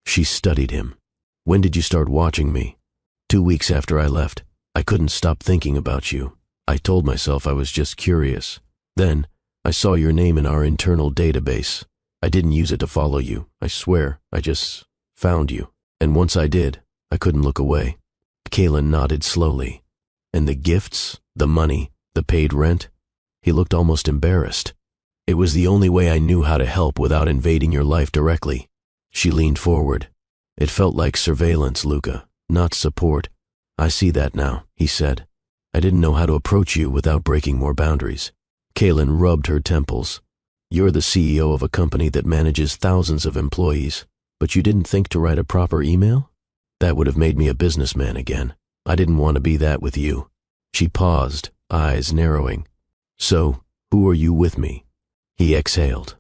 S1: She studied him. When did you start watching me? 2 weeks after I left. I couldn't stop thinking about you. I told myself I was just curious. Then, I saw your name in our internal database. I didn't use it to follow you. I swear, I just found you. And once I did, I couldn't look away. Kaylin nodded slowly. And the gifts, the money, the paid rent? He looked almost embarrassed. It was the only way I knew how to help without invading your life directly. She leaned forward. It felt like surveillance, Luca, not support. I see that now, he said. I didn't know how to approach you without breaking more boundaries. Kaylin rubbed her temples. You're the CEO of a company that manages thousands of employees, but you didn't think to write a proper email? That would have made me a businessman again. I didn't want to be that with you. She paused, eyes narrowing. So, who are you with me? He exhaled.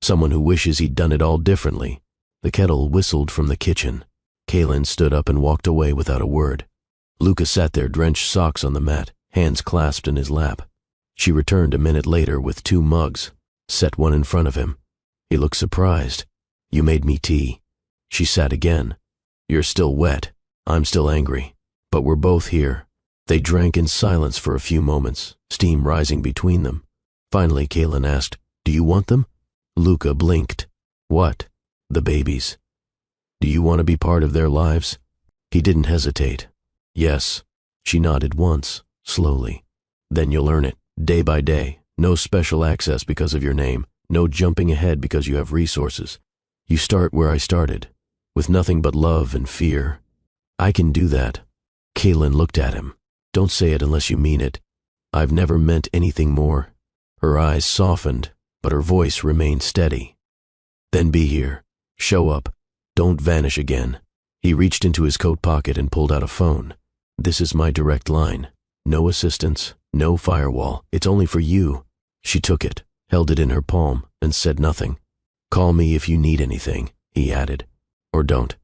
S1: Someone who wishes he'd done it all differently. The kettle whistled from the kitchen. Kaylin stood up and walked away without a word. Luca sat there, drenched socks on the mat, hands clasped in his lap. She returned a minute later with 2 mugs, set one in front of him. He looked surprised. You made me tea. She sat again. You're still wet. I'm still angry. But we're both here. They drank in silence for a few moments, steam rising between them. Finally, Kaylin asked, Do you want them? Luca blinked. What? The babies. Do you want to be part of their lives? He didn't hesitate. Yes. She nodded once, slowly. Then you'll earn it, day by day. No special access because of your name. No jumping ahead because you have resources. You start where I started, with nothing but love and fear. I can do that. Kaylin looked at him. Don't say it unless you mean it. I've never meant anything more. Her eyes softened, but her voice remained steady. Then be here. Show up. Don't vanish again. He reached into his coat pocket and pulled out a phone. This is my direct line. No assistance, no firewall. It's only for you. She took it, held it in her palm, and said nothing. Call me if you need anything, he added. Or don't.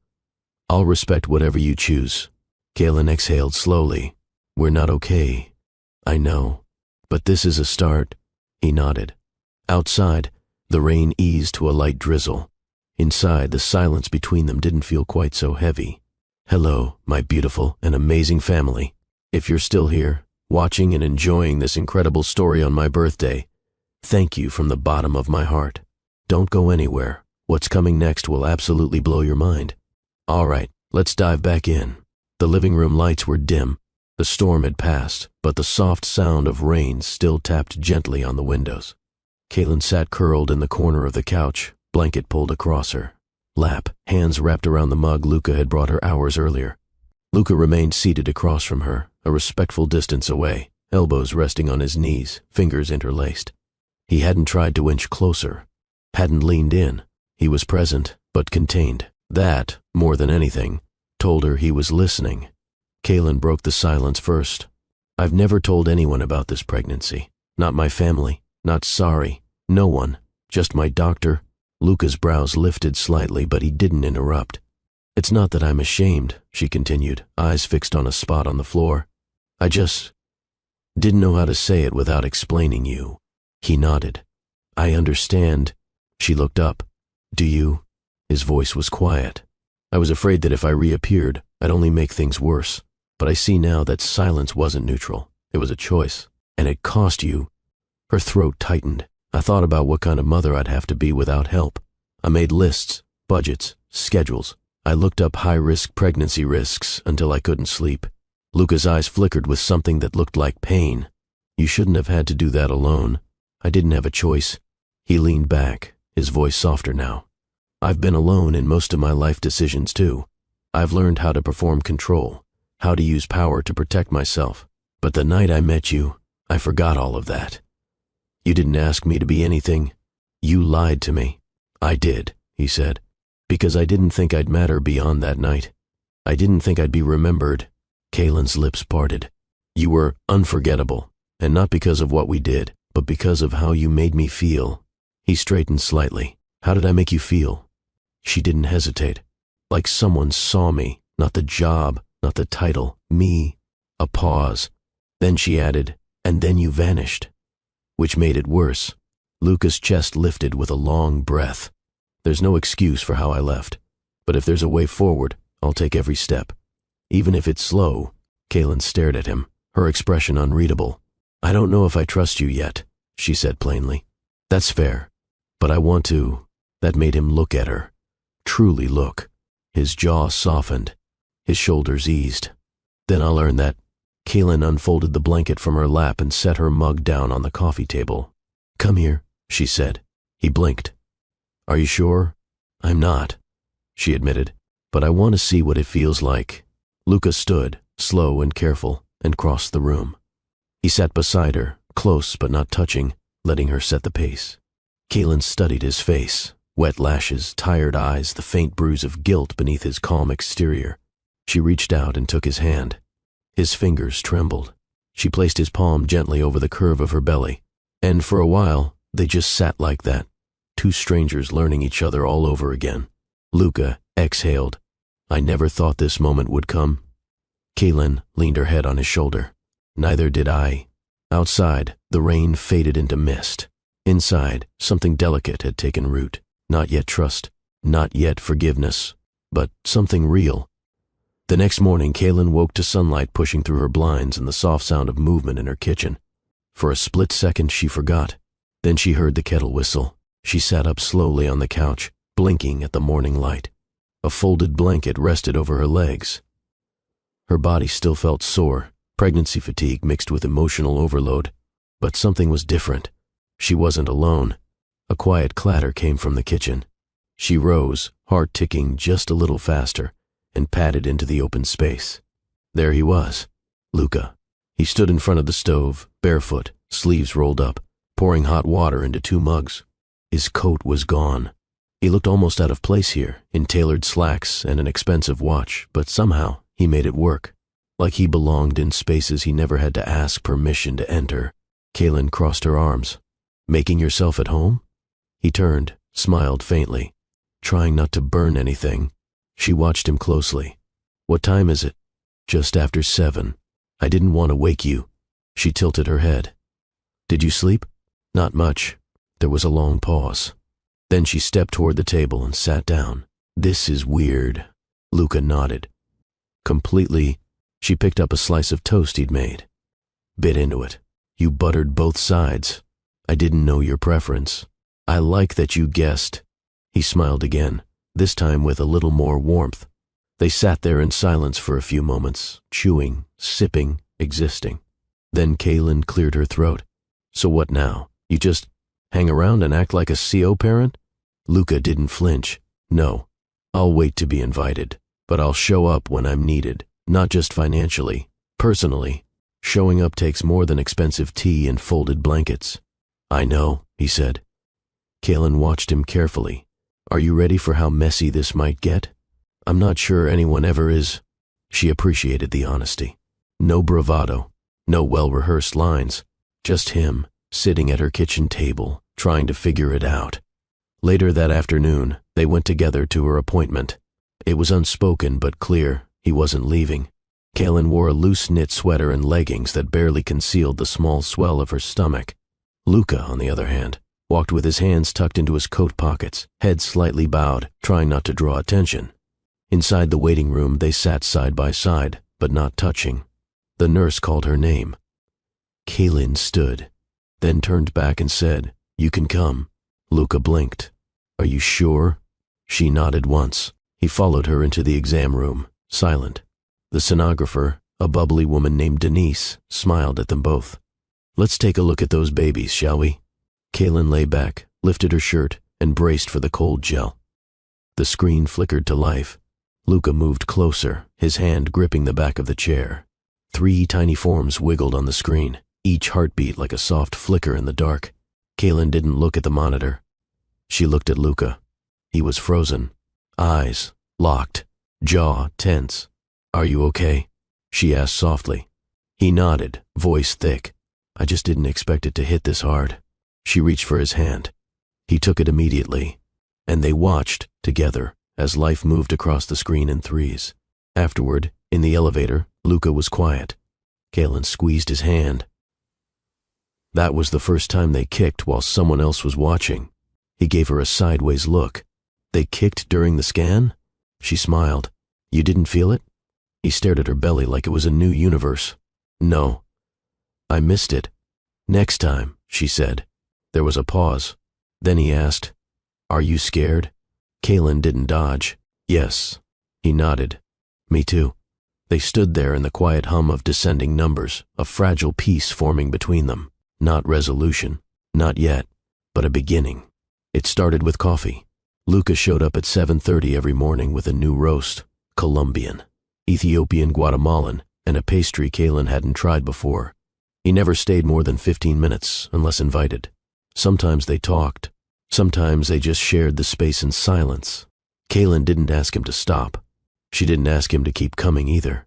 S1: I'll respect whatever you choose. Kaylin exhaled slowly. We're not okay. I know. But this is a start. He nodded. Outside, the rain eased to a light drizzle. Inside, the silence between them didn't feel quite so heavy. Hello, my beautiful and amazing family. If you're still here, watching and enjoying this incredible story on my birthday, thank you from the bottom of my heart. Don't go anywhere. What's coming next will absolutely blow your mind. All right, let's dive back in. The living room lights were dim. The storm had passed, but the soft sound of rain still tapped gently on the windows. Kaylin sat curled in the corner of the couch, blanket pulled across her lap, hands wrapped around the mug Luca had brought her hours earlier. Luca remained seated across from her, a respectful distance away, elbows resting on his knees, fingers interlaced. He hadn't tried to inch closer, hadn't leaned in. He was present, but contained. That, more than anything, told her he was listening. Kaylin broke the silence first. I've never told anyone about this pregnancy. Not my family, not sorry, no one, just my doctor. Luca's brows lifted slightly, but he didn't interrupt. It's not that I'm ashamed, she continued, eyes fixed on a spot on the floor. I just didn't know how to say it without explaining you. He nodded. I understand. She looked up. Do you? His voice was quiet. I was afraid that if I reappeared, I'd only make things worse. But I see now that silence wasn't neutral. It was a choice. And it cost you. Her throat tightened. I thought about what kind of mother I'd have to be without help. I made lists, budgets, schedules. I looked up high-risk pregnancy risks until I couldn't sleep. Luca's eyes flickered with something that looked like pain. You shouldn't have had to do that alone. I didn't have a choice. He leaned back, his voice softer now. I've been alone in most of my life decisions too. I've learned how to perform control, how to use power to protect myself. But the night I met you, I forgot all of that. You didn't ask me to be anything. You lied to me. I did, he said, because I didn't think I'd matter beyond that night. I didn't think I'd be remembered. Kaylin's lips parted. You were unforgettable, and not because of what we did, but because of how you made me feel. He straightened slightly. How did I make you feel? She didn't hesitate. Like someone saw me, not the job, not the title, me. A pause. Then she added, and then you vanished. Which made it worse. Luca's chest lifted with a long breath. There's no excuse for how I left. But if there's a way forward, I'll take every step. Even if it's slow. Kaylin stared at him, her expression unreadable. I don't know if I trust you yet, she said plainly. That's fair. But I want to. That made him look at her. Truly look. His jaw softened. His shoulders eased. Then I'll earn that. Kaylin unfolded the blanket from her lap and set her mug down on the coffee table. Come here, she said. He blinked. Are you sure? I'm not, she admitted, but I want to see what it feels like. Luca stood, slow and careful, and crossed the room. He sat beside her, close but not touching, letting her set the pace. Kaylin studied his face, wet lashes, tired eyes, the faint bruise of guilt beneath his calm exterior. She reached out and took his hand. His fingers trembled. She placed his palm gently over the curve of her belly, and for a while, they just sat like that, two strangers learning each other all over again. Luca exhaled. I never thought this moment would come. Kaylin leaned her head on his shoulder. Neither did I. Outside, the rain faded into mist. Inside, something delicate had taken root. Not yet trust, not yet forgiveness, but something real. The next morning, Kaylin woke to sunlight pushing through her blinds and the soft sound of movement in her kitchen. For a split second, she forgot. Then she heard the kettle whistle. She sat up slowly on the couch, blinking at the morning light. A folded blanket rested over her legs. Her body still felt sore, pregnancy fatigue mixed with emotional overload. But something was different. She wasn't alone. A quiet clatter came from the kitchen. She rose, heart ticking just a little faster, and padded into the open space. There he was, Luca. He stood in front of the stove, barefoot, sleeves rolled up, pouring hot water into 2 mugs. His coat was gone. He looked almost out of place here, in tailored slacks and an expensive watch, but somehow he made it work. like he belonged in spaces he never had to ask permission to enter. Kaylin crossed her arms. Making yourself at home? He turned, smiled faintly, trying not to burn anything. She watched him closely. What time is it? Just after 7. I didn't want to wake you. She tilted her head. Did you sleep? Not much. There was a long pause. Then she stepped toward the table and sat down. This is weird. Luca nodded. Completely. She picked up a slice of toast he'd made. Bit into it. You buttered both sides. I didn't know your preference. I like that you guessed. He smiled again, this time with a little more warmth. They sat there in silence for a few moments, chewing, sipping, existing. Then Kaylin cleared her throat. So what now? You just hang around and act like a CO parent? Luca didn't flinch. No. I'll wait to be invited, but I'll show up when I'm needed, not just financially, personally. Showing up takes more than expensive tea and folded blankets. I know, he said. Kaylin watched him carefully. Are you ready for how messy this might get? I'm not sure anyone ever is. She appreciated the honesty. No bravado, no well-rehearsed lines, just him, sitting at her kitchen table, trying to figure it out. Later that afternoon, they went together to her appointment. It was unspoken but clear he wasn't leaving. Kaylin wore a loose knit sweater and leggings that barely concealed the small swell of her stomach. Luca, on the other hand, walked with his hands tucked into his coat pockets, head slightly bowed, trying not to draw attention. Inside the waiting room, they sat side by side, but not touching. The nurse called her name. Kaylin stood, then turned back and said, "You can come." Luca blinked. "Are you sure?" She nodded once. He followed her into the exam room, silent. The sonographer, a bubbly woman named Denise, smiled at them both. "Let's take a look at those babies, shall we?" Kaylin lay back, lifted her shirt, and braced for the cold gel. The screen flickered to life. Luca moved closer, his hand gripping the back of the chair. 3 tiny forms wiggled on the screen, each heartbeat like a soft flicker in the dark. Kaylin didn't look at the monitor. She looked at Luca. He was frozen, eyes locked, jaw tense. "Are you okay?" she asked softly. He nodded, voice thick. "I just didn't expect it to hit this hard." She reached for his hand. He took it immediately, and they watched, together, as life moved across the screen in 3s. Afterward, in the elevator, Luca was quiet. Kaylin squeezed his hand. That was the first time they kicked while someone else was watching. He gave her a sideways look. "They kicked during the scan?" She smiled. "You didn't feel it?" He stared at her belly like it was a new universe. "No. I missed it." "Next time," she said. There was a pause. Then he asked, "Are you scared?" Kaylin didn't dodge. "Yes." He nodded. "Me too." They stood there in the quiet hum of descending numbers, a fragile peace forming between them. Not resolution, not yet, but a beginning. It started with coffee. Luca showed up at 7:30 every morning with a new roast, Colombian, Ethiopian, Guatemalan, and a pastry Kaylin hadn't tried before. He never stayed more than 15 minutes, unless invited. Sometimes they talked. Sometimes they just shared the space in silence. Kaylin didn't ask him to stop. She didn't ask him to keep coming either.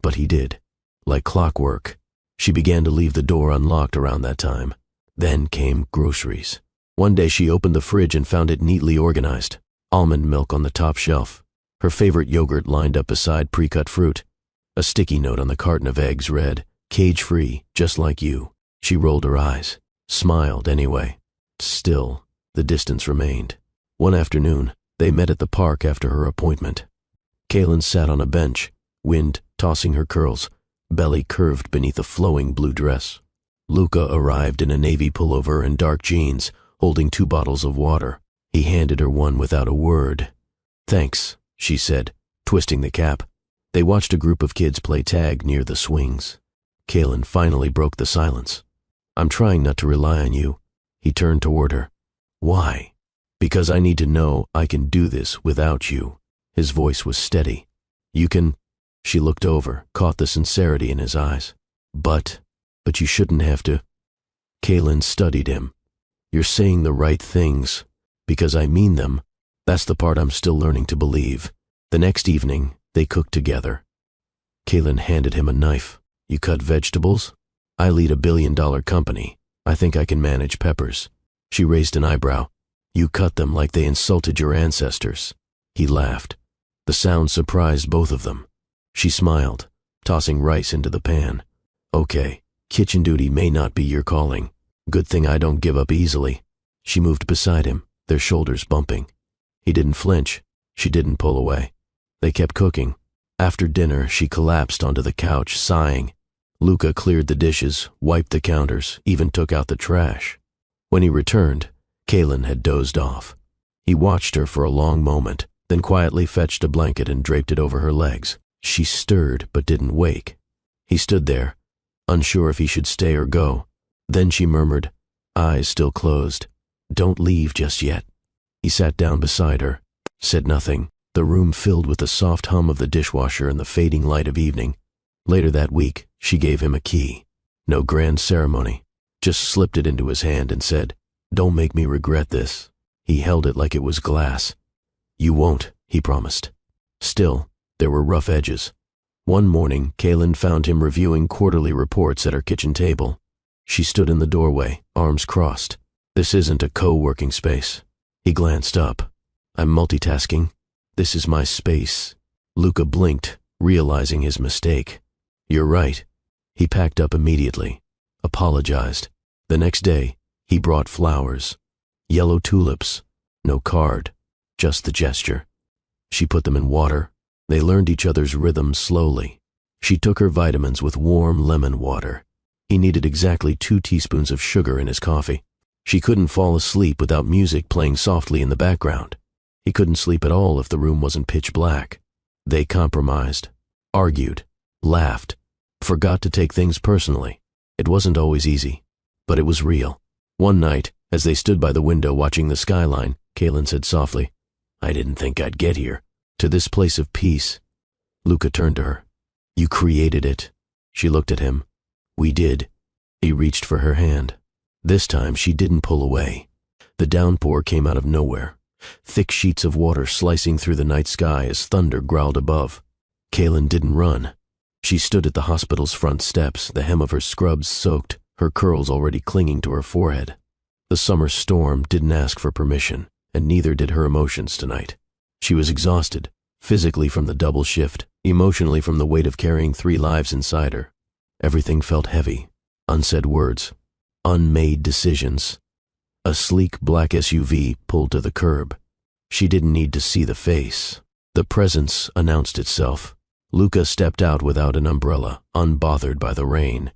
S1: But he did. Like clockwork. She began to leave the door unlocked around that time. Then came groceries. One day she opened the fridge and found it neatly organized. Almond milk on the top shelf. Her favorite yogurt lined up beside pre-cut fruit. A sticky note on the carton of eggs read, "Cage-free, just like you." She rolled her eyes. Smiled anyway. Still, the distance remained. One afternoon, they met at the park after her appointment. Kaylin sat on a bench, wind tossing her curls, belly curved beneath a flowing blue dress. Luca arrived in a navy pullover and dark jeans, holding 2 bottles of water. He handed her one without a word. "Thanks," she said, twisting the cap. They watched a group of kids play tag near the swings. Kaylin finally broke the silence. "I'm trying not to rely on you." He turned toward her. "Why?" "Because I need to know I can do this without you." His voice was steady. "You can..." She looked over, caught the sincerity in his eyes. But you shouldn't have to." Kaylin studied him. "You're saying the right things, because I mean them. That's the part I'm still learning to believe." The next evening, they cooked together. Kaylin handed him a knife. You cut vegetables? I lead a billion-dollar company. I think I can manage peppers. She raised an eyebrow. You cut them like they insulted your ancestors. He laughed. The sound surprised both of them. She smiled, tossing rice into the pan. Okay, kitchen duty may not be your calling. Good thing I don't give up easily. She moved beside him, their shoulders bumping. He didn't flinch. She didn't pull away. They kept cooking. After dinner, she collapsed onto the couch, sighing. Luca cleared the dishes, wiped the counters, even took out the trash. When he returned, Kaylin had dozed off. He watched her for a long moment, then quietly fetched a blanket and draped it over her legs. She stirred but didn't wake. He stood there, unsure if he should stay or go. Then she murmured, eyes still closed, "Don't leave just yet." He sat down beside her, said nothing. The room filled with the soft hum of the dishwasher and the fading light of evening. Later that week, she gave him a key. No grand ceremony, just slipped it into his hand and said, "Don't make me regret this." He held it like it was glass. "You won't," he promised. Still, there were rough edges. One morning, Kaylin found him reviewing quarterly reports at her kitchen table. She stood in the doorway, arms crossed. "This isn't a co-working space." He glanced up. "I'm multitasking. This is my space." Luca blinked, realizing his mistake. "You're right." He packed up immediately, apologized. The next day, he brought flowers. Yellow tulips. No card, just the gesture. She put them in water. They learned each other's rhythm slowly. She took her vitamins with warm lemon water. He needed exactly 2 teaspoons of sugar in his coffee. She couldn't fall asleep without music playing softly in the background. He couldn't sleep at all if the room wasn't pitch black. They compromised, argued, laughed, forgot to take things personally. It wasn't always easy, but it was real. One night, as they stood by the window watching the skyline, Kaylin said softly, "I didn't think I'd get here, to this place of peace." Luca turned to her. "You created it." She looked at him. "We did." He reached for her hand. This time she didn't pull away. The downpour came out of nowhere, thick sheets of water slicing through the night sky as thunder growled above. Kaylin didn't run. She stood at the hospital's front steps, the hem of her scrubs soaked, her curls already clinging to her forehead. The summer storm didn't ask for permission, and neither did her emotions tonight. She was exhausted, physically from the double shift, emotionally from the weight of carrying 3 lives inside her. Everything felt heavy, unsaid words, unmade decisions. A sleek black SUV pulled to the curb. She didn't need to see the face. The presence announced itself. Luca stepped out without an umbrella, unbothered by the rain.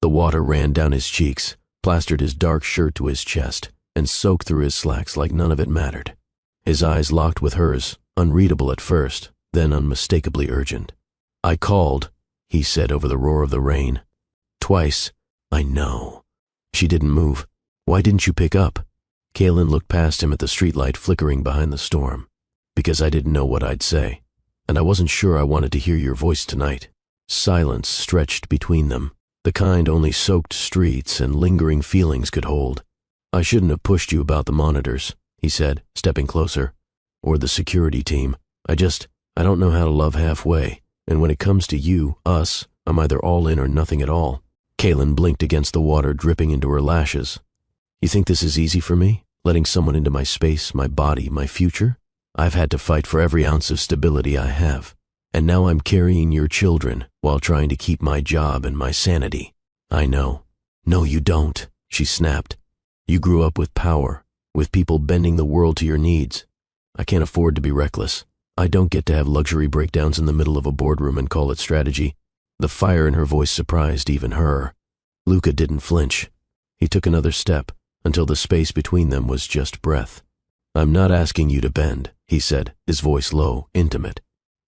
S1: The water ran down his cheeks, plastered his dark shirt to his chest, and soaked through his slacks like none of it mattered. His eyes locked with hers, unreadable at first, then unmistakably urgent. "I called," he said over the roar of the rain. "Twice." "I know." She didn't move. "Why didn't you pick up?" Kaylin looked past him at the streetlight flickering behind the storm. "Because I didn't know what I'd say, and I wasn't sure I wanted to hear your voice tonight." Silence stretched between them, the kind only soaked streets and lingering feelings could hold. "I shouldn't have pushed you about the monitors," he said, stepping closer. "Or the security team. I don't know how to love halfway, and when it comes to you, us, I'm either all in or nothing at all." Kaylin blinked against the water dripping into her lashes. "You think this is easy for me? Letting someone into my space, my body, my future? I've had to fight for every ounce of stability I have. And now I'm carrying your children while trying to keep my job and my sanity." "I know." "No, you don't," she snapped. "You grew up with power, with people bending the world to your needs. I can't afford to be reckless. I don't get to have luxury breakdowns in the middle of a boardroom and call it strategy." The fire in her voice surprised even her. Luca didn't flinch. He took another step until the space between them was just breath. "I'm not asking you to bend," he said, his voice low, intimate.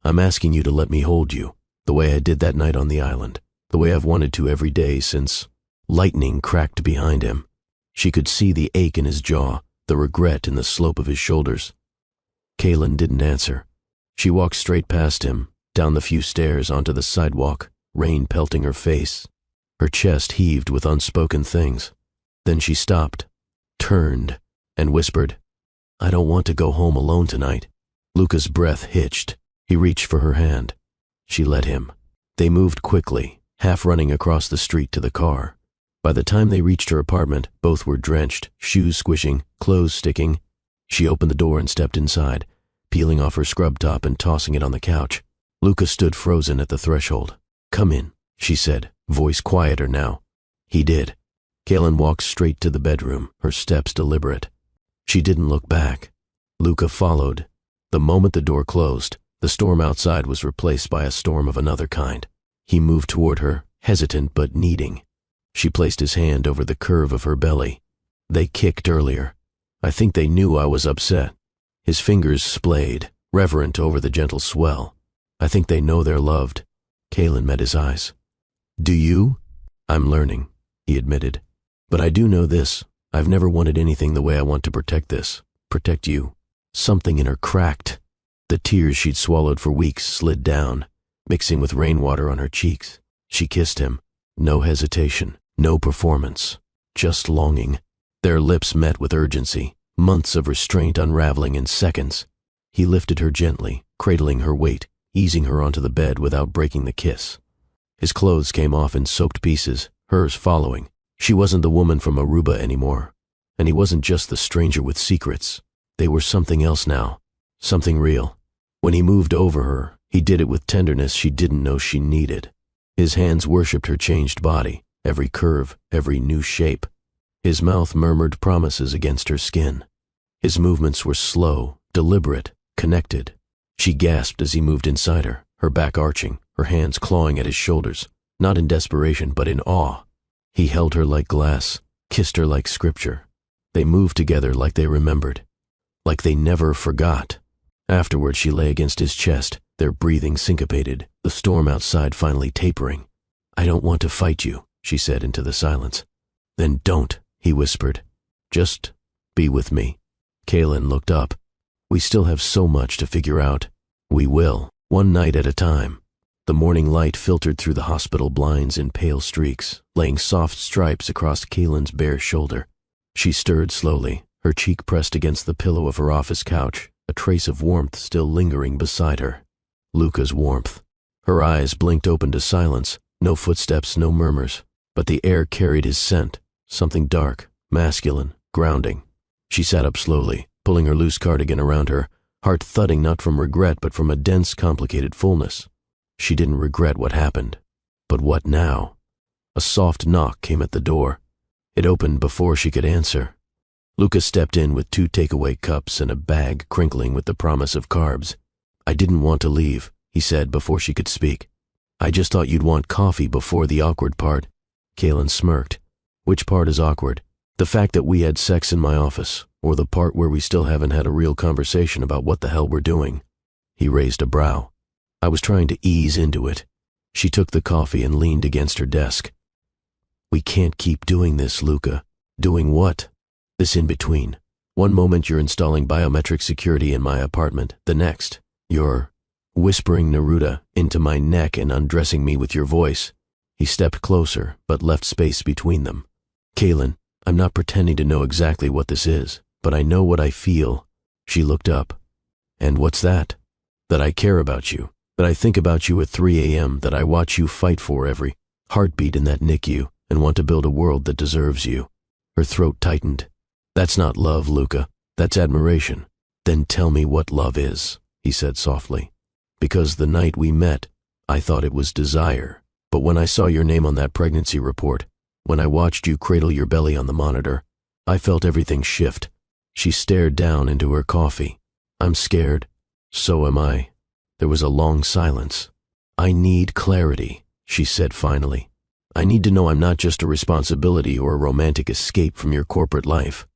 S1: "I'm asking you to let me hold you, the way I did that night on the island, the way I've wanted to every day since." Lightning cracked behind him. She could see the ache in his jaw, the regret in the slope of his shoulders. Kaylin didn't answer. She walked straight past him, down the few stairs onto the sidewalk, rain pelting her face. Her chest heaved with unspoken things. Then she stopped, turned, and whispered, "I don't want to go home alone tonight." Luca's breath hitched. He reached for her hand. She let him. They moved quickly, half running across the street to the car. By the time they reached her apartment, both were drenched, shoes squishing, clothes sticking. She opened the door and stepped inside, peeling off her scrub top and tossing it on the couch. Luca stood frozen at the threshold. "Come in," she said, voice quieter now. He did. Kaylin walked straight to the bedroom, her steps deliberate. She didn't look back. Luca followed. The moment the door closed, the storm outside was replaced by a storm of another kind. He moved toward her, hesitant but needing. She placed his hand over the curve of her belly. They kicked earlier. I think they knew I was upset. His fingers splayed, reverent over the gentle swell. I think they know they're loved. Kaylin met his eyes. "Do you?" "I'm learning," he admitted. "But I do know this. I've never wanted anything the way I want to protect this. Protect you." Something in her cracked. The tears she'd swallowed for weeks slid down, mixing with rainwater on her cheeks. She kissed him. No hesitation, no performance, just longing. Their lips met with urgency, months of restraint unraveling in seconds. He lifted her gently, cradling her weight, easing her onto the bed without breaking the kiss. His clothes came off in soaked pieces, hers following. She wasn't the woman from Aruba anymore. And he wasn't just the stranger with secrets. They were something else now, something real. When he moved over her, he did it with tenderness she didn't know she needed. His hands worshipped her changed body, every curve, every new shape. His mouth murmured promises against her skin. His movements were slow, deliberate, connected. She gasped as he moved inside her, her back arching, her hands clawing at his shoulders, not in desperation but in awe. He held her like glass, kissed her like scripture. They moved together like they remembered, like they never forgot. Afterward, she lay against his chest, their breathing syncopated, the storm outside finally tapering. "I don't want to fight you," she said into the silence. "Then don't," he whispered. "Just be with me." Kaylin looked up. "We still have so much to figure out." "We will, one night at a time." The morning light filtered through the hospital blinds in pale streaks, laying soft stripes across Kaylin's bare shoulder. She stirred slowly, her cheek pressed against the pillow of her office couch, a trace of warmth still lingering beside her. Luca's warmth. Her eyes blinked open to silence, no footsteps, no murmurs, but the air carried his scent, something dark, masculine, grounding. She sat up slowly, pulling her loose cardigan around her, heart thudding not from regret but from a dense, complicated fullness. She didn't regret what happened. But what now? A soft knock came at the door. It opened before she could answer. Luca stepped in with 2 takeaway cups and a bag crinkling with the promise of carbs. "I didn't want to leave," he said before she could speak. "I just thought you'd want coffee before the awkward part." Kaylin smirked. "Which part is awkward? The fact that we had sex in my office, or the part where we still haven't had a real conversation about what the hell we're doing?" He raised a brow. I was trying to ease into it. She took the coffee and leaned against her desk. "We can't keep doing this, Luca." "Doing what?" "This in between. One moment you're installing biometric security in my apartment, the next, you're whispering Neruda into my neck and undressing me with your voice." He stepped closer, but left space between them. "Kaylin, I'm not pretending to know exactly what this is, but I know what I feel." She looked up. "And what's that?" "That I care about you. That I think about you at 3 a.m., that I watch you fight for every heartbeat in that NICU and want to build a world that deserves you." Her throat tightened. "That's not love, Luca. That's admiration." "Then tell me what love is," he said softly. "Because the night we met, I thought it was desire. But when I saw your name on that pregnancy report, when I watched you cradle your belly on the monitor, I felt everything shift." She stared down into her coffee. "I'm scared." "So am I." There was a long silence. "I need clarity," she said finally. "I need to know I'm not just a responsibility or a romantic escape from your corporate life.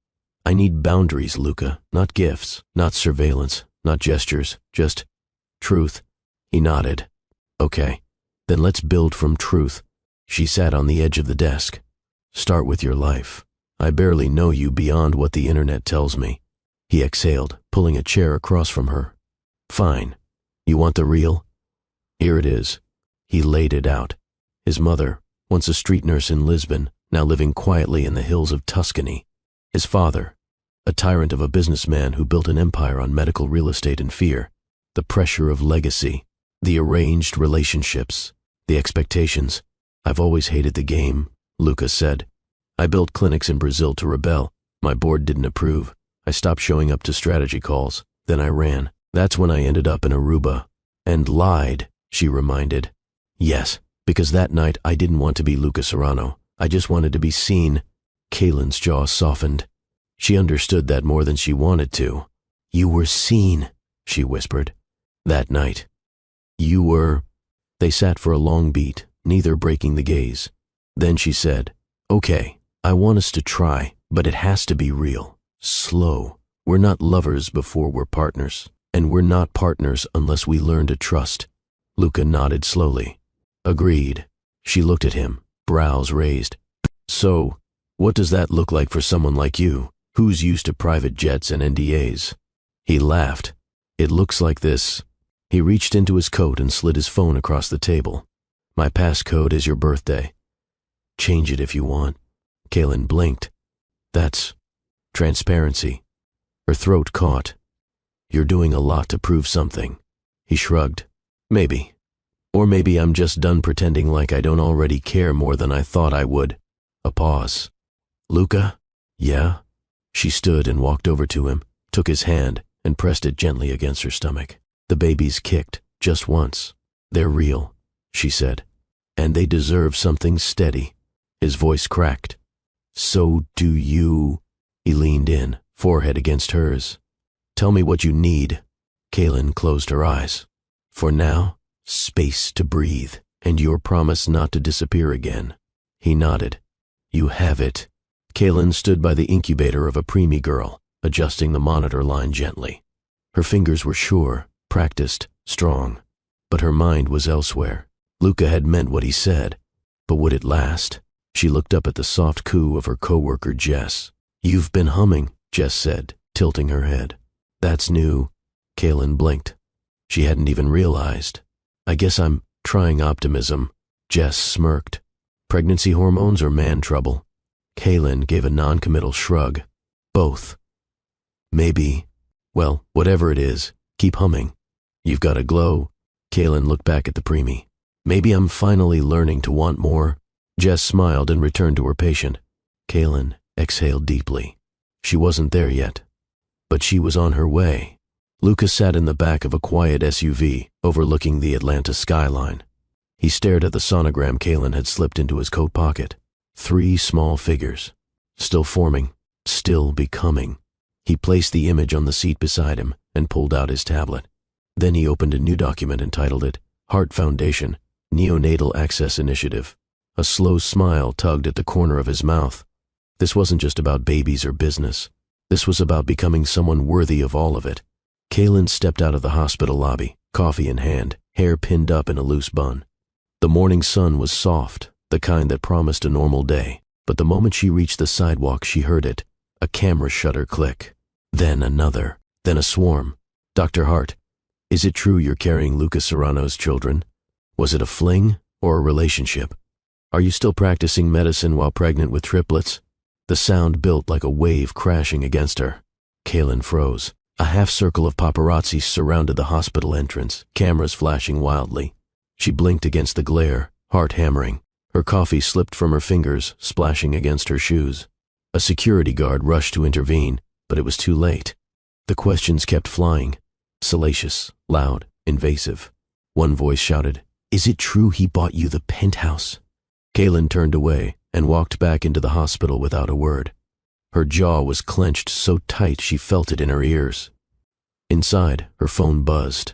S1: I need boundaries, Luca, not gifts, not surveillance, not gestures, just truth." He nodded. "Okay, then let's build from truth." She sat on the edge of the desk. "Start with your life. I barely know you beyond what the internet tells me." He exhaled, pulling a chair across from her. "Fine. You want the real? Here it is." He laid it out. His mother, once a street nurse in Lisbon, now living quietly in the hills of Tuscany. His father, a tyrant of a businessman who built an empire on medical real estate and fear. The pressure of legacy, the arranged relationships, The expectations. I've always hated the game, Luca said. I built clinics in Brazil to rebel. My board didn't approve. I stopped showing up to strategy calls. Then I ran. That's when I ended up in Aruba. And lied, she reminded. Yes, because that night I didn't want to be Luca Serrano. I just wanted to be seen. Kaylin's jaw softened. She understood that more than she wanted to. You were seen, she whispered. That night. You were... They sat for a long beat, neither breaking the gaze. Then she said, Okay, I want us to try, but it has to be real. Slow. We're not lovers before we're partners. And we're not partners unless we learn to trust. Luca nodded slowly. Agreed. She looked at him, brows raised. So, what does that look like for someone like you, who's used to private jets and NDAs? He laughed. It looks like this. He reached into his coat and slid his phone across the table. My passcode is your birthday. Change it if you want. Kaylin blinked. That's transparency. Her throat caught. You're doing a lot to prove something. He shrugged. Maybe. Or maybe I'm just done pretending like I don't already care more than I thought I would. A pause. Luca? Yeah? She stood and walked over to him, took his hand, and pressed it gently against her stomach. The babies kicked, just once. They're real, she said. And they deserve something steady. His voice cracked. So do you... He leaned in, forehead against hers. Tell me what you need. Kaylin closed her eyes. For now, space to breathe, and your promise not to disappear again. He nodded. You have it. Kaylin stood by the incubator of a preemie girl, adjusting the monitor line gently. Her fingers were sure, practiced, strong, but her mind was elsewhere. Luca had meant what he said, but would it last? She looked up at the soft coo of her coworker Jess. You've been humming, Jess said, tilting her head. That's new. Kaylin blinked. She hadn't even realized. I guess I'm trying optimism. Jess smirked. Pregnancy hormones or man trouble? Kaylin gave a non-committal shrug. Both. Maybe. Well, whatever it is, keep humming. You've got a glow. Kaylin looked back at the preemie. Maybe I'm finally learning to want more. Jess smiled and returned to her patient. Kaylin exhaled deeply. She wasn't there yet, but she was on her way. Lucas sat in the back of a quiet SUV overlooking the Atlanta skyline. He stared at the sonogram Kaylin had slipped into his coat pocket. 3 small figures. Still forming, still becoming. He placed the image on the seat beside him and pulled out his tablet. Then he opened a new document and titled it, Heart Foundation, Neonatal Access Initiative. A slow smile tugged at the corner of his mouth. This wasn't just about babies or business. This was about becoming someone worthy of all of it. Kaylin stepped out of the hospital lobby, coffee in hand, hair pinned up in a loose bun. The morning sun was soft, the kind that promised a normal day, but the moment she reached the sidewalk she heard it, a camera shutter click. Then another, then a swarm. Dr. Hart, is it true you're carrying Lucas Serrano's children? Was it a fling or a relationship? Are you still practicing medicine while pregnant with triplets? The sound built like a wave crashing against her. Kaylin froze. A half-circle of paparazzi surrounded the hospital entrance, cameras flashing wildly. She blinked against the glare, heart hammering. Her coffee slipped from her fingers, splashing against her shoes. A security guard rushed to intervene, but it was too late. The questions kept flying. Salacious, loud, invasive. One voice shouted, Is it true he bought you the penthouse? Kaylin turned away and walked back into the hospital without a word. Her jaw was clenched so tight she felt it in her ears. Inside, her phone buzzed.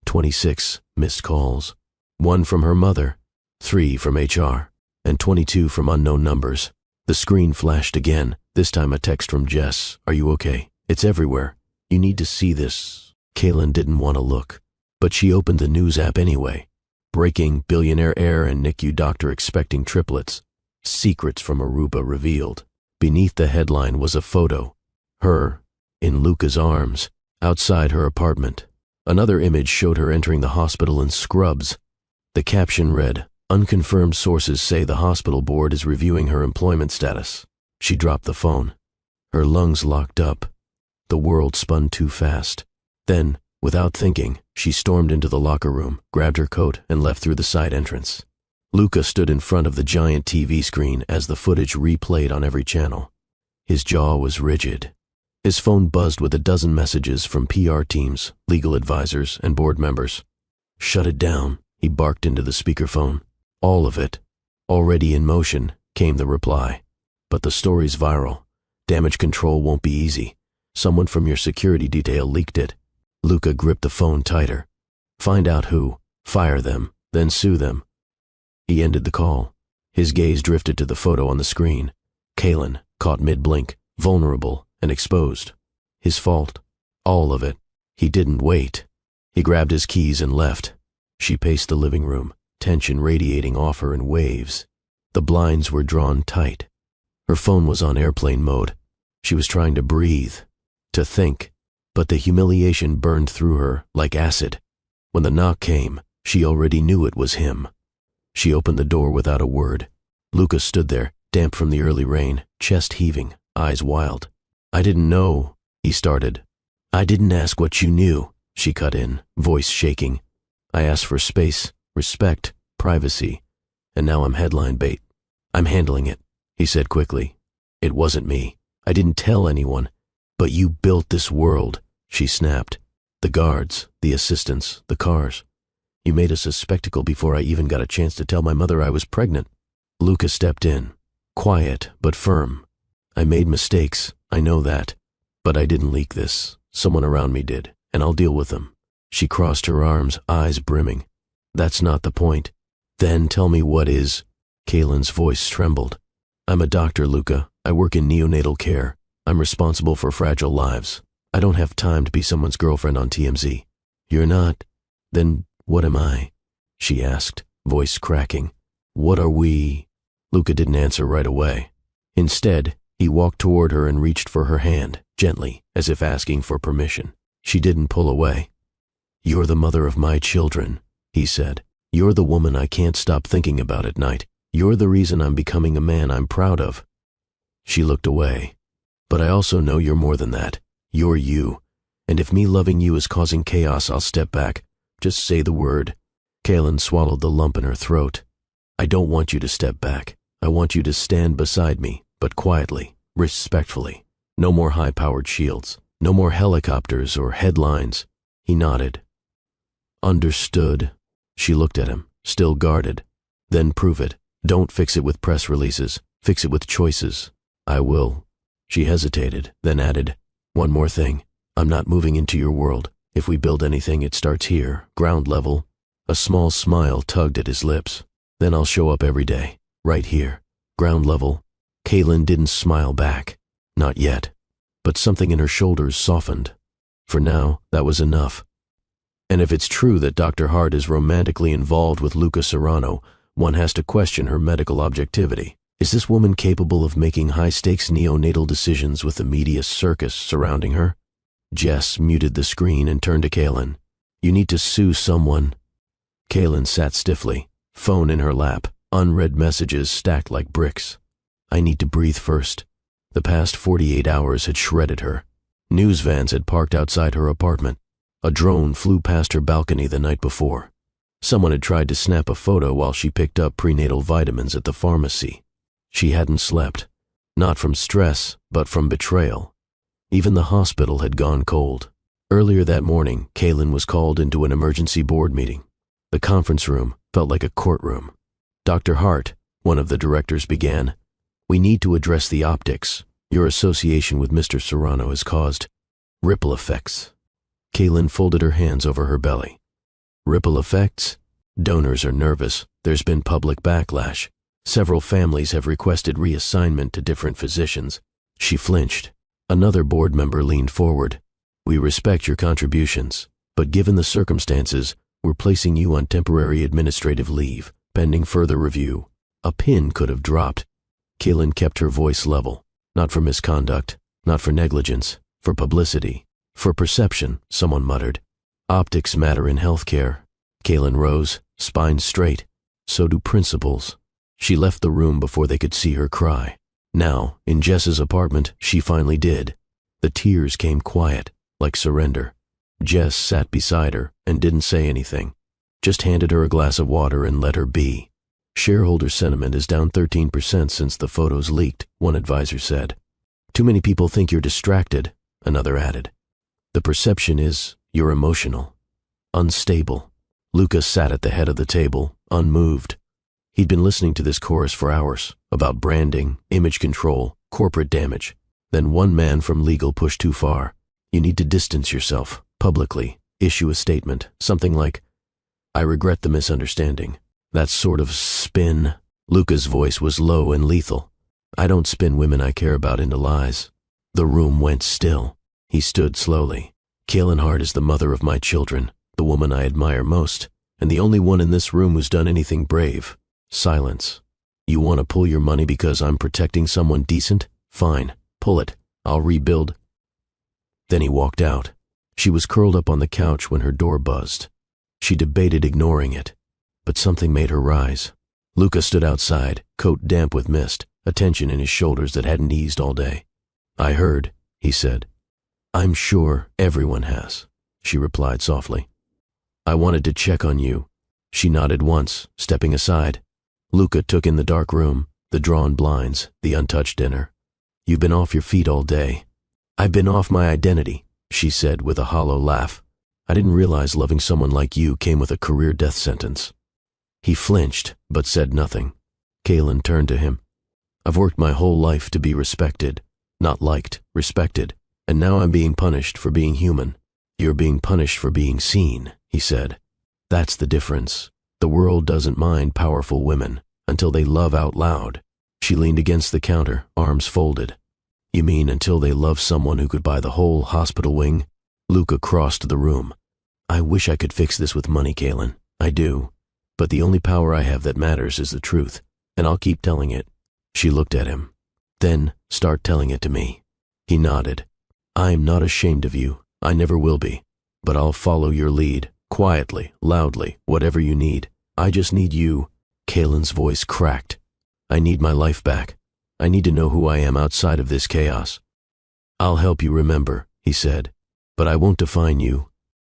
S1: 26 missed calls. 1 from her mother, 3 from HR, and 22 from unknown numbers. The screen flashed again, this time a text from Jess. Are you okay? It's everywhere. You need to see this. Kaylin didn't want to look, but she opened the news app anyway. Breaking, billionaire heir and NICU doctor expecting triplets. Secrets from Aruba revealed. Beneath the headline was a photo. Her, in Luca's arms, outside her apartment. Another image showed her entering the hospital in scrubs. The caption read, Unconfirmed sources say the hospital board is reviewing her employment status. She dropped the phone. Her lungs locked up. The world spun too fast. Then, without thinking, she stormed into the locker room, grabbed her coat, and left through the side entrance. Luca stood in front of the giant TV screen as the footage replayed on every channel. His jaw was rigid. His phone buzzed with a dozen messages from PR teams, legal advisors, and board members. "Shut it down," he barked into the speakerphone. "All of it." "Already in motion," came the reply. "But the story's viral. Damage control won't be easy. Someone from your security detail leaked it." Luca gripped the phone tighter. "Find out who, fire them, then sue them." He ended the call. His gaze drifted to the photo on the screen. Kaylin, caught mid-blink, vulnerable and exposed. His fault. All of it. He didn't wait. He grabbed his keys and left. She paced the living room, tension radiating off her in waves. The blinds were drawn tight. Her phone was on airplane mode. She was trying to breathe, to think, but the humiliation burned through her like acid. When the knock came, she already knew it was him. She opened the door without a word. Luca stood there, damp from the early rain, chest heaving, eyes wild. "I didn't know," he started. "I didn't ask what you knew," she cut in, voice shaking. "I asked for space, respect, privacy, and now I'm headline bait." "I'm handling it," he said quickly. "It wasn't me. I didn't tell anyone. But you built this world," she snapped. "The guards, the assistants, the cars. You made us a spectacle before I even got a chance to tell my mother I was pregnant." Luca stepped in, quiet but firm. "I made mistakes, I know that. But I didn't leak this. Someone around me did, and I'll deal with them." She crossed her arms, eyes brimming. "That's not the point." "Then tell me what is." Kaylin's voice trembled. "I'm a doctor, Luca. I work in neonatal care. I'm responsible for fragile lives. I don't have time to be someone's girlfriend on TMZ." "You're not? Then what am I?" she asked, voice cracking. "What are we?" Luca didn't answer right away. Instead, he walked toward her and reached for her hand, gently, as if asking for permission. She didn't pull away. "You're the mother of my children," he said. "You're the woman I can't stop thinking about at night. You're the reason I'm becoming a man I'm proud of." She looked away. "But I also know you're more than that. You're you. And if me loving you is causing chaos, I'll step back. Just say the word." Kaylin swallowed the lump in her throat. "I don't want you to step back. I want you to stand beside me, but quietly, respectfully. No more high-powered shields. No more helicopters or headlines." He nodded. "Understood." She looked at him, still guarded. "Then prove it. Don't fix it with press releases. Fix it with choices." "I will." She hesitated, then added, "One more thing. I'm not moving into your world. If we build anything, it starts here, ground level." A small smile tugged at his lips. "Then I'll show up every day, right here, ground level." Kaylin didn't smile back. Not yet. But something in her shoulders softened. For now, that was enough. And if it's true that Dr. Hart is romantically involved with Luca Serrano, one has to question her medical objectivity. Is this woman capable of making high-stakes neonatal decisions with the media circus surrounding her? Jess muted the screen and turned to Kaylin. "You need to sue someone." Kaylin sat stiffly, phone in her lap, unread messages stacked like bricks. "I need to breathe first." The past 48 hours had shredded her. News vans had parked outside her apartment. A drone flew past her balcony the night before. Someone had tried to snap a photo while she picked up prenatal vitamins at the pharmacy. She hadn't slept. Not from stress, but from betrayal. Even the hospital had gone cold. Earlier that morning, Kaylin was called into an emergency board meeting. The conference room felt like a courtroom. "Dr. Hart," one of the directors began, "we need to address the optics. Your association with Mr. Serrano has caused ripple effects." Kaylin folded her hands over her belly. "Ripple effects? Donors are nervous. There's been public backlash. Several families have requested reassignment to different physicians." She flinched. Another board member leaned forward. "We respect your contributions, but given the circumstances, we're placing you on temporary administrative leave, pending further review." A pin could have dropped. Kaylin kept her voice level. "Not for misconduct, not for negligence, for publicity, for perception," someone muttered. "Optics matter in healthcare." Kaylin rose, spine straight. "So do principles." She left the room before they could see her cry. Now, in Jess's apartment, she finally did. The tears came quiet, like surrender. Jess sat beside her and didn't say anything, just handed her a glass of water and let her be. Shareholder sentiment is down 13% since the photos leaked, one advisor said. Too many people think you're distracted, another added. The perception is you're emotional, unstable. Lucas sat at the head of the table, unmoved. He'd been listening to this chorus for hours, about branding, image control, corporate damage. Then one man from legal pushed too far. You need to distance yourself, publicly, issue a statement, something like, I regret the misunderstanding. That sort of spin. Luca's voice was low and lethal. I don't spin women I care about into lies. The room went still. He stood slowly. Kaylin Hart is the mother of my children, the woman I admire most, and the only one in this room who's done anything brave. Silence. You want to pull your money because I'm protecting someone decent? Fine, pull it. I'll rebuild. Then he walked out. She was curled up on the couch when her door buzzed. She debated ignoring it, but something made her rise. Luca stood outside, coat damp with mist, a tension in his shoulders that hadn't eased all day. I heard, he said. I'm sure everyone has, she replied softly. I wanted to check on you. She nodded once, stepping aside. Luca took in the dark room, the drawn blinds, the untouched dinner. You've been off your feet all day. I've been off my identity, she said with a hollow laugh. I didn't realize loving someone like you came with a career death sentence. He flinched, but said nothing. Kaylin turned to him. I've worked my whole life to be respected, not liked, respected, and now I'm being punished for being human. You're being punished for being seen, he said. That's the difference. The world doesn't mind powerful women until they love out loud. She leaned against the counter, arms folded. You mean until they love someone who could buy the whole hospital wing? Luca crossed the room. I wish I could fix this with money, Kaylin. I do. But the only power I have that matters is the truth, and I'll keep telling it. She looked at him. Then start telling it to me. He nodded. I'm not ashamed of you. I never will be. But I'll follow your lead, quietly, loudly, whatever you need. I just need you. Kaylin's voice cracked. I need my life back. I need to know who I am outside of this chaos. I'll help you remember, he said, but I won't define you.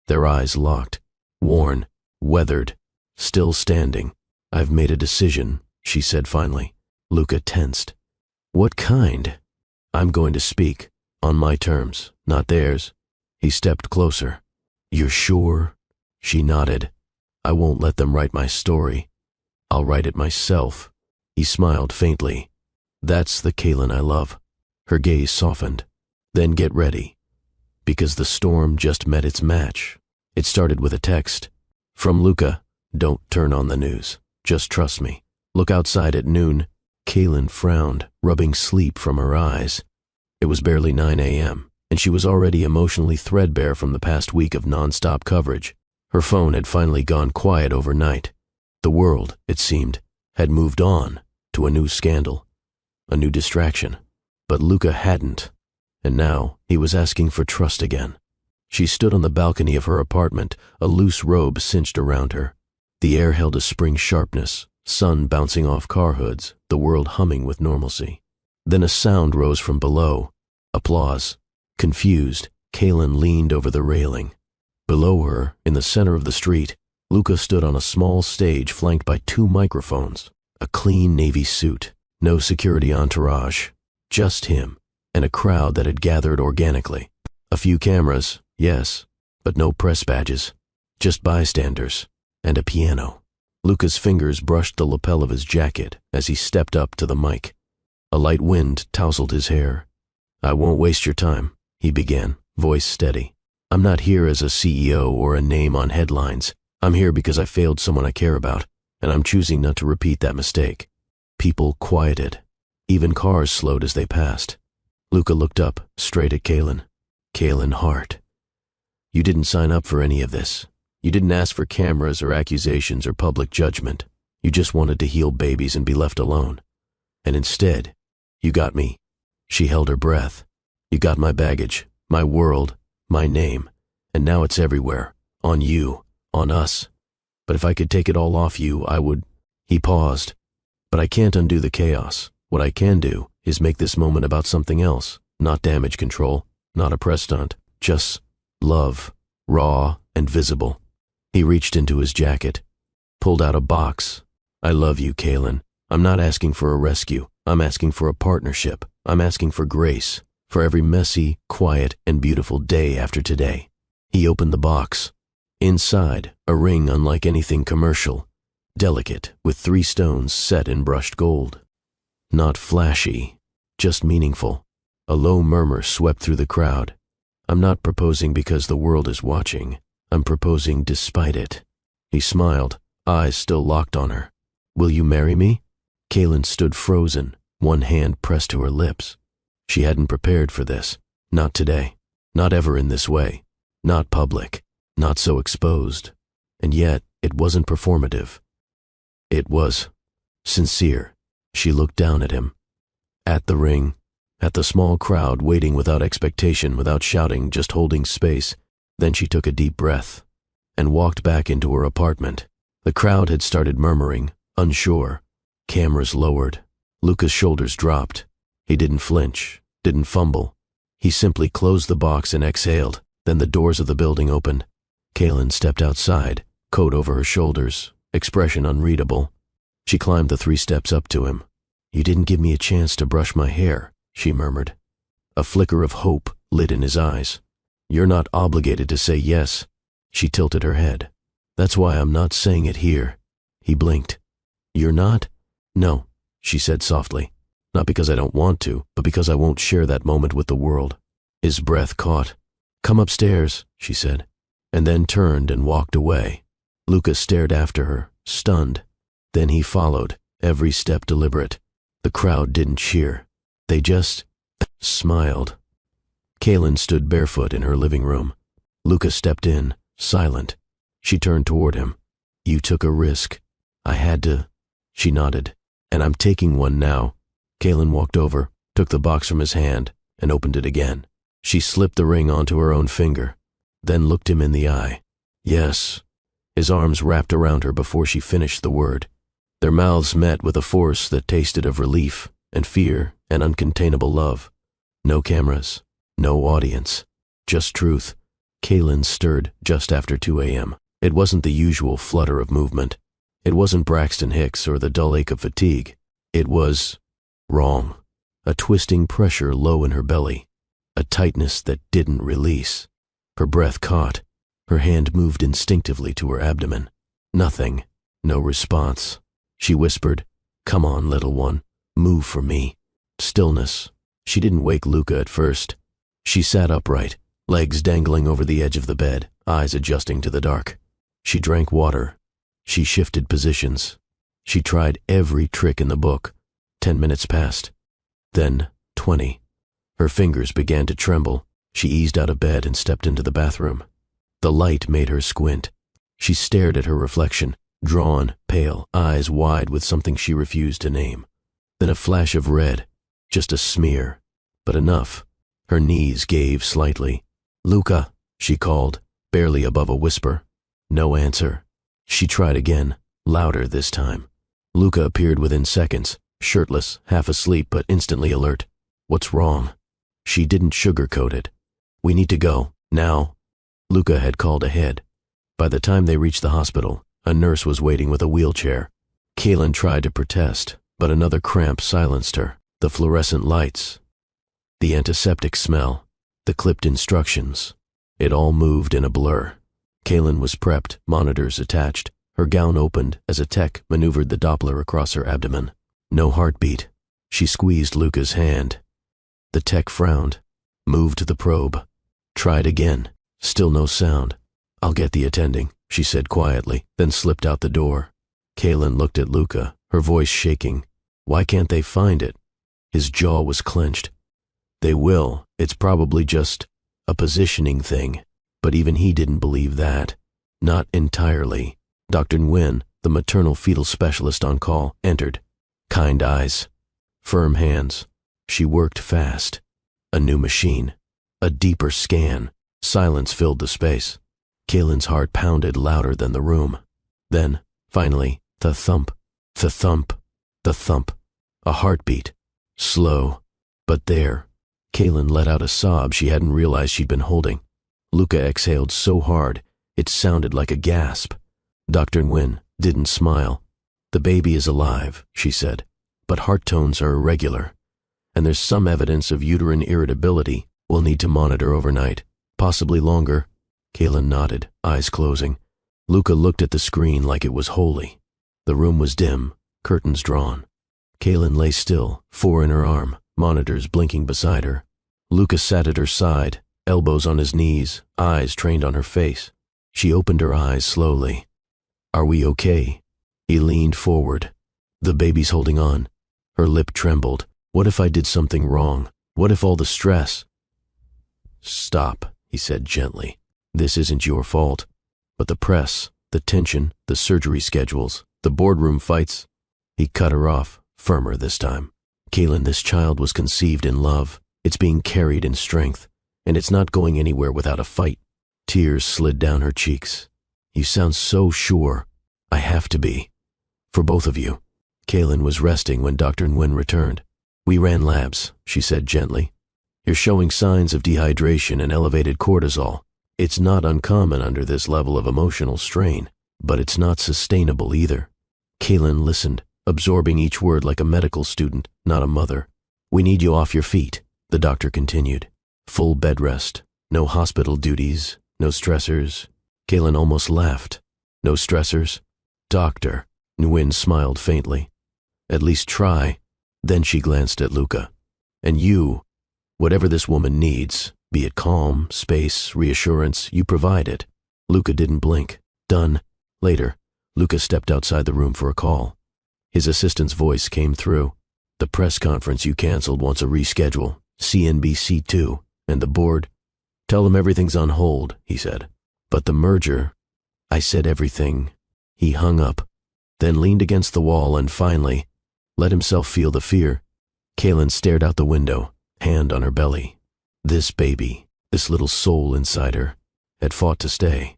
S1: Their eyes locked, worn, weathered, still standing. I've made a decision, she said finally. Luca tensed. What kind? I'm going to speak, on my terms, not theirs. He stepped closer. You're sure? She nodded. I won't let them write my story. I'll write it myself. He smiled faintly. That's the Kaylin I love. Her gaze softened. Then get ready. Because the storm just met its match. It started with a text. From Luca, don't turn on the news. Just trust me. Look outside at noon. Kaylin frowned, rubbing sleep from her eyes. It was barely 9 a.m., and she was already emotionally threadbare from the past week of nonstop coverage. Her phone had finally gone quiet overnight. The world, it seemed, had moved on to a new scandal, a new distraction. But Luca hadn't, and now he was asking for trust again. She stood on the balcony of her apartment, a loose robe cinched around her. The air held a spring sharpness, sun bouncing off car hoods, the world humming with normalcy. Then a sound rose from below. Applause. Confused, Kaylin leaned over the railing. Below her, in the center of the street, Luca stood on a small stage flanked by 2 microphones, a clean navy suit, no security entourage, just him, and a crowd that had gathered organically. A few cameras, yes, but no press badges, just bystanders, and a piano. Luca's fingers brushed the lapel of his jacket as he stepped up to the mic. A light wind tousled his hair. I won't waste your time, he began, voice steady. I'm not here as a CEO or a name on headlines. I'm here because I failed someone I care about, and I'm choosing not to repeat that mistake. People quieted. Even cars slowed as they passed. Luca looked up, straight at Kaylin. Kaylin Hart. You didn't sign up for any of this. You didn't ask for cameras or accusations or public judgment. You just wanted to heal babies and be left alone. And instead, you got me. She held her breath. You got my baggage, my world, my name, and now it's everywhere, on you, on us. But if I could take it all off you, I would. He paused. But I can't undo the chaos. What I can do is make this moment about something else, not damage control, not a press stunt, just love, raw and visible. He reached into his jacket, pulled out a box. I love you, Kaylin. I'm not asking for a rescue. I'm asking for a partnership. I'm asking for grace, for every messy, quiet, and beautiful day after today. He opened the box. Inside, a ring unlike anything commercial, delicate, with 3 stones set in brushed gold. Not flashy, just meaningful. A low murmur swept through the crowd. I'm not proposing because the world is watching. I'm proposing despite it. He smiled, eyes still locked on her. Will you marry me? Kaylin stood frozen, one hand pressed to her lips. She hadn't prepared for this. Not today. Not ever in this way. Not public. Not so exposed. And yet, it wasn't performative. It was sincere. She looked down at him. At the ring. At the small crowd waiting without expectation, without shouting, just holding space. Then she took a deep breath and walked back into her apartment. The crowd had started murmuring, unsure. Cameras lowered. Luca's shoulders dropped. He didn't flinch, didn't fumble. He simply closed the box and exhaled. Then the doors of the building opened. Kaylin stepped outside, coat over her shoulders, expression unreadable. She climbed the 3 steps up to him. You didn't give me a chance to brush my hair, she murmured. A flicker of hope lit in his eyes. You're not obligated to say yes. She tilted her head. That's why I'm not saying it here. He blinked. You're not? No, she said softly. Not because I don't want to, but because I won't share that moment with the world. His breath caught. Come upstairs, she said, and then turned and walked away. Luca stared after her, stunned. Then he followed, every step deliberate. The crowd didn't cheer. They just smiled. Kaylin stood barefoot in her living room. Luca stepped in, silent. She turned toward him. You took a risk. I had to. She nodded. And I'm taking one now. Kaylin walked over, took the box from his hand, and opened it again. She slipped the ring onto her own finger, then looked him in the eye. Yes. His arms wrapped around her before she finished the word. Their mouths met with a force that tasted of relief and fear and uncontainable love. No cameras, no audience, just truth. Kaylin stirred just after 2 a.m. It wasn't the usual flutter of movement. It wasn't Braxton Hicks or the dull ache of fatigue. It was wrong. A twisting pressure low in her belly. A tightness that didn't release. Her breath caught. Her hand moved instinctively to her abdomen. Nothing. No response. She whispered, Come on, little one. Move for me. Stillness. She didn't wake Luca at first. She sat upright, legs dangling over the edge of the bed, eyes adjusting to the dark. She drank water. She shifted positions. She tried every trick in the book. 10 minutes passed. Then 20. Her fingers began to tremble. She eased out of bed and stepped into the bathroom. The light made her squint. She stared at her reflection, drawn, pale, eyes wide with something she refused to name. Then a flash of red, just a smear, but enough. Her knees gave slightly. Luca, she called, barely above a whisper. No answer. She tried again, louder this time. Luca appeared within seconds, shirtless, half asleep but instantly alert. What's wrong? She didn't sugarcoat it. We need to go, now. Luca had called ahead. By the time they reached the hospital, a nurse was waiting with a wheelchair. Kaylin tried to protest, but another cramp silenced her. The fluorescent lights, the antiseptic smell, the clipped instructions. It all moved in a blur. Kaylin was prepped, monitors attached. Her gown opened as a tech maneuvered the Doppler across her abdomen. No heartbeat. She squeezed Luca's hand. The tech frowned, moved the probe. Tried again. Still no sound. I'll get the attending, she said quietly, then slipped out the door. Kaylin looked at Luca, her voice shaking. Why can't they find it? His jaw was clenched. They will. It's probably just a positioning thing. But even he didn't believe that. Not entirely. Dr. Nguyen, the maternal fetal specialist on call, entered. Kind eyes. Firm hands. She worked fast. A new machine. A deeper scan. Silence filled the space. Kaylin's heart pounded louder than the room. Then, finally, the thump. The thump. The thump. A heartbeat. Slow. But there. Kaylin let out a sob she hadn't realized she'd been holding. Luca exhaled so hard, it sounded like a gasp. Dr. Nguyen didn't smile. The baby is alive, she said, but heart tones are irregular, and there's some evidence of uterine irritability. We'll need to monitor overnight, possibly longer. Kaylin nodded, eyes closing. Luca looked at the screen like it was holy. The room was dim, curtains drawn. Kaylin lay still, 4 in her arm, monitors blinking beside her. Luca sat at her side, elbows on his knees, eyes trained on her face. She opened her eyes slowly. Are we okay? He leaned forward. The baby's holding on. Her lip trembled. What if I did something wrong? What if all the stress? Stop, he said gently. This isn't your fault. But the press, the tension, the surgery schedules, the boardroom fights. He cut her off, firmer this time. Kaylin, this child was conceived in love. It's being carried in strength, and it's not going anywhere without a fight. Tears slid down her cheeks. You sound so sure. I have to be. For both of you. Kaylin was resting when Dr. Nguyen returned. We ran labs, she said gently. You're showing signs of dehydration and elevated cortisol. It's not uncommon under this level of emotional strain, but it's not sustainable either. Kaylin listened, absorbing each word like a medical student, not a mother. We need you off your feet, the doctor continued. Full bed rest, no hospital duties, no stressors. Kaylin almost laughed. No stressors? Doctor, Nguyen smiled faintly. At least try. Then she glanced at Luca. And you, whatever this woman needs, be it calm, space, reassurance, you provide it. Luca didn't blink. Done. Later, Luca stepped outside the room for a call. His assistant's voice came through. The press conference you canceled wants a reschedule. CNBC2. And the board? Tell them everything's on hold, he said. But the merger? I said everything. He hung up, then leaned against the wall and finally let himself feel the fear. Kaylin stared out the window, hand on her belly. This baby, this little soul inside her, had fought to stay.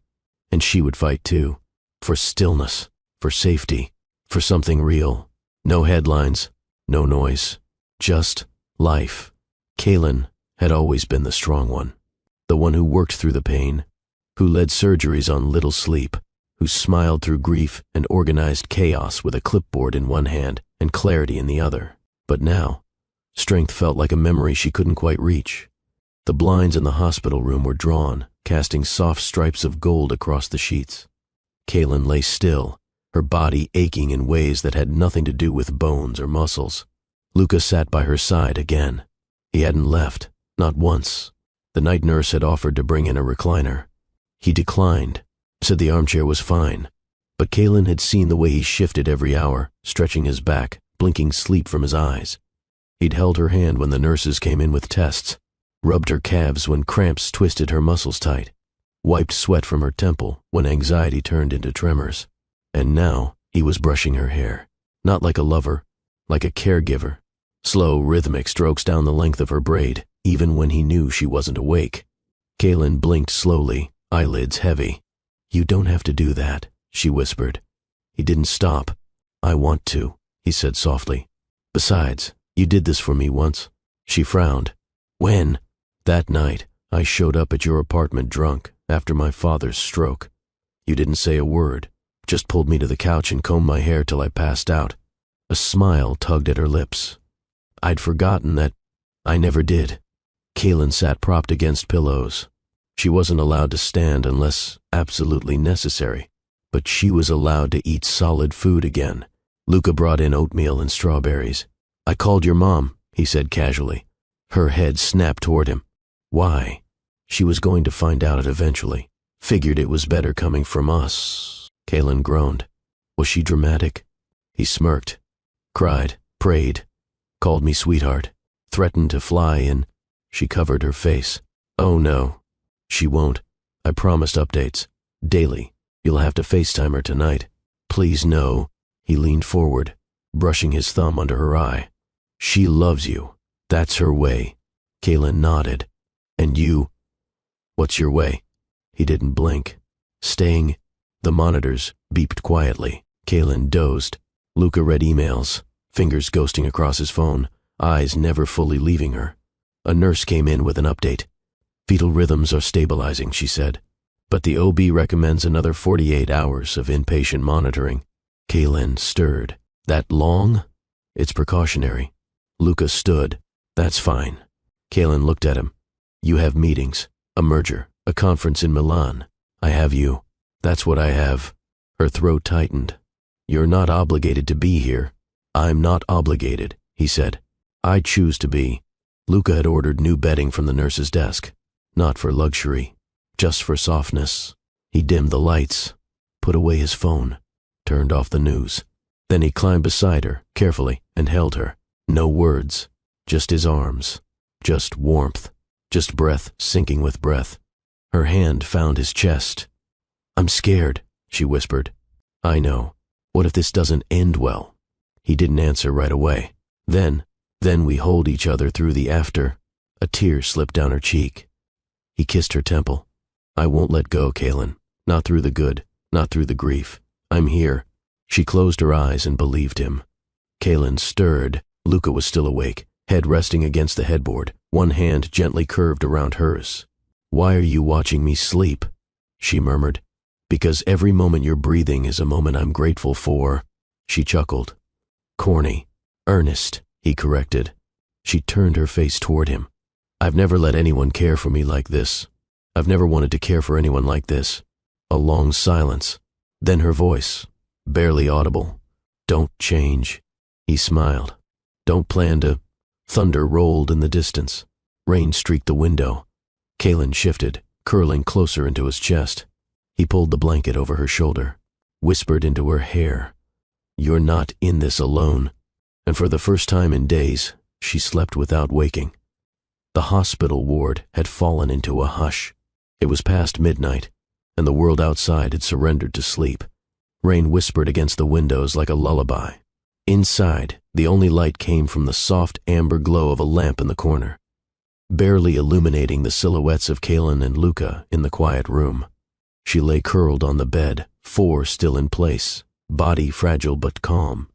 S1: And she would fight too. For stillness, for safety, for something real. No headlines, no noise, just life. Kaylin had always been the strong one, the one who worked through the pain, who led surgeries on little sleep, who smiled through grief and organized chaos with a clipboard in one hand and clarity in the other. But now, strength felt like a memory she couldn't quite reach. The blinds in the hospital room were drawn, casting soft stripes of gold across the sheets. Kaylin lay still, her body aching in ways that had nothing to do with bones or muscles. Luca sat by her side again. He hadn't left, not once. The night nurse had offered to bring in a recliner. He declined, said the armchair was fine. But Kaylin had seen the way he shifted every hour, stretching his back, blinking sleep from his eyes. He'd held her hand when the nurses came in with tests, rubbed her calves when cramps twisted her muscles tight, wiped sweat from her temple when anxiety turned into tremors. And now he was brushing her hair, not like a lover, like a caregiver. Slow, rhythmic strokes down the length of her braid, even when he knew she wasn't awake. Kaylin blinked slowly, eyelids heavy. You don't have to do that, she whispered. He didn't stop. I want to, he said softly. Besides, you did this for me once. She frowned. When? That night, I showed up at your apartment drunk after my father's stroke. You didn't say a word, just pulled me to the couch and combed my hair till I passed out. A smile tugged at her lips. I'd forgotten that I never did. Kaylin sat propped against pillows. She wasn't allowed to stand unless absolutely necessary, but she was allowed to eat solid food again. Luca brought in oatmeal and strawberries. I called your mom, he said casually. Her head snapped toward him. Why? She was going to find out eventually. Figured it was better coming from us. Kaylin groaned. Was she dramatic? He smirked. Cried, prayed, called me sweetheart, threatened to fly in. She covered her face. Oh no. She won't. I promised updates. Daily. You'll have to FaceTime her tonight. Please no. He leaned forward, brushing his thumb under her eye. She loves you. That's her way. Kaylin nodded. And you? What's your way? He didn't blink. Staying. The monitors beeped quietly. Kaylin dozed. Luca read emails, fingers ghosting across his phone, eyes never fully leaving her. A nurse came in with an update. Fetal rhythms are stabilizing, she said, but the OB recommends another 48 hours of inpatient monitoring. Kaylin stirred. That long? It's precautionary. Luca stood. That's fine. Kaylin looked at him. You have meetings, a merger, a conference in Milan. I have you. That's what I have. Her throat tightened. You're not obligated to be here. I'm not obligated, he said. I choose to be. Luca had ordered new bedding from the nurse's desk. Not for luxury, just for softness. He dimmed the lights, put away his phone, turned off the news. Then he climbed beside her, carefully, and held her. No words, just his arms, just warmth, just breath sinking with breath. Her hand found his chest. I'm scared, she whispered. I know. What if this doesn't end well? He didn't answer right away. Then we hold each other through the after. A tear slipped down her cheek. He kissed her temple. I won't let go, Kaylin. Not through the good, not through the grief. I'm here. She closed her eyes and believed him. Kaylin stirred. Luca was still awake, head resting against the headboard, one hand gently curved around hers. Why are you watching me sleep? She murmured. Because every moment you're breathing is a moment I'm grateful for. She chuckled. Corny. Earnest, he corrected. She turned her face toward him. I've never let anyone care for me like this. I've never wanted to care for anyone like this. A long silence. Then her voice, barely audible. Don't change. He smiled. Don't plan to. Thunder rolled in the distance. Rain streaked the window. Kaylin shifted, curling closer into his chest. He pulled the blanket over her shoulder, whispered into her hair. You're not in this alone. And for the first time in days, she slept without waking. The hospital ward had fallen into a hush. It was past midnight, and the world outside had surrendered to sleep. Rain whispered against the windows like a lullaby. Inside, the only light came from the soft amber glow of a lamp in the corner, barely illuminating the silhouettes of Kaylin and Luca in the quiet room. She lay curled on the bed, four still in place, body fragile but calm.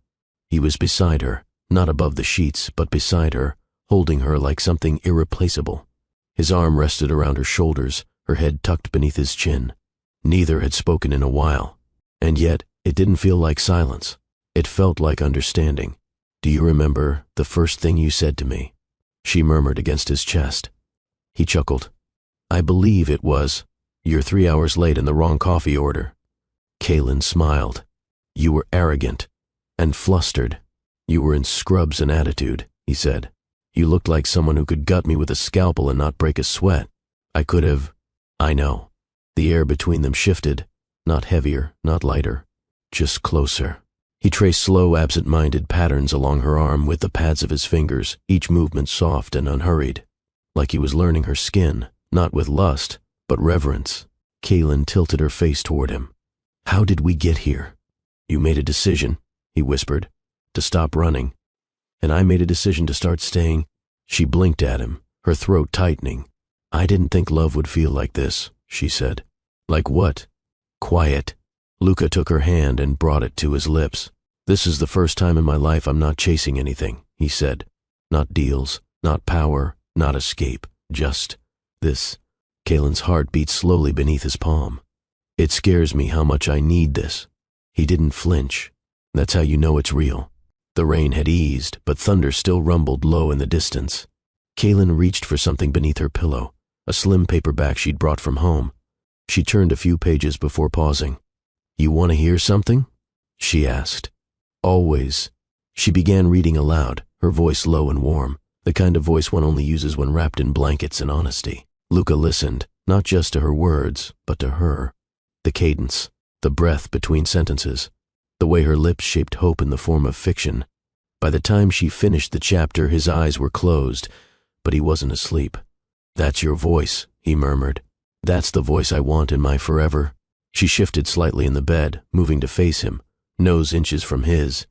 S1: He was beside her, not above the sheets, but beside her, holding her like something irreplaceable. His arm rested around her shoulders, her head tucked beneath his chin. Neither had spoken in a while, and yet it didn't feel like silence. It felt like understanding. Do you remember the first thing you said to me? She murmured against his chest. He chuckled. I believe it was, you're 3 hours late in the wrong coffee order. Kaylin smiled. You were arrogant and flustered. You were in scrubs and attitude, he said. You looked like someone who could gut me with a scalpel and not break a sweat. I could have. I know. The air between them shifted, not heavier, not lighter, just closer. He traced slow, absent-minded patterns along her arm with the pads of his fingers, each movement soft and unhurried, like he was learning her skin, not with lust, but reverence. Kaylin tilted her face toward him. How did we get here? You made a decision, he whispered, to stop running. And I made a decision to start staying. She blinked at him, her throat tightening. I didn't think love would feel like this, she said. Like what? Quiet. Luca took her hand and brought it to his lips. This is the first time in my life I'm not chasing anything, he said. Not deals, not power, not escape, just this. Kaylin's heart beat slowly beneath his palm. It scares me how much I need this. He didn't flinch. That's how you know it's real. The rain had eased, but thunder still rumbled low in the distance. Kaylin reached for something beneath her pillow, a slim paperback she'd brought from home. She turned a few pages before pausing. You want to hear something? She asked. Always. She began reading aloud, her voice low and warm, the kind of voice one only uses when wrapped in blankets and honesty. Luca listened, not just to her words, but to her. The cadence, the breath between sentences, the way her lips shaped hope in the form of fiction. By the time she finished the chapter, his eyes were closed, but he wasn't asleep. That's your voice, he murmured. That's the voice I want in my forever. She shifted slightly in the bed, moving to face him, nose inches from his.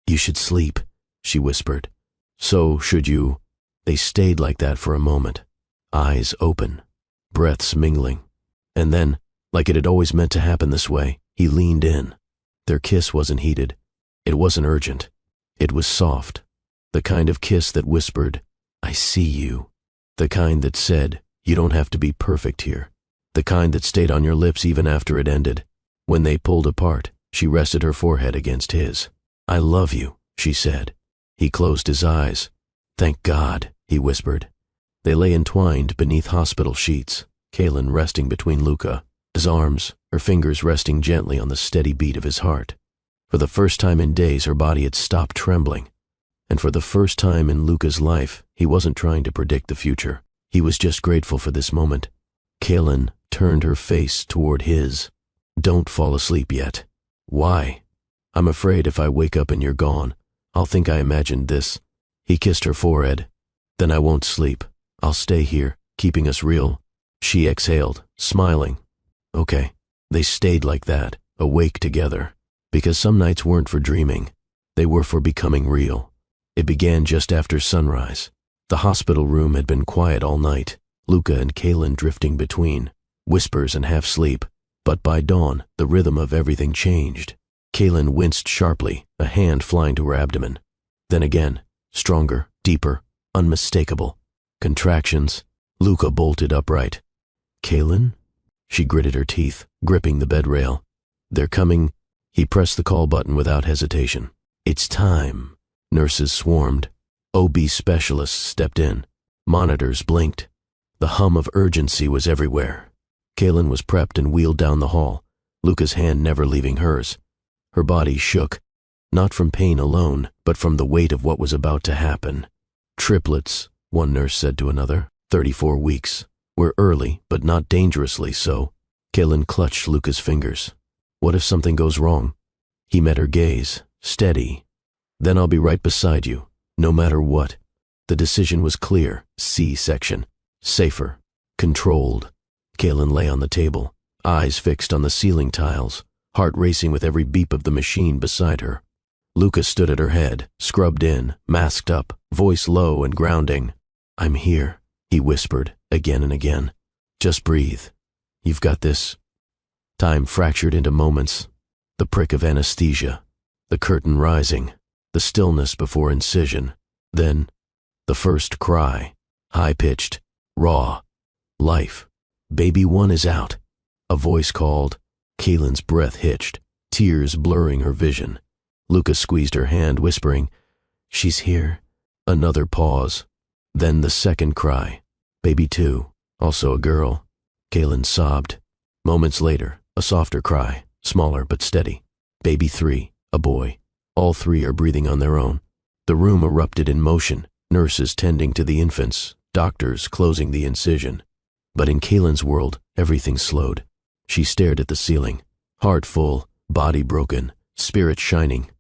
S1: You should sleep, she whispered. So should you. They stayed like that for a moment, eyes open, breaths mingling. And then, like it had always meant to happen this way, he leaned in. Their kiss wasn't heated. It wasn't urgent. It was soft. The kind of kiss that whispered, I see you. The kind that said, you don't have to be perfect here. The kind that stayed on your lips even after it ended. When they pulled apart, She rested her forehead against his. "I love you," she said. He closed his eyes. "Thank God," he whispered. They lay entwined beneath hospital sheets, Kaylin resting between Luca, his arms, her fingers resting gently on the steady beat of his heart. For the first time in days, her body had stopped trembling. And for the first time in Luca's life, he wasn't trying to predict the future. He was just grateful for this moment. Kaylin turned her face toward his. "Don't fall asleep yet." "Why?" "I'm afraid if I wake up and you're gone, I'll think I imagined this." He kissed her forehead. "Then I won't sleep. I'll stay here, keeping us real." She exhaled, smiling. Okay. They stayed like that, awake together. Because some nights weren't for dreaming. They were for becoming real. It began just after sunrise. The hospital room had been quiet all night, Luca and Kaylin drifting between, whispers and half-sleep. But by dawn, the rhythm of everything changed. Kaylin winced sharply, a hand flying to her abdomen. Then again, stronger, deeper, unmistakable. Contractions. Luca bolted upright. "Kaylin?" She gritted her teeth, gripping the bed rail. "They're coming." He pressed the call button without hesitation. "It's time." Nurses swarmed. OB specialists stepped in. Monitors blinked. The hum of urgency was everywhere. Kaylin was prepped and wheeled down the hall, Luca's hand never leaving hers. Her body shook, not from pain alone, but from the weight of what was about to happen. "Triplets," one nurse said to another, 34 weeks. "We're early, but not dangerously so." Kaylin clutched Luca's fingers. "What if something goes wrong?" He met her gaze, steady. "Then I'll be right beside you, no matter what." The decision was clear. C-section. Safer. Controlled. Kaylin lay on the table, eyes fixed on the ceiling tiles, heart racing with every beep of the machine beside her. Luca stood at her head, scrubbed in, masked up, voice low and grounding. "I'm here," he whispered, again and again. "Just breathe. You've got this." Time fractured into moments. The prick of anesthesia, the curtain rising, the stillness before incision. Then, the first cry, high-pitched, raw. "Life. Baby one is out." A voice called. Kaylin's breath hitched, tears blurring her vision. Luca squeezed her hand, whispering, "She's here." Another pause. Then the second cry. "Baby two, also a girl." Kaylin sobbed. Moments later, a softer cry, smaller but steady. "Baby three, a boy." All three are breathing on their own. The room erupted in motion, nurses tending to the infants, doctors closing the incision. But in Kaylin's world, everything slowed. She stared at the ceiling, heart full, body broken, spirit shining.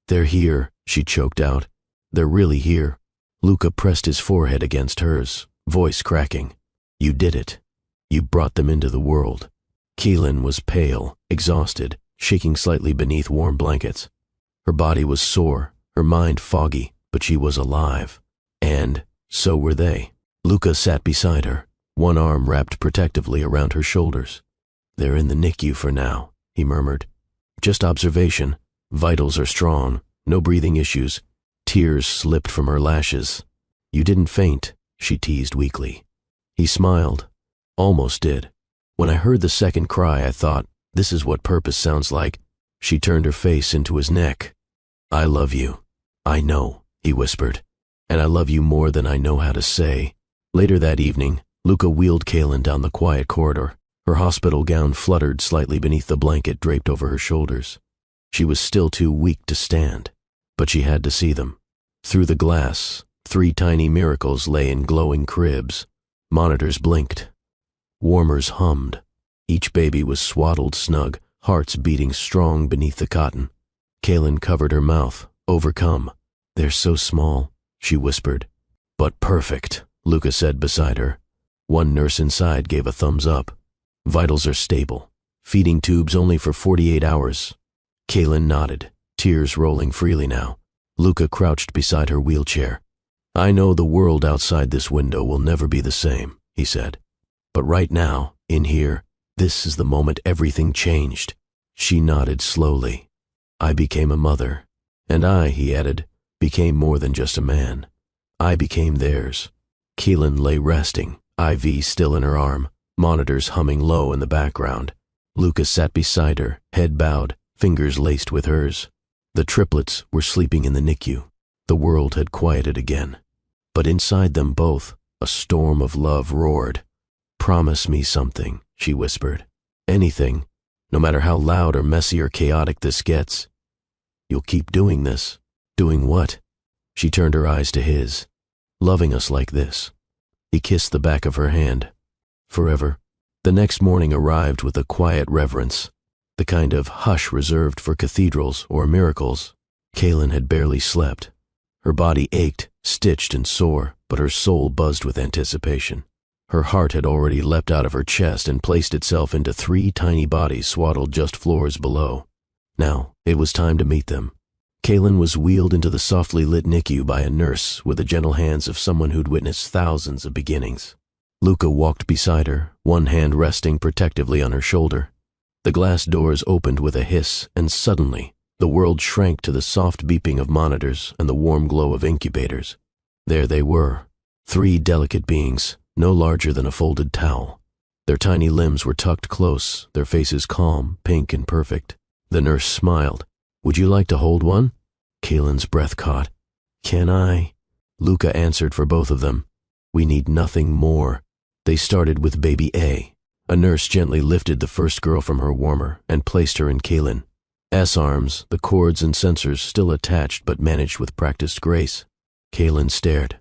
S1: "They're here," she choked out. "They're really here." Luca pressed his forehead against hers, voice cracking. "You did it. You brought them into the world." Kaylin was pale, exhausted, shaking slightly beneath warm blankets. Her body was sore, her mind foggy, but she was alive. And so were they. Luca sat beside her, one arm wrapped protectively around her shoulders. "They're in the NICU for now," he murmured. "Just observation. Vitals are strong, no breathing issues." Tears slipped from her lashes. "You didn't faint," she teased weakly. He smiled. "Almost did. When I heard the second cry, I thought, this is what purpose sounds like." She turned her face into his neck. "I love you." "I know," he whispered. "And I love you more than I know how to say." Later that evening, Luca wheeled Kaylin down the quiet corridor. Her hospital gown fluttered slightly beneath the blanket draped over her shoulders. She was still too weak to stand, but she had to see them. Through the glass, 3 tiny miracles lay in glowing cribs. Monitors blinked. Warmers hummed. Each baby was swaddled snug, hearts beating strong beneath the cotton. Kaylin covered her mouth, overcome. "They're so small," she whispered. "But perfect," Luca said beside her. One nurse inside gave a thumbs up. "Vitals are stable. Feeding tubes only for 48 hours. Kaylin nodded, tears rolling freely now. Luca crouched beside her wheelchair. "I know the world outside this window will never be the same," he said. "But right now, in here, this is the moment everything changed." She nodded slowly. "I became a mother. And I," he added, "became more than just a man. I became theirs." Kaylin lay resting, IV still in her arm, monitors humming low in the background. Luca sat beside her, head bowed, fingers laced with hers. The triplets were sleeping in the NICU. The world had quieted again. But inside them both, a storm of love roared. "Promise me something," she whispered. "Anything, no matter how loud or messy or chaotic this gets. You'll keep doing this." "Doing what?" She turned her eyes to his. "Loving us like this." He kissed the back of her hand. "Forever." The next morning arrived with a quiet reverence, the kind of hush reserved for cathedrals or miracles. Kaylin had barely slept. Her body ached, stitched and sore, but her soul buzzed with anticipation. Her heart had already leapt out of her chest and placed itself into 3 tiny bodies swaddled just floors below. Now, it was time to meet them. Kaylin was wheeled into the softly lit NICU by a nurse with the gentle hands of someone who'd witnessed thousands of beginnings. Luca walked beside her, one hand resting protectively on her shoulder. The glass doors opened with a hiss, and suddenly, the world shrank to the soft beeping of monitors and the warm glow of incubators. There they were, 3 delicate beings, no larger than a folded towel. Their tiny limbs were tucked close, their faces calm, pink and perfect. The nurse smiled. "Would you like to hold one?" Kaylin's breath caught. "Can I?" Luca answered for both of them. "We need nothing more." They started with baby A. A nurse gently lifted the first girl from her warmer and placed her in Kaylin. S-arms, the cords and sensors still attached but managed with practiced grace. Kaylin stared.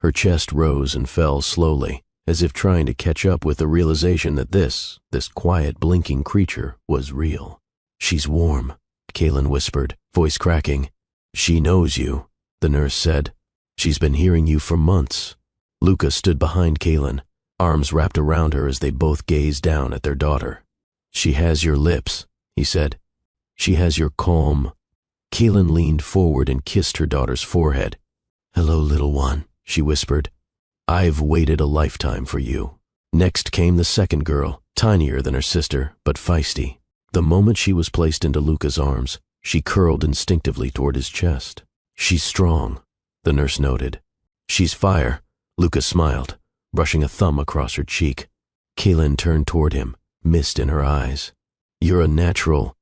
S1: Her chest rose and fell slowly, as if trying to catch up with the realization that this quiet, blinking creature was real. "She's warm," Kaylin whispered, voice cracking. "She knows you," the nurse said. "She's been hearing you for months." Luca stood behind Kaylin, arms wrapped around her as they both gazed down at their daughter. "She has your lips," he said. "She has your calm." Kaylin leaned forward and kissed her daughter's forehead. "Hello, little one," she whispered. "I've waited a lifetime for you." Next came the second girl, tinier than her sister, but feisty. The moment she was placed into Luca's arms, she curled instinctively toward his chest. "She's strong," the nurse noted. "She's fire," Luca smiled, brushing a thumb across her cheek. Kaylin turned toward him, mist in her eyes. "You're a natural."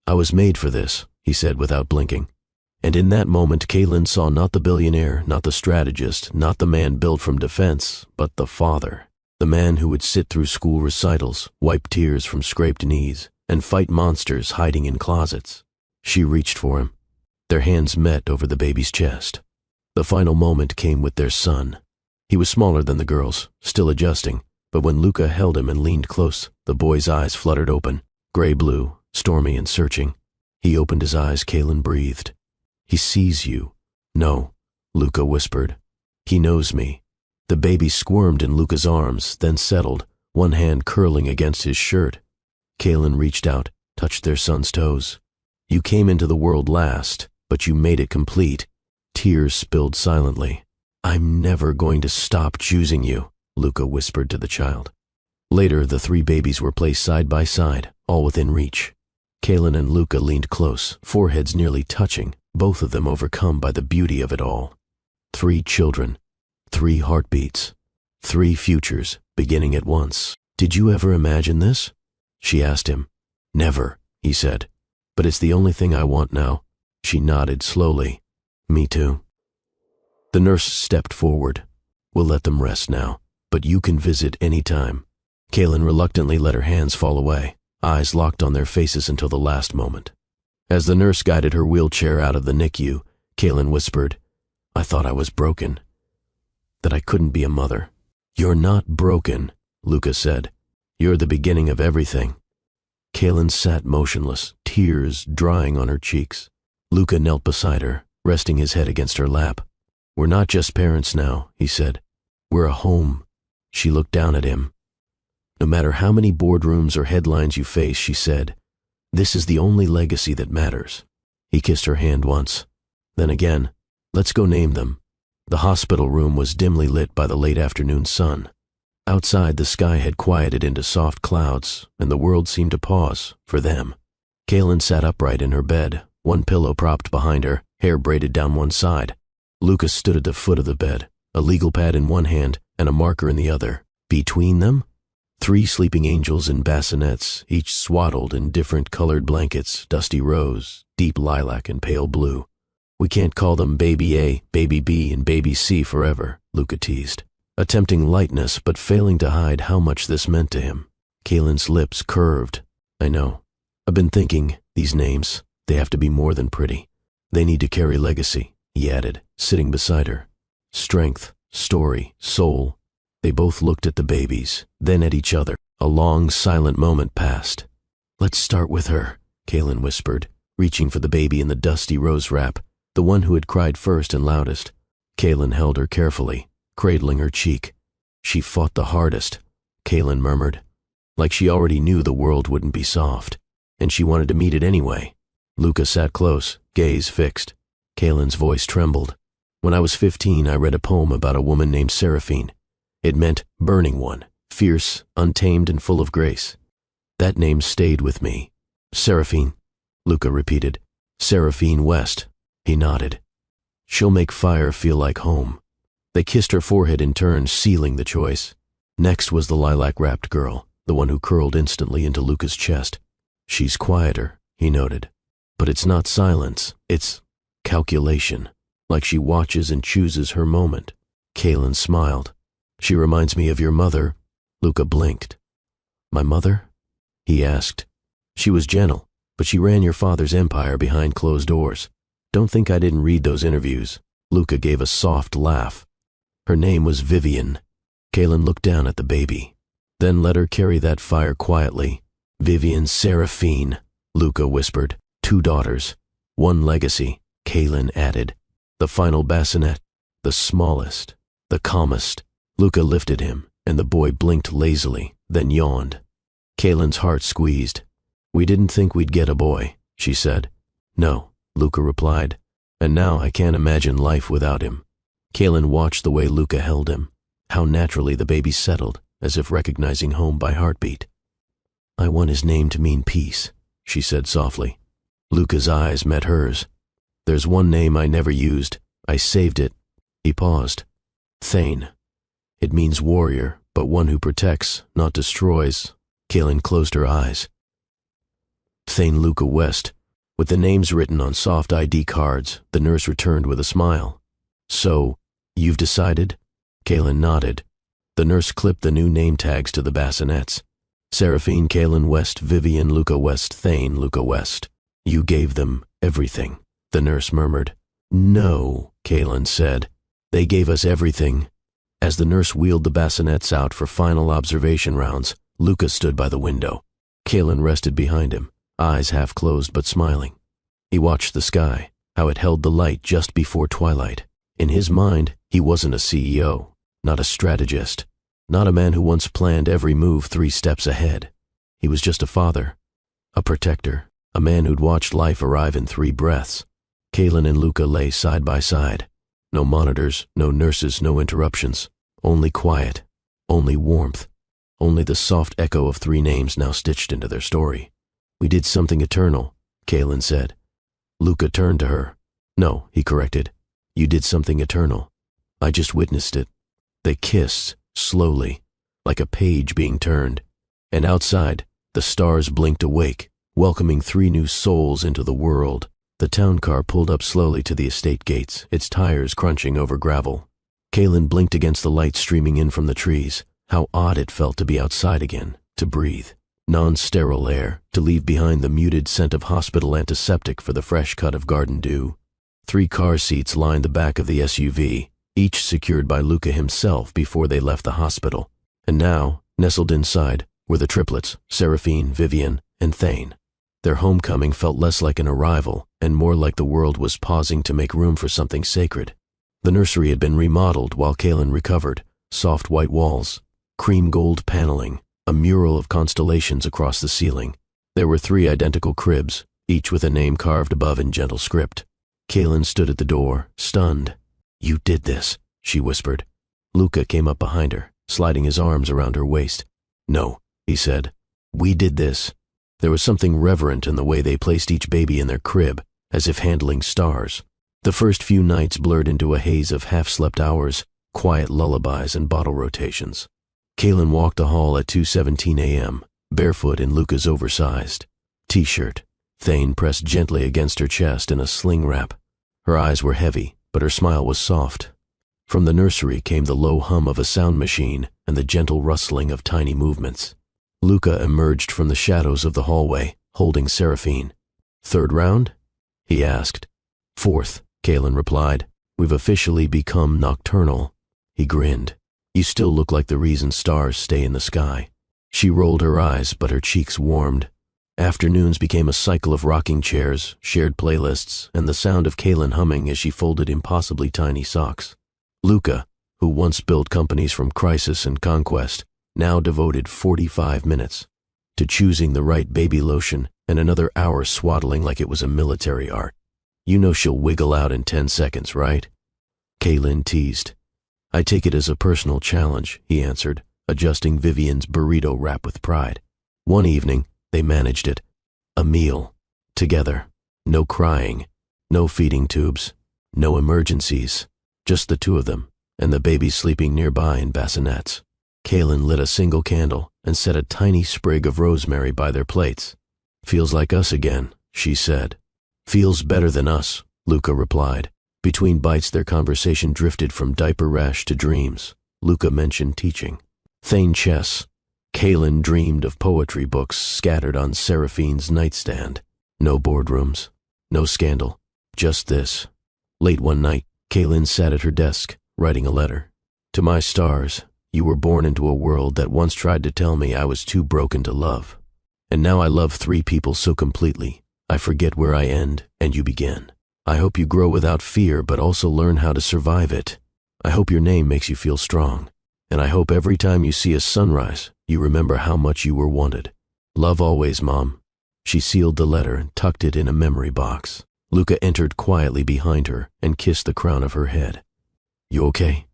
S1: "I was made for this," he said without blinking. And in that moment, Kaylin saw not the billionaire, not the strategist, not the man built from defense, but the father. The man who would sit through school recitals, wipe tears from scraped knees, and fight monsters hiding in closets. She reached for him. Their hands met over the baby's chest. The final moment came with their son. He was smaller than the girls, still adjusting, but when Luca held him and leaned close, the boy's eyes fluttered open, gray-blue, stormy and searching. He opened his eyes. Kaylin breathed. "He sees you." "No," Luca whispered. "He knows me." The baby squirmed in Luca's arms, then settled, one hand curling against his shirt. Kaylin reached out, touched their son's toes. "You came into the world last, but you made it complete." Tears spilled silently. "I'm never going to stop choosing you," Luca whispered to the child. Later, the 3 babies were placed side by side, all within reach. Kaylin and Luca leaned close, foreheads nearly touching, both of them overcome by the beauty of it all. 3 children, 3 heartbeats, 3 futures beginning at once. "Did you ever imagine this?" she asked him. "Never," he said. "But it's the only thing I want now." She nodded slowly. "Me too." The nurse stepped forward. "We'll let them rest now, but you can visit any time." Kaylin reluctantly let her hands fall away, eyes locked on their faces until the last moment. As the nurse guided her wheelchair out of the NICU, Kaylin whispered, "I thought I was broken, that I couldn't be a mother." "You're not broken," Luca said. "You're the beginning of everything." Kaylin sat motionless, tears drying on her cheeks. Luca knelt beside her, resting his head against her lap. "We're not just parents now," he said. "We're a home." She looked down at him. "No matter how many boardrooms or headlines you face," she said, "this is the only legacy that matters." He kissed her hand once. Then again, "Let's go name them." The hospital room was dimly lit by the late afternoon sun. Outside, the sky had quieted into soft clouds, and the world seemed to pause for them. Kaylin sat upright in her bed, one pillow propped behind her, hair braided down one side. Lucas stood at the foot of the bed, a legal pad in one hand and a marker in the other. Between them? 3 sleeping angels in bassinets, each swaddled in different colored blankets, dusty rose, deep lilac, and pale blue. We can't call them Baby A, Baby B, and Baby C forever, Luca teased, attempting lightness but failing to hide how much this meant to him. Kaylin's lips curved. I know. I've been thinking, these names, they have to be more than pretty. They need to carry legacy, he added, sitting beside her. Strength, story, soul. They both looked at the babies, then at each other. A long, silent moment passed. Let's start with her, Kaylin whispered, reaching for the baby in the dusty rose wrap, the one who had cried first and loudest. Kaylin held her carefully, cradling her cheek. She fought the hardest, Kaylin murmured, like she already knew the world wouldn't be soft, and she wanted to meet it anyway. Luca sat close, gaze fixed. Kaylin's voice trembled. When I was 15, I read a poem about a woman named Seraphine. It meant burning one, fierce, untamed, and full of grace. That name stayed with me. Seraphine, Luca repeated. Seraphine West. He nodded. She'll make fire feel like home. They kissed her forehead in turn, sealing the choice. Next was the lilac-wrapped girl, the one who curled instantly into Luca's chest. She's quieter, he noted. But it's not silence, it's calculation, like she watches and chooses her moment. Kaylin smiled. She reminds me of your mother. Luca blinked. My mother? He asked. She was gentle, but she ran your father's empire behind closed doors. Don't think I didn't read those interviews. Luca gave a soft laugh. Her name was Vivian. Kaylin looked down at the baby, then let her carry that fire quietly. Vivian Seraphine, Luca whispered. 2 daughters, 1 legacy, Kaylin added. The final bassinet, the smallest, the calmest. Luca lifted him, and the boy blinked lazily, then yawned. Kaylin's heart squeezed. We didn't think we'd get a boy, she said. No, Luca replied, and now I can't imagine life without him. Kaylin watched the way Luca held him, how naturally the baby settled, as if recognizing home by heartbeat. I want his name to mean peace, she said softly. Luca's eyes met hers. There's one name I never used. I saved it. He paused. Thane. It means warrior, but one who protects, not destroys. Kaylin closed her eyes. Thane Luca West. With the names written on soft ID cards, the nurse returned with a smile. So, you've decided? Kaylin nodded. The nurse clipped the new name tags to the bassinets. Seraphine Kaylin West, Vivian Luca West, Thane Luca West. You gave them everything, the nurse murmured. No, Kaylin said. They gave us everything. As the nurse wheeled the bassinets out for final observation rounds, Luca stood by the window. Kaylin rested behind him, eyes half closed but smiling. He watched the sky, how it held the light just before twilight. In his mind, he wasn't a CEO, not a strategist, not a man who once planned every move 3 steps ahead. He was just a father, a protector, a man who'd watched life arrive in 3 breaths. Kaylin and Luca lay side by side. No monitors, no nurses, no interruptions. Only quiet, only warmth, only the soft echo of 3 names now stitched into their story. We did something eternal, Kaylin said. Luca turned to her. No, he corrected. You did something eternal. I just witnessed it. They kissed, slowly, like a page being turned. And outside, the stars blinked awake, welcoming 3 new souls into the world. The town car pulled up slowly to the estate gates, its tires crunching over gravel. Kaylin blinked against the light streaming in from the trees. How odd it felt to be outside again, to breathe. Non-sterile air, to leave behind the muted scent of hospital antiseptic for the fresh cut of garden dew. 3 car seats lined the back of the SUV, each secured by Luca himself before they left the hospital. And now, nestled inside, were the triplets, Seraphine, Vivian, and Thane. Their homecoming felt less like an arrival and more like the world was pausing to make room for something sacred. The nursery had been remodeled while Kaylin recovered. Soft white walls, cream gold paneling, a mural of constellations across the ceiling. There were 3 identical cribs, each with a name carved above in gentle script. Kaylin stood at the door, stunned. You did this, she whispered. Luca came up behind her, sliding his arms around her waist. No, he said. We did this. There was something reverent in the way they placed each baby in their crib, as if handling stars. The first few nights blurred into a haze of half-slept hours, quiet lullabies and bottle rotations. Kaylin walked the hall at 2:17 a.m., barefoot in Luca's oversized t-shirt. Thane pressed gently against her chest in a sling wrap. Her eyes were heavy, but her smile was soft. From the nursery came the low hum of a sound machine and the gentle rustling of tiny movements. Luca emerged from the shadows of the hallway, holding Seraphine. "Third round?" he asked. "Fourth," Kaylin replied. "We've officially become nocturnal." He grinned. "You still look like the reason stars stay in the sky." She rolled her eyes, but her cheeks warmed. Afternoons became a cycle of rocking chairs, shared playlists, and the sound of Kaylin humming as she folded impossibly tiny socks. Luca, who once built companies from crisis and conquest, now devoted 45 minutes to choosing the right baby lotion and another hour swaddling like it was a military art. "You know she'll wiggle out in 10 seconds, right?" Kaylin teased. "I take it as a personal challenge," he answered, adjusting Vivian's burrito wrap with pride. One evening, they managed it. A meal. Together. No crying. No feeding tubes. No emergencies. Just the two of them, and the baby sleeping nearby in bassinets. Kaylin lit a single candle and set a tiny sprig of rosemary by their plates. "Feels like us again," she said. "Feels better than us," Luca replied. Between bites their conversation drifted from diaper rash to dreams. Luca mentioned teaching. Thane chess. Kaylin dreamed of poetry books scattered on Seraphine's nightstand. No boardrooms. No scandal. Just this. Late one night, Kaylin sat at her desk, writing a letter. "To my stars, you were born into a world that once tried to tell me I was too broken to love. And now I love 3 people so completely, I forget where I end and you begin. I hope you grow without fear but also learn how to survive it. I hope your name makes you feel strong. And I hope every time you see a sunrise, you remember how much you were wanted. Love always, Mom." She sealed the letter and tucked it in a memory box. Luca entered quietly behind her and kissed the crown of her head. "You okay?"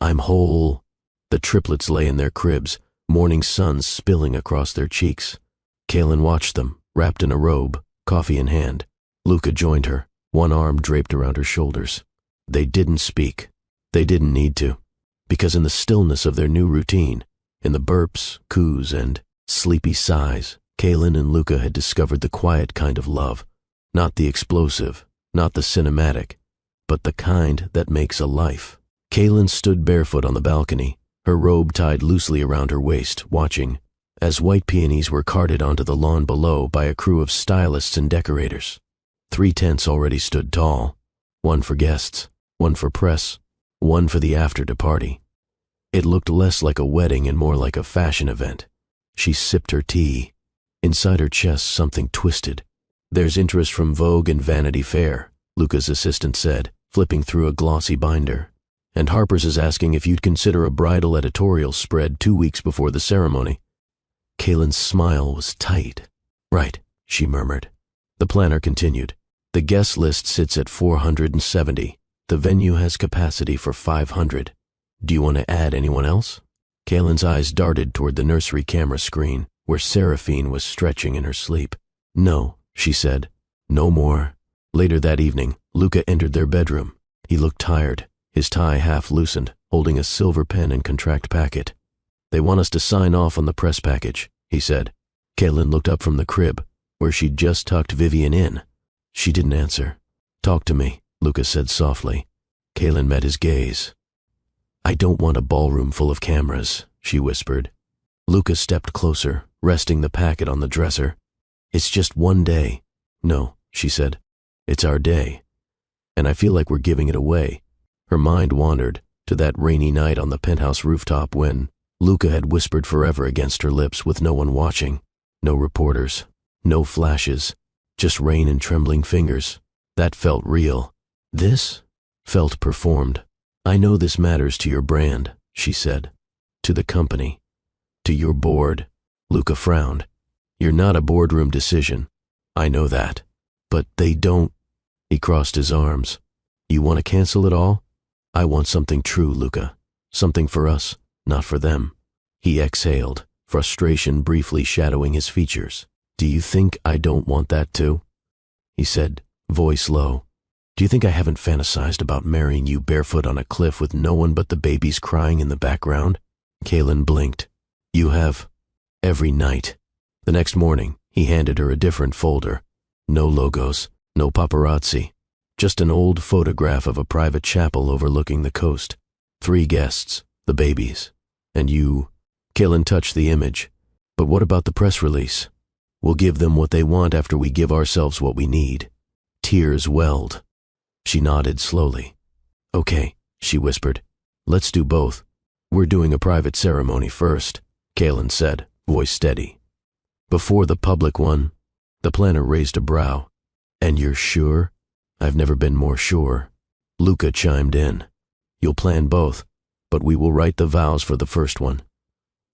S1: "I'm whole." The triplets lay in their cribs, morning sun spilling across their cheeks. Kaylin watched them, wrapped in a robe, coffee in hand. Luca joined her, one arm draped around her shoulders. They didn't speak. They didn't need to. Because in the stillness of their new routine, in the burps, coos, and sleepy sighs, Kaylin and Luca had discovered the quiet kind of love. Not the explosive, not the cinematic, but the kind that makes a life. Kaylin stood barefoot on the balcony, her robe tied loosely around her waist, watching, as white peonies were carted onto the lawn below by a crew of stylists and decorators. 3 tents already stood tall, one for guests, one for press, one for the after-party. It looked less like a wedding and more like a fashion event. She sipped her tea. Inside her chest something twisted. "There's interest from Vogue and Vanity Fair," Luca's assistant said, flipping through a glossy binder. "And Harper's is asking if you'd consider a bridal editorial spread 2 weeks before the ceremony." Kaylin's smile was tight. "Right," she murmured. The planner continued. "The guest list sits at 470. The venue has capacity for 500. Do you want to add anyone else?" Kaylin's eyes darted toward the nursery camera screen, where Seraphine was stretching in her sleep. "No," she said. "No more." Later that evening, Luca entered their bedroom. He looked tired, his tie half loosened, holding a silver pen and contract packet. "They want us to sign off on the press package," he said. Kaylin looked up from the crib, where she'd just tucked Vivian in. She didn't answer. "Talk to me," Luca said softly. Kaylin met his gaze. "I don't want a ballroom full of cameras," she whispered. Luca stepped closer, resting the packet on the dresser. "It's just one day." "No," she said. "It's our day. And I feel like we're giving it away." Her mind wandered to that rainy night on the penthouse rooftop when Luca had whispered forever against her lips with no one watching. No reporters. No flashes. Just rain and trembling fingers. That felt real. This felt performed. "I know this matters to your brand," she said. "To the company. To your board." Luca frowned. "You're not a boardroom decision. I know that. But they don't." He crossed his arms. "You want to cancel it all?" "I want something true, Luca. Something for us, not for them." He exhaled, frustration briefly shadowing his features. "Do you think I don't want that too?" He said, voice low. "Do you think I haven't fantasized about marrying you barefoot on a cliff with no one but the babies crying in the background? Kaylin blinked. You have? Every night. The next morning, he handed her a different folder. No logos, no paparazzi. Just an old photograph of a private chapel overlooking the coast. 3 guests, the babies. And you. Kaylin touched the image. But what about the press release? We'll give them what they want after we give ourselves what we need. Tears welled. She nodded slowly. Okay, she whispered. Let's do both. We're doing a private ceremony first, Kaylin said, voice steady. Before the public one. The planner raised a brow. And you're sure? I've never been more sure. Luca chimed in. You'll plan both, but we will write the vows for the first one.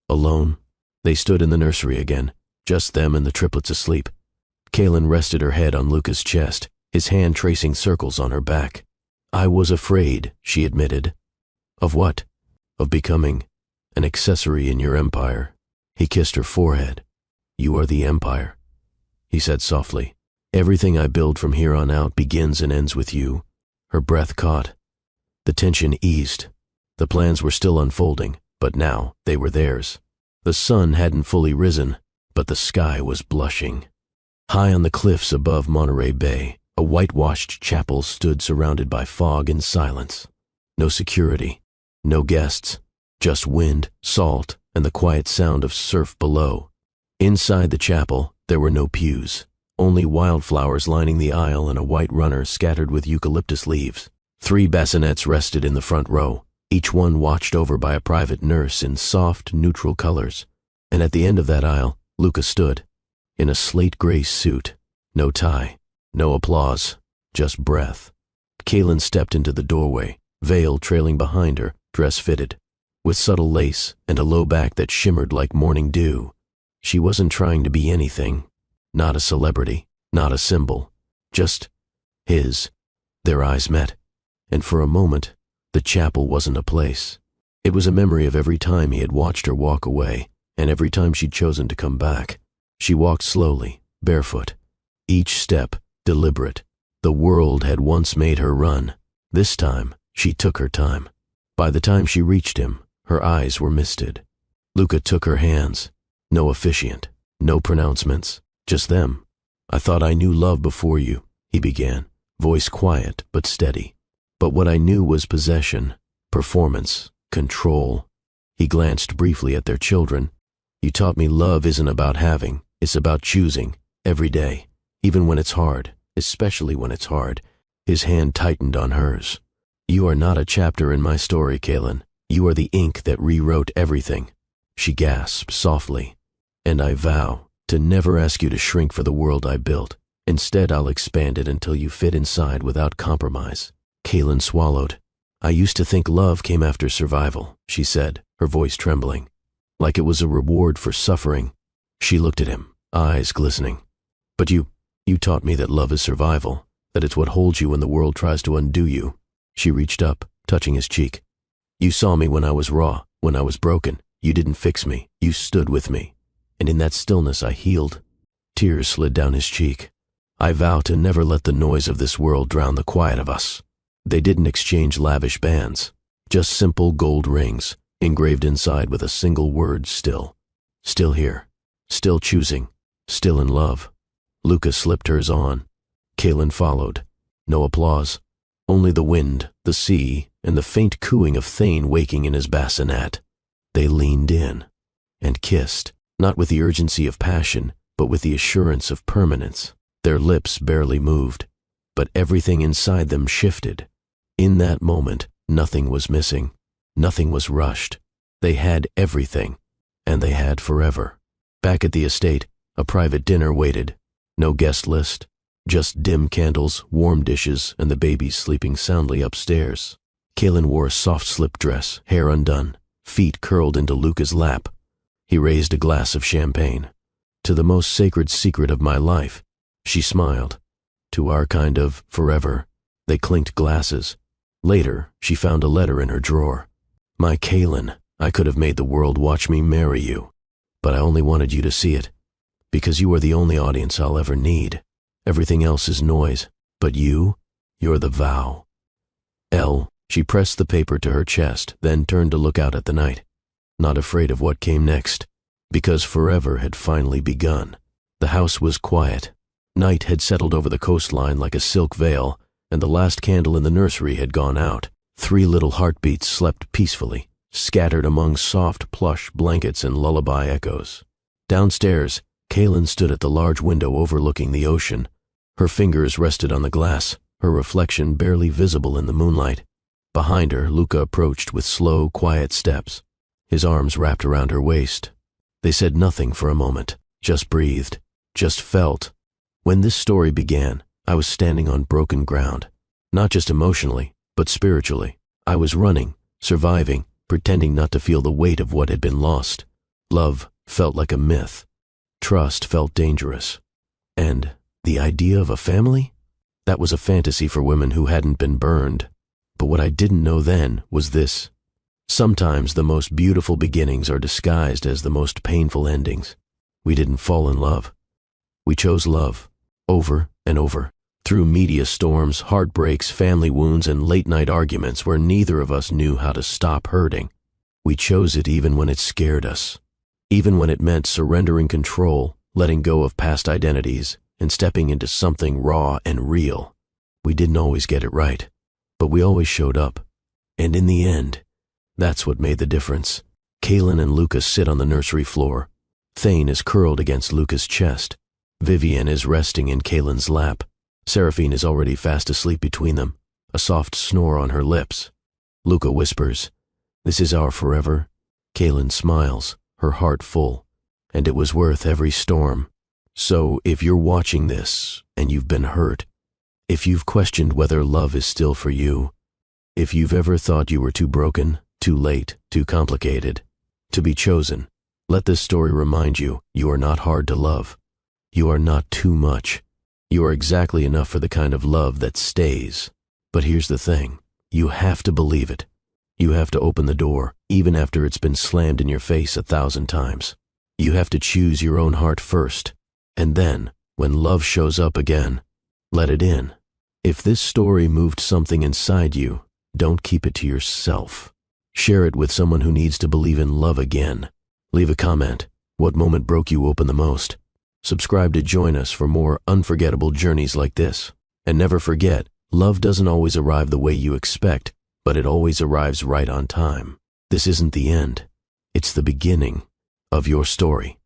S1: Alone? They stood in the nursery again, just them and the triplets asleep. Kaylin rested her head on Luca's chest, his hand tracing circles on her back. I was afraid, she admitted. Of what? Of becoming an accessory in your empire. He kissed her forehead. You are the empire, he said softly. Everything I build from here on out begins and ends with you. Her breath caught. The tension eased. The plans were still unfolding, but now they were theirs. The sun hadn't fully risen, but the sky was blushing. High on the cliffs above Monterey Bay, a whitewashed chapel stood surrounded by fog and silence. No security, no guests, just wind, salt, and the quiet sound of surf below. Inside the chapel, there were no pews, only wildflowers lining the aisle and a white runner scattered with eucalyptus leaves. 3 bassinets rested in the front row, each one watched over by a private nurse in soft, neutral colors. And at the end of that aisle, Luca stood, in a slate-gray suit. No tie, no applause, just breath. Kaylin stepped into the doorway, veil trailing behind her, dress fitted, with subtle lace and a low back that shimmered like morning dew. She wasn't trying to be anything, not a celebrity, not a symbol, just his. Their eyes met, and for a moment, the chapel wasn't a place. It was a memory of every time he had watched her walk away, and every time she'd chosen to come back. She walked slowly, barefoot, each step deliberate. The world had once made her run. This time, she took her time. By the time she reached him, her eyes were misted. Luca took her hands. No officiant, no pronouncements, just them. I thought I knew love before you, he began, voice quiet but steady. But what I knew was possession, performance, control. He glanced briefly at their children. You taught me love isn't about having, it's about choosing, every day, even when it's hard, especially when it's hard. His hand tightened on hers. You are not a chapter in my story, Kaylin. You are the ink that rewrote everything. She gasped softly. And I vow to never ask you to shrink for the world I built. Instead, I'll expand it until you fit inside without compromise. Kaylin swallowed. I used to think love came after survival, she said, her voice trembling, like it was a reward for suffering. She looked at him, eyes glistening. But you taught me that love is survival, that it's what holds you when the world tries to undo you. She reached up, touching his cheek. You saw me when I was raw, when I was broken. You didn't fix me, you stood with me. And in that stillness I healed. Tears slid down his cheek. I vow to never let the noise of this world drown the quiet of us. They didn't exchange lavish bands, just simple gold rings, engraved inside with a single word, still. Still here, still choosing, still in love. Luca slipped hers on. Kaylin followed. No applause, only the wind, the sea, and the faint cooing of Thane waking in his bassinet. They leaned in and kissed, not with the urgency of passion, but with the assurance of permanence. Their lips barely moved, but everything inside them shifted. In that moment, nothing was missing. Nothing was rushed. They had everything, and they had forever. Back at the estate, a private dinner waited. No guest list, just dim candles, warm dishes, and the babies sleeping soundly upstairs. Kaylin wore a soft slip dress, hair undone, feet curled into Luca's lap. He raised a glass of champagne. To the most sacred secret of my life, she smiled. To our kind of forever. They clinked glasses. Later, she found a letter in her drawer. My Kaylin, I could have made the world watch me marry you, but I only wanted you to see it, because you are the only audience I'll ever need. Everything else is noise, but you're the vow. She pressed the paper to her chest, then turned to look out at the night. not afraid of what came next, because forever had finally begun. The house was quiet. Night had settled over the coastline like a silk veil, and the last candle in the nursery had gone out. 3 little heartbeats slept peacefully, scattered among soft plush blankets and lullaby echoes. Downstairs, Kaylin stood at the large window overlooking the ocean. Her fingers rested on the glass, her reflection barely visible in the moonlight. Behind her, Luca approached with slow, quiet steps, his arms wrapped around her waist. They said nothing for a moment, just breathed, just felt. When this story began, I was standing on broken ground, not just emotionally, but spiritually. I was running, surviving, pretending not to feel the weight of what had been lost. Love felt like a myth. Trust felt dangerous. And the idea of a family? That was a fantasy for women who hadn't been burned. But what I didn't know then was this. Sometimes the most beautiful beginnings are disguised as the most painful endings. We didn't fall in love. We chose love, over and over, through media storms, heartbreaks, family wounds, and late-night arguments where neither of us knew how to stop hurting. We chose it even when it scared us, even when it meant surrendering control, letting go of past identities, and stepping into something raw and real. We didn't always get it right, but we always showed up. And in the end, that's what made the difference. Kaylin and Luca sit on the nursery floor. Thane is curled against Luca's chest. Vivian is resting in Kaylin's lap. Seraphine is already fast asleep between them, a soft snore on her lips. Luca whispers, "This is our forever." Kaylin smiles, her heart full, and it was worth every storm. So if you're watching this and you've been hurt, if you've questioned whether love is still for you, if you've ever thought you were too broken, too late, too complicated to be chosen, let this story remind you you are not hard to love. You are not too much. You are exactly enough for the kind of love that stays. But here's the thing. You have to believe it. You have to open the door, even after it's been slammed in your face 1,000 times. You have to choose your own heart first. And then, when love shows up again, let it in. If this story moved something inside you, don't keep it to yourself. Share it with someone who needs to believe in love again. Leave a comment. What moment broke you open the most? Subscribe to join us for more unforgettable journeys like this. And never forget, love doesn't always arrive the way you expect, but it always arrives right on time. This isn't the end. It's the beginning of your story.